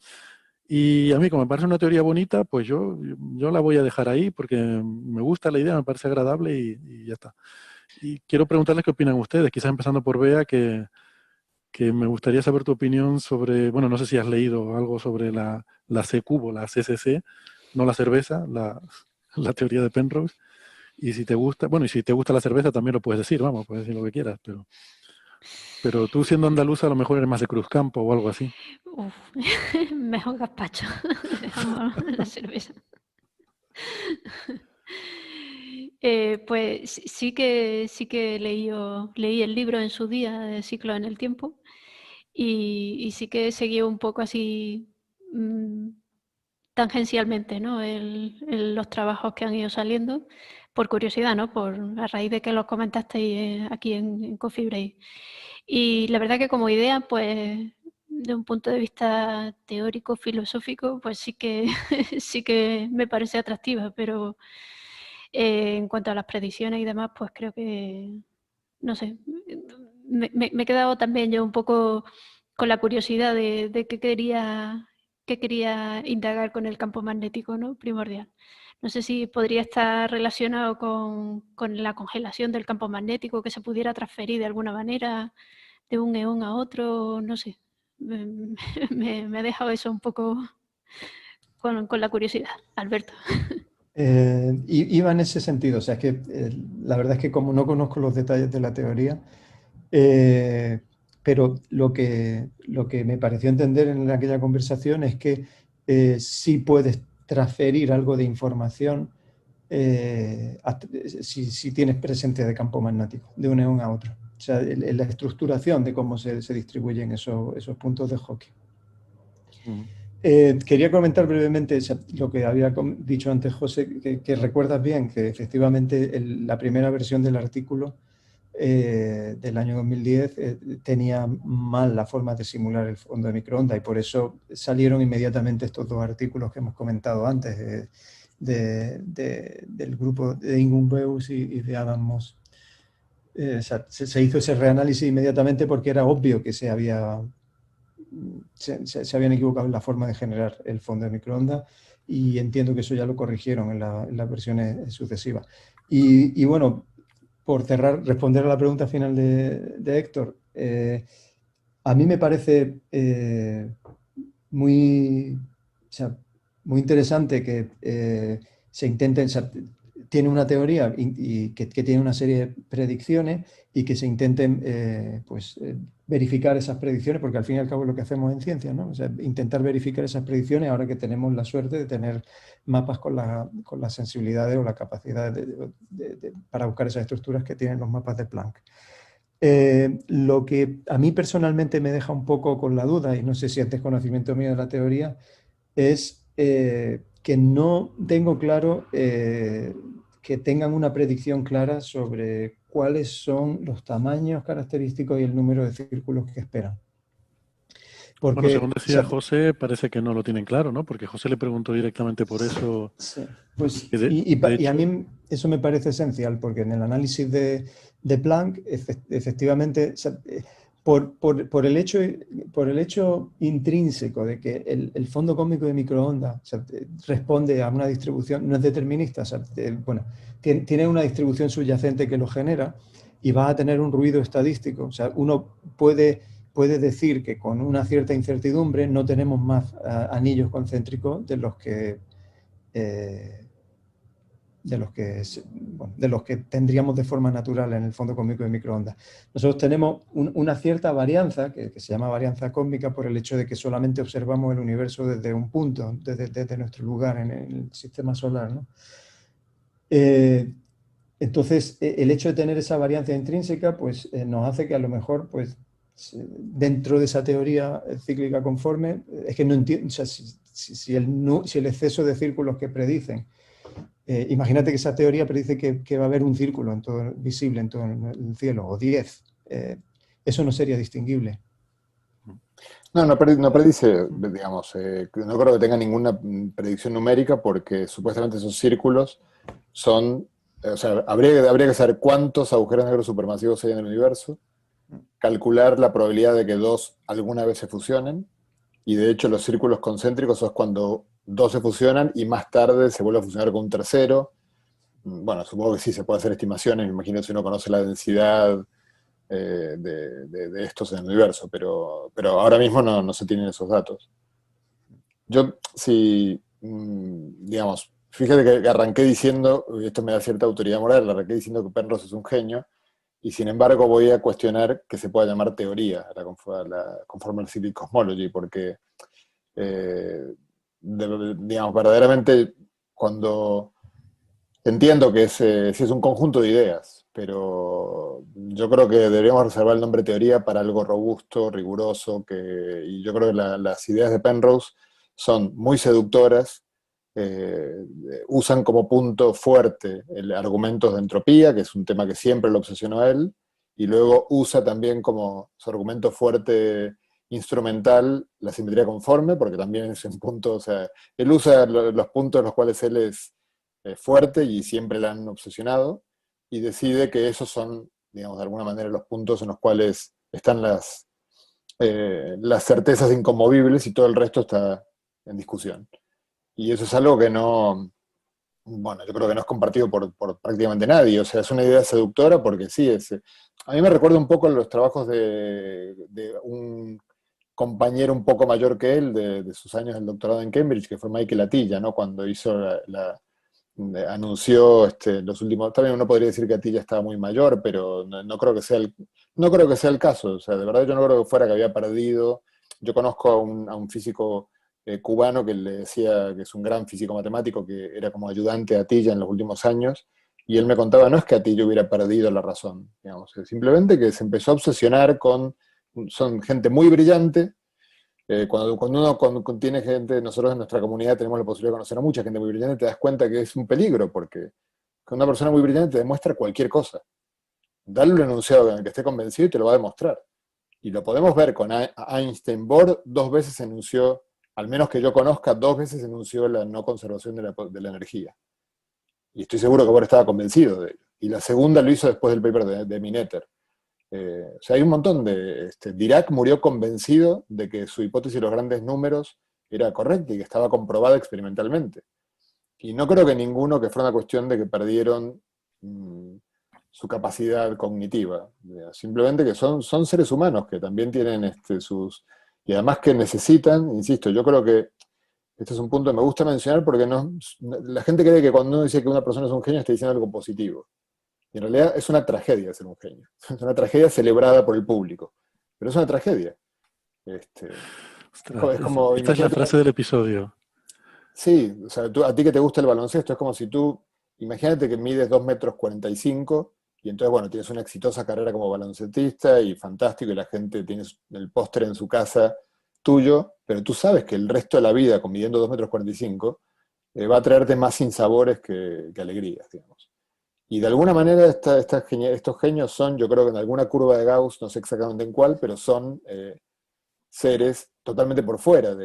Speaker 1: Y a mí, como me parece una teoría bonita, pues yo la voy a dejar ahí porque me gusta la idea, me parece agradable y ya está. Y quiero preguntarles qué opinan ustedes, quizás empezando por Bea, que me gustaría saber tu opinión sobre, bueno, no sé si has leído algo sobre la C-cubo, la CCC, no la cerveza, la teoría de Penrose. Y si te gusta, bueno, y si te gusta la cerveza también lo puedes decir, vamos, puedes decir lo que quieras, pero tú siendo andaluza a lo mejor eres más de Cruzcampo o algo así.
Speaker 6: Uf, mejor gazpacho. Dejamos la cerveza. Pues sí que leí el libro en su día de Ciclo en el Tiempo y sí que seguí un poco así tangencialmente, ¿no? Los trabajos que han ido saliendo por curiosidad, ¿no? A raíz de que los comentasteis aquí en Coffee Break. Y la verdad que como idea, pues de un punto de vista teórico, filosófico, pues sí que sí que me parece atractiva, pero en cuanto a las predicciones y demás, pues creo que, no sé, me he quedado también yo un poco con la curiosidad de qué quería indagar con el campo magnético, ¿no? Primordial. No sé si podría estar relacionado con la congelación del campo magnético, que se pudiera transferir de alguna manera de un eón a otro, no sé. Me ha dejado eso un poco con la curiosidad, Alberto.
Speaker 5: Iba en ese sentido, o sea, es que la verdad es que como no conozco los detalles de la teoría, pero lo que me pareció entender en aquella conversación es que sí puedes transferir algo de información si tienes presencia de campo magnético, de un eón a otro. O sea, la estructuración de cómo se distribuyen esos puntos de Hawking. Quería comentar brevemente lo que había dicho antes José, que recuerdas bien que efectivamente la primera versión del artículo del año 2010 tenía mal la forma de simular el fondo de microondas y por eso salieron inmediatamente estos dos artículos que hemos comentado antes del grupo de Ingun Beus y de Adam Moss. Se hizo ese reanálisis inmediatamente porque era obvio que se habían equivocado en la forma de generar el fondo de microondas y entiendo que eso ya lo corrigieron en las versiones sucesivas. Y bueno, por cerrar, responder a la pregunta final de Héctor, a mí me parece muy interesante que se intenten, tiene una teoría y que tiene una serie de predicciones y que se intenten verificar esas predicciones, porque al fin y al cabo es lo que hacemos en ciencia, ¿no? O sea, intentar verificar esas predicciones ahora que tenemos la suerte de tener mapas con las sensibilidades o la capacidad para buscar esas estructuras que tienen los mapas de Planck. Lo que a mí personalmente me deja un poco con la duda, y no sé si es desconocimiento mío de la teoría, es que no tengo claro que tengan una predicción clara sobre cuáles son los tamaños característicos y el número de círculos que esperan. Porque,
Speaker 1: bueno, según decía José, parece que no lo tienen claro, ¿no? Porque José le preguntó directamente por eso.
Speaker 5: Sí, pues,
Speaker 1: de
Speaker 5: y a mí eso me parece esencial, porque en el análisis de Planck, efectivamente, por el hecho intrínseco de que el fondo cósmico de microondas responde a una distribución, no es determinista, bueno, tiene una distribución subyacente que lo genera y va a tener un ruido estadístico. O sea, uno puede decir que con una cierta incertidumbre no tenemos más anillos concéntricos de los que de los que tendríamos de forma natural en el fondo cósmico de microondas. Nosotros tenemos una cierta varianza, que se llama varianza cósmica, por el hecho de que solamente observamos el universo desde un punto, desde nuestro lugar en el sistema solar, ¿no? Entonces, el hecho de tener esa varianza intrínseca, pues nos hace que a lo mejor, pues, dentro de esa teoría cíclica conforme, es que no entiendo, o sea, si el exceso de círculos que predicen, imagínate que esa teoría predice que va a haber un círculo visible en todo el cielo, o 10, eso no sería distinguible.
Speaker 3: No predice, digamos, no creo que tenga ninguna predicción numérica porque supuestamente esos círculos son, o sea, habría que saber cuántos agujeros negros supermasivos hay en el universo, calcular la probabilidad de que dos alguna vez se fusionen, y de hecho los círculos concéntricos es cuando dos se fusionan y más tarde se vuelve a fusionar con un tercero. Bueno, supongo que sí se puede hacer estimaciones, me imagino si uno conoce la densidad de estos en el universo, pero ahora mismo no se tienen esos datos. Yo, si, digamos, fíjate que arranqué diciendo, y esto me da cierta autoridad moral, arranqué diciendo que Penrose es un genio, y sin embargo voy a cuestionar que se pueda llamar teoría la Conformal City Cosmology, porque, digamos, verdaderamente cuando entiendo que sí es un conjunto de ideas, pero yo creo que deberíamos reservar el nombre teoría para algo robusto, riguroso, y yo creo que las ideas de Penrose son muy seductoras, usan como punto fuerte el argumentos de entropía, que es un tema que siempre lo obsesionó a él, y luego usa también como su argumento fuerte instrumental la simetría conforme, porque también es un punto, o sea, él usa los puntos en los cuales él es fuerte y siempre la han obsesionado, y decide que esos son, digamos, de alguna manera los puntos en los cuales están las certezas inconmovibles y todo el resto está en discusión. Y eso es algo que no, bueno, yo creo que no es compartido por prácticamente nadie, o sea, es una idea seductora porque sí, a mí me recuerda un poco los trabajos de un compañero un poco mayor que él, de sus años del doctorado en Cambridge, que fue Michael Atiyah, ¿no? Cuando hizo anunció los últimos, también uno podría decir que Atiyah estaba muy mayor, pero no creo que sea no creo que sea el caso, o sea, de verdad yo no creo que fuera que había perdido. Yo conozco a un físico cubano que le decía que es un gran físico matemático, que era como ayudante de Atiyah en los últimos años, y él me contaba, no es que Atiyah hubiera perdido la razón, digamos, simplemente que se empezó a obsesionar son gente muy brillante. Cuando tiene gente, nosotros en nuestra comunidad tenemos la posibilidad de conocer a mucha gente muy brillante, te das cuenta que es un peligro, porque una persona muy brillante te demuestra cualquier cosa. Dale un enunciado en el que esté convencido y te lo va a demostrar. Y lo podemos ver con Einstein. Bohr 2 veces enunció, al menos que yo conozca, 2 veces enunció la no conservación de la energía. Y estoy seguro que Bohr estaba convencido de ello. Y la segunda lo hizo después del paper de Minetter. O sea, hay un montón de... Dirac murió convencido de que su hipótesis de los grandes números era correcta y que estaba comprobada experimentalmente. Y no creo que ninguno, que fuera una cuestión de que perdieron su capacidad cognitiva. Simplemente que son seres humanos que también tienen sus... Y además que necesitan, insisto, yo creo que este es un punto que me gusta mencionar porque la gente cree que cuando uno dice que una persona es un genio está diciendo algo positivo. Y en realidad es una tragedia ser un genio. Es una tragedia celebrada por el público. Pero es una tragedia.
Speaker 1: Ostras,
Speaker 3: Es como,
Speaker 1: esta es la frase del episodio.
Speaker 3: Sí, o sea, a ti que te gusta el baloncesto, es como si tú, imagínate que mides 2,45 m y entonces, bueno, tienes una exitosa carrera como baloncestista y fantástico y la gente tiene el póster en su casa tuyo, pero tú sabes que el resto de la vida, midiendo 2,45 m, va a traerte más sinsabores que alegrías, digamos. Y de alguna manera estos genios son, yo creo que en alguna curva de Gauss, no sé exactamente en cuál, pero son seres totalmente por fuera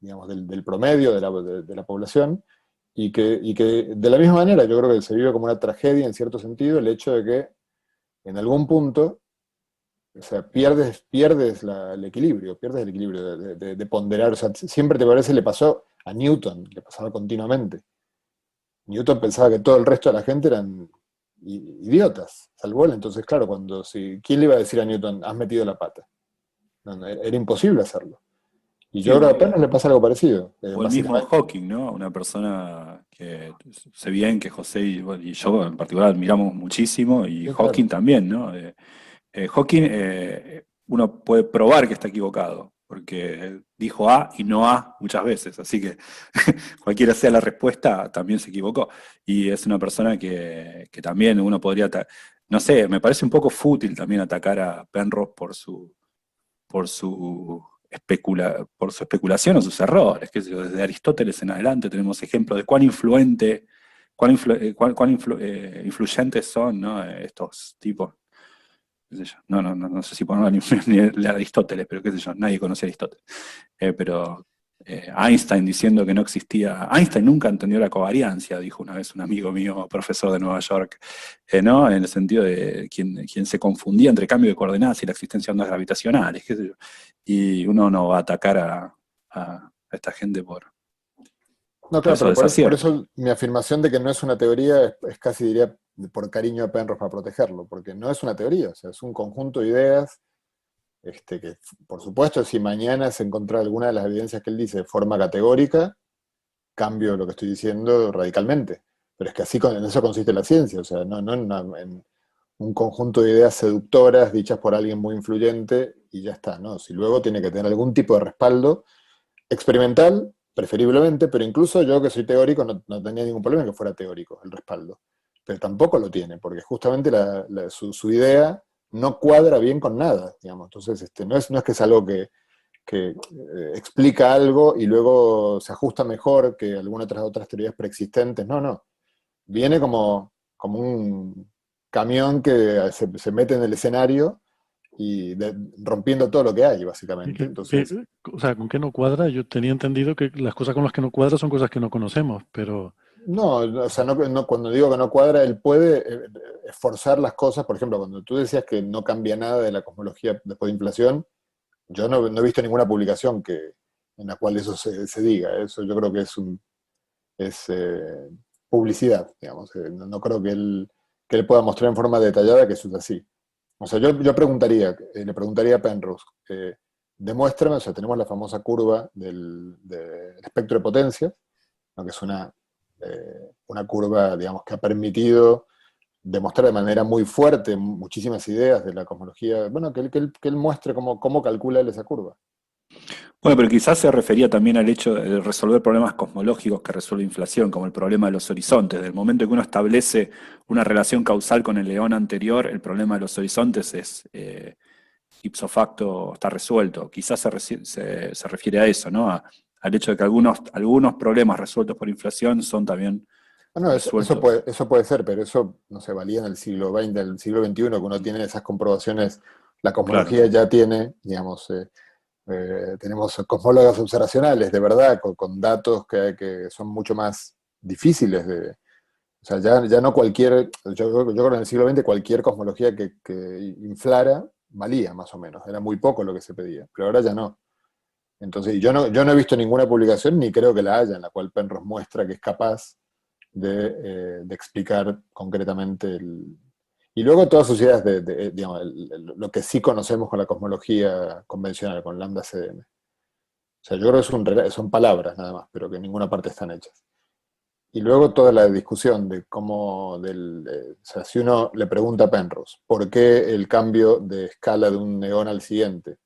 Speaker 3: digamos, del promedio de la población, y que de la misma manera yo creo que se vive como una tragedia en cierto sentido el hecho de que en algún punto, o sea, pierdes el equilibrio de ponderar, o sea, siempre te parece, le pasó a Newton, le pasaba continuamente. Newton pensaba que todo el resto de la gente eran idiotas, salvo él. Entonces, claro, ¿quién le iba a decir a Newton, has metido la pata? No, era imposible hacerlo. Y
Speaker 4: Sí,
Speaker 3: yo creo que a Penrose le pasa algo parecido.
Speaker 4: o el mismo Hawking, ¿no? Una persona que sé bien que José y yo en particular admiramos muchísimo, y
Speaker 3: Sí,
Speaker 4: Hawking
Speaker 3: claro.
Speaker 4: también, ¿no? Hawking, uno puede probar que está equivocado, porque dijo A y no A muchas veces, así que cualquiera sea la respuesta, también se equivocó. Y es una persona que también uno podría, no sé, me parece un poco fútil también atacar a Penrose por su especulación o sus errores. Qué sé yo, desde Aristóteles en adelante tenemos ejemplos de cuán influente, influyentes son, ¿no? Estos tipos. Qué sé yo. No sé si podemos ni de Aristóteles, pero qué sé yo, nadie conoce a Aristóteles. Pero Einstein diciendo que no existía. Einstein nunca entendió la covariancia, dijo una vez un amigo mío, profesor de Nueva York, ¿no? En el sentido de quien se confundía entre cambio de coordenadas y la existencia de ondas gravitacionales, qué sé yo. Y uno no va a atacar a esta gente
Speaker 3: No,
Speaker 4: por
Speaker 3: claro,
Speaker 4: esos
Speaker 3: pero por
Speaker 4: desaciertos.
Speaker 3: eso mi afirmación de que no es una teoría es casi diría por cariño a Penrose para protegerlo, porque no es una teoría, o sea, es un conjunto de ideas que, por supuesto, si mañana se encuentra alguna de las evidencias que él dice de forma categórica, cambio lo que estoy diciendo radicalmente. Pero es que así en eso consiste la ciencia, o sea, no en un conjunto de ideas seductoras dichas por alguien muy influyente y ya está, ¿no? Si luego tiene que tener algún tipo de respaldo experimental, preferiblemente, pero incluso yo que soy teórico no tenía ningún problema en que fuera teórico el respaldo. Pero tampoco lo tiene, porque justamente su idea no cuadra bien con nada, digamos. Entonces, no es que es algo que explica algo y luego se ajusta mejor que algunas otras teorías preexistentes. No. Viene como un camión que se mete en el escenario y rompiendo todo lo que hay, básicamente. Entonces,
Speaker 1: O sea, ¿con qué no cuadra? Yo tenía entendido que las cosas con las que no cuadra son cosas que no conocemos, pero
Speaker 3: no, o sea, cuando digo que no cuadra, él puede esforzar las cosas. Por ejemplo, cuando tú decías que no cambia nada de la cosmología después de inflación, yo no he visto ninguna publicación en la cual eso se diga. Eso yo creo que es publicidad, digamos. No creo que él pueda mostrar en forma detallada que eso es así. O sea, yo le preguntaría a Penrose, demuéstrame, o sea, tenemos la famosa curva del espectro de potencia, ¿no? Que es una curva, digamos, que ha permitido demostrar de manera muy fuerte muchísimas ideas de la cosmología. Bueno, que él muestre cómo calcula él esa curva.
Speaker 4: Bueno, pero quizás se refería también al hecho de resolver problemas cosmológicos que resuelve inflación, como el problema de los horizontes. Del momento que uno establece una relación causal con el león anterior, el problema de los horizontes es ipso facto, está resuelto. Quizás se refiere a eso, ¿no? Al hecho de que algunos problemas resueltos por inflación son también
Speaker 3: Bueno,
Speaker 4: resueltos.
Speaker 3: eso puede ser, pero eso no se valía en el siglo XX, en el siglo XXI, que uno tiene esas comprobaciones. La
Speaker 4: Claro.
Speaker 3: cosmología ya tiene, digamos, tenemos cosmólogas observacionales, de verdad, con datos que son mucho más difíciles de. O sea, ya no yo creo que en el siglo XX cualquier cosmología que inflara valía más o menos, era muy poco lo que se pedía, pero ahora ya no. Entonces, y yo no he visto ninguna publicación, ni creo que la haya, en la cual Penrose muestra que es capaz de explicar concretamente y luego todas sus ideas digamos, lo que sí conocemos con la cosmología convencional, con lambda CDM. O sea, yo creo que son palabras nada más, pero que en ninguna parte están hechas. Y luego toda la discusión de o sea, si uno le pregunta a Penrose, ¿por qué el cambio de escala de un neón al siguiente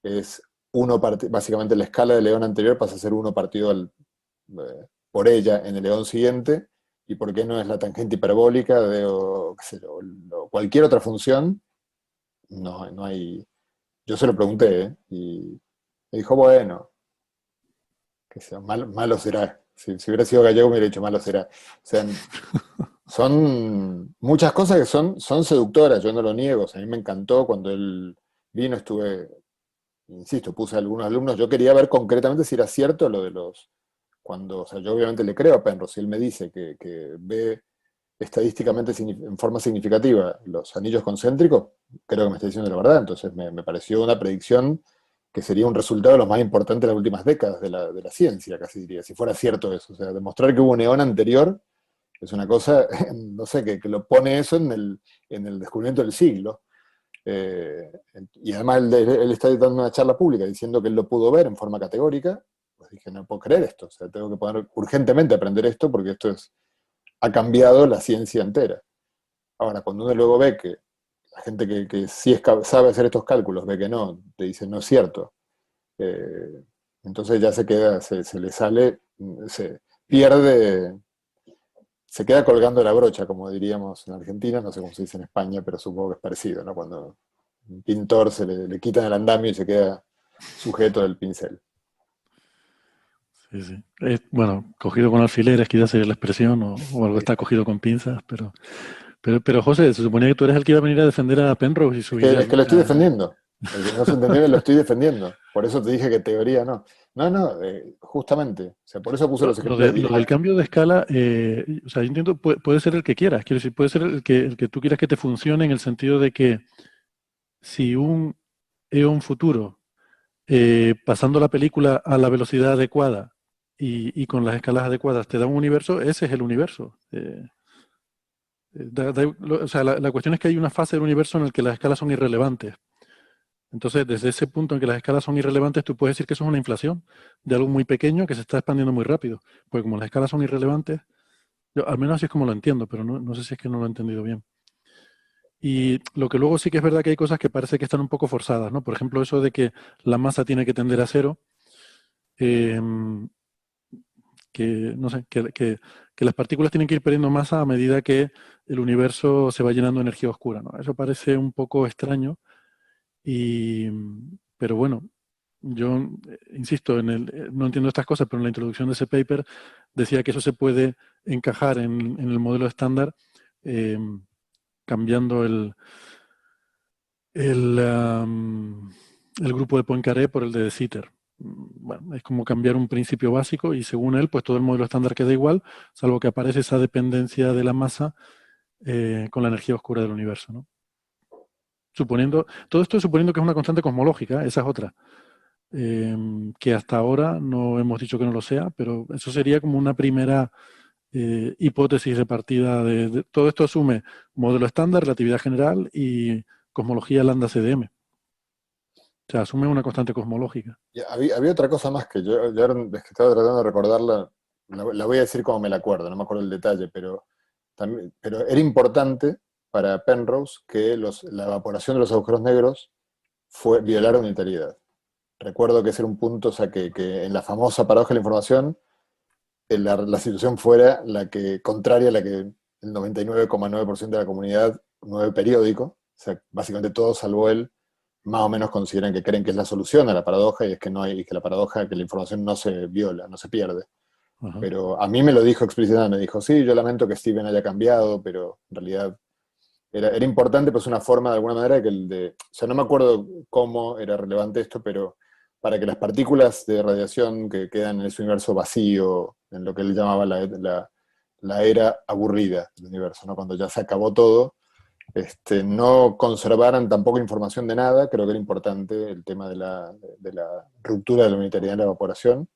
Speaker 3: es básicamente la escala del león anterior pasa a ser uno partido por ella en el león siguiente? ¿Y por qué no es la tangente hiperbólica o qué sé yo, o cualquier otra función? No hay. Yo se lo pregunté, ¿eh? Y me dijo, bueno, que sea, malo será. Si hubiera sido gallego me hubiera dicho malo será. O sea, son muchas cosas que son seductoras, yo no lo niego. O sea, a mí me encantó cuando él vino, insisto, puse a algunos alumnos, yo quería ver concretamente si era cierto lo de o sea, yo obviamente le creo a Penrose, si él me dice que ve estadísticamente en forma significativa los anillos concéntricos, creo que me está diciendo la verdad. Entonces me pareció una predicción que sería un resultado de los más importantes de las últimas décadas de la ciencia, casi diría, si fuera cierto eso. O sea, demostrar que hubo un eón anterior es una cosa, no sé, que lo pone eso en el descubrimiento del siglo. Y además él está dando una charla pública diciendo que él lo pudo ver en forma categórica. Pues dije, no puedo creer esto, o sea, tengo que poner urgentemente a aprender esto porque ha cambiado la ciencia entera. Ahora, cuando uno luego ve que la gente que sí sabe hacer estos cálculos ve que no, te dice, no es cierto, entonces ya se queda, se le sale, se pierde, se queda colgando la brocha, como diríamos en Argentina, no sé cómo se dice en España, pero supongo que es parecido, ¿no? Cuando un pintor le quitan el andamio y se queda sujeto del pincel.
Speaker 1: Sí, sí. Bueno, cogido con alfileres, quizás sería la expresión, o algo está cogido con pinzas, pero José, se suponía que tú eres el que iba a venir a defender a Penrose y su idea.
Speaker 3: Es que lo estoy defendiendo. El que no se entendió que lo estoy defendiendo. Por eso te dije que teoría no. No, justamente. O sea, por eso puse los
Speaker 1: Lo
Speaker 3: ejemplos.
Speaker 1: del cambio de escala, o sea, yo entiendo, puede ser el que quieras. Quiero decir, puede ser el que tú quieras que te funcione en el sentido de que si un eón futuro, pasando la película a la velocidad adecuada y con las escalas adecuadas, te da un universo, ese es el universo. O sea, la cuestión es que hay una fase del universo en la que las escalas son irrelevantes. Entonces, desde ese punto en que las escalas son irrelevantes, tú puedes decir que eso es una inflación de algo muy pequeño que se está expandiendo muy rápido. Porque como las escalas son irrelevantes, yo, al menos así es como lo entiendo, pero no sé si es que no lo he entendido bien. Y lo que luego sí que es verdad que hay cosas que parece que están un poco forzadas, ¿no? Por ejemplo, eso de que la masa tiene que tender a cero, eh, que, no sé, que las partículas tienen que ir perdiendo masa a medida que el universo se va llenando de energía oscura, ¿no? Eso parece un poco extraño, pero bueno, yo insisto, no entiendo estas cosas, pero en la introducción de ese paper decía que eso se puede encajar en el modelo estándar, eh, cambiando el grupo de Poincaré por el de De Sitter. Bueno, es como cambiar un principio básico y según él, pues todo el modelo estándar queda igual, salvo que aparece esa dependencia de la masa con la energía oscura del universo, ¿no? Todo esto suponiendo que es una constante cosmológica, esa es otra, que hasta ahora no hemos dicho que no lo sea, pero eso sería como una primera hipótesis de partida todo esto asume modelo estándar, relatividad general y cosmología lambda CDM. O sea, asume una constante cosmológica.
Speaker 3: Y había otra cosa más que yo ahora, es que estaba tratando de recordarla, la voy a decir como me la acuerdo, no me acuerdo el detalle, pero era importante para Penrose que la evaporación de los agujeros negros violara unitariedad. Recuerdo que ese era un punto, o sea, que en la famosa paradoja de la información, la situación fuera contraria a la que el 99,9% de la comunidad, 9 periódico, o sea, básicamente todos salvo él, más o menos consideran que creen que es la solución a la paradoja, y es que no hay, que la paradoja, que la información no se viola, no se pierde.
Speaker 1: Ajá.
Speaker 3: Pero a mí me lo dijo explícitamente, me dijo, sí, yo lamento que Steven haya cambiado, pero en realidad era importante, pues una forma de alguna manera o sea, no me acuerdo cómo era relevante esto, pero para que las partículas de radiación que quedan en ese universo vacío, en lo que él llamaba la era aburrida del universo, ¿no? Cuando ya se acabó todo, no conservaran tampoco información de nada. Creo que era importante el tema de la ruptura de la unitariedad de la evaporación,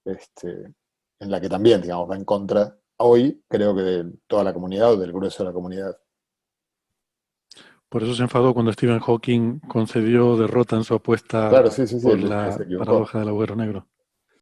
Speaker 3: en la que también, digamos, va en contra hoy, creo que de toda la comunidad o del grueso de la comunidad.
Speaker 1: Por eso se enfadó cuando Stephen Hawking concedió derrota en su apuesta
Speaker 3: Claro, sí,
Speaker 1: por
Speaker 3: él
Speaker 1: la
Speaker 3: se equivocó.
Speaker 1: paradoja del agujero negro.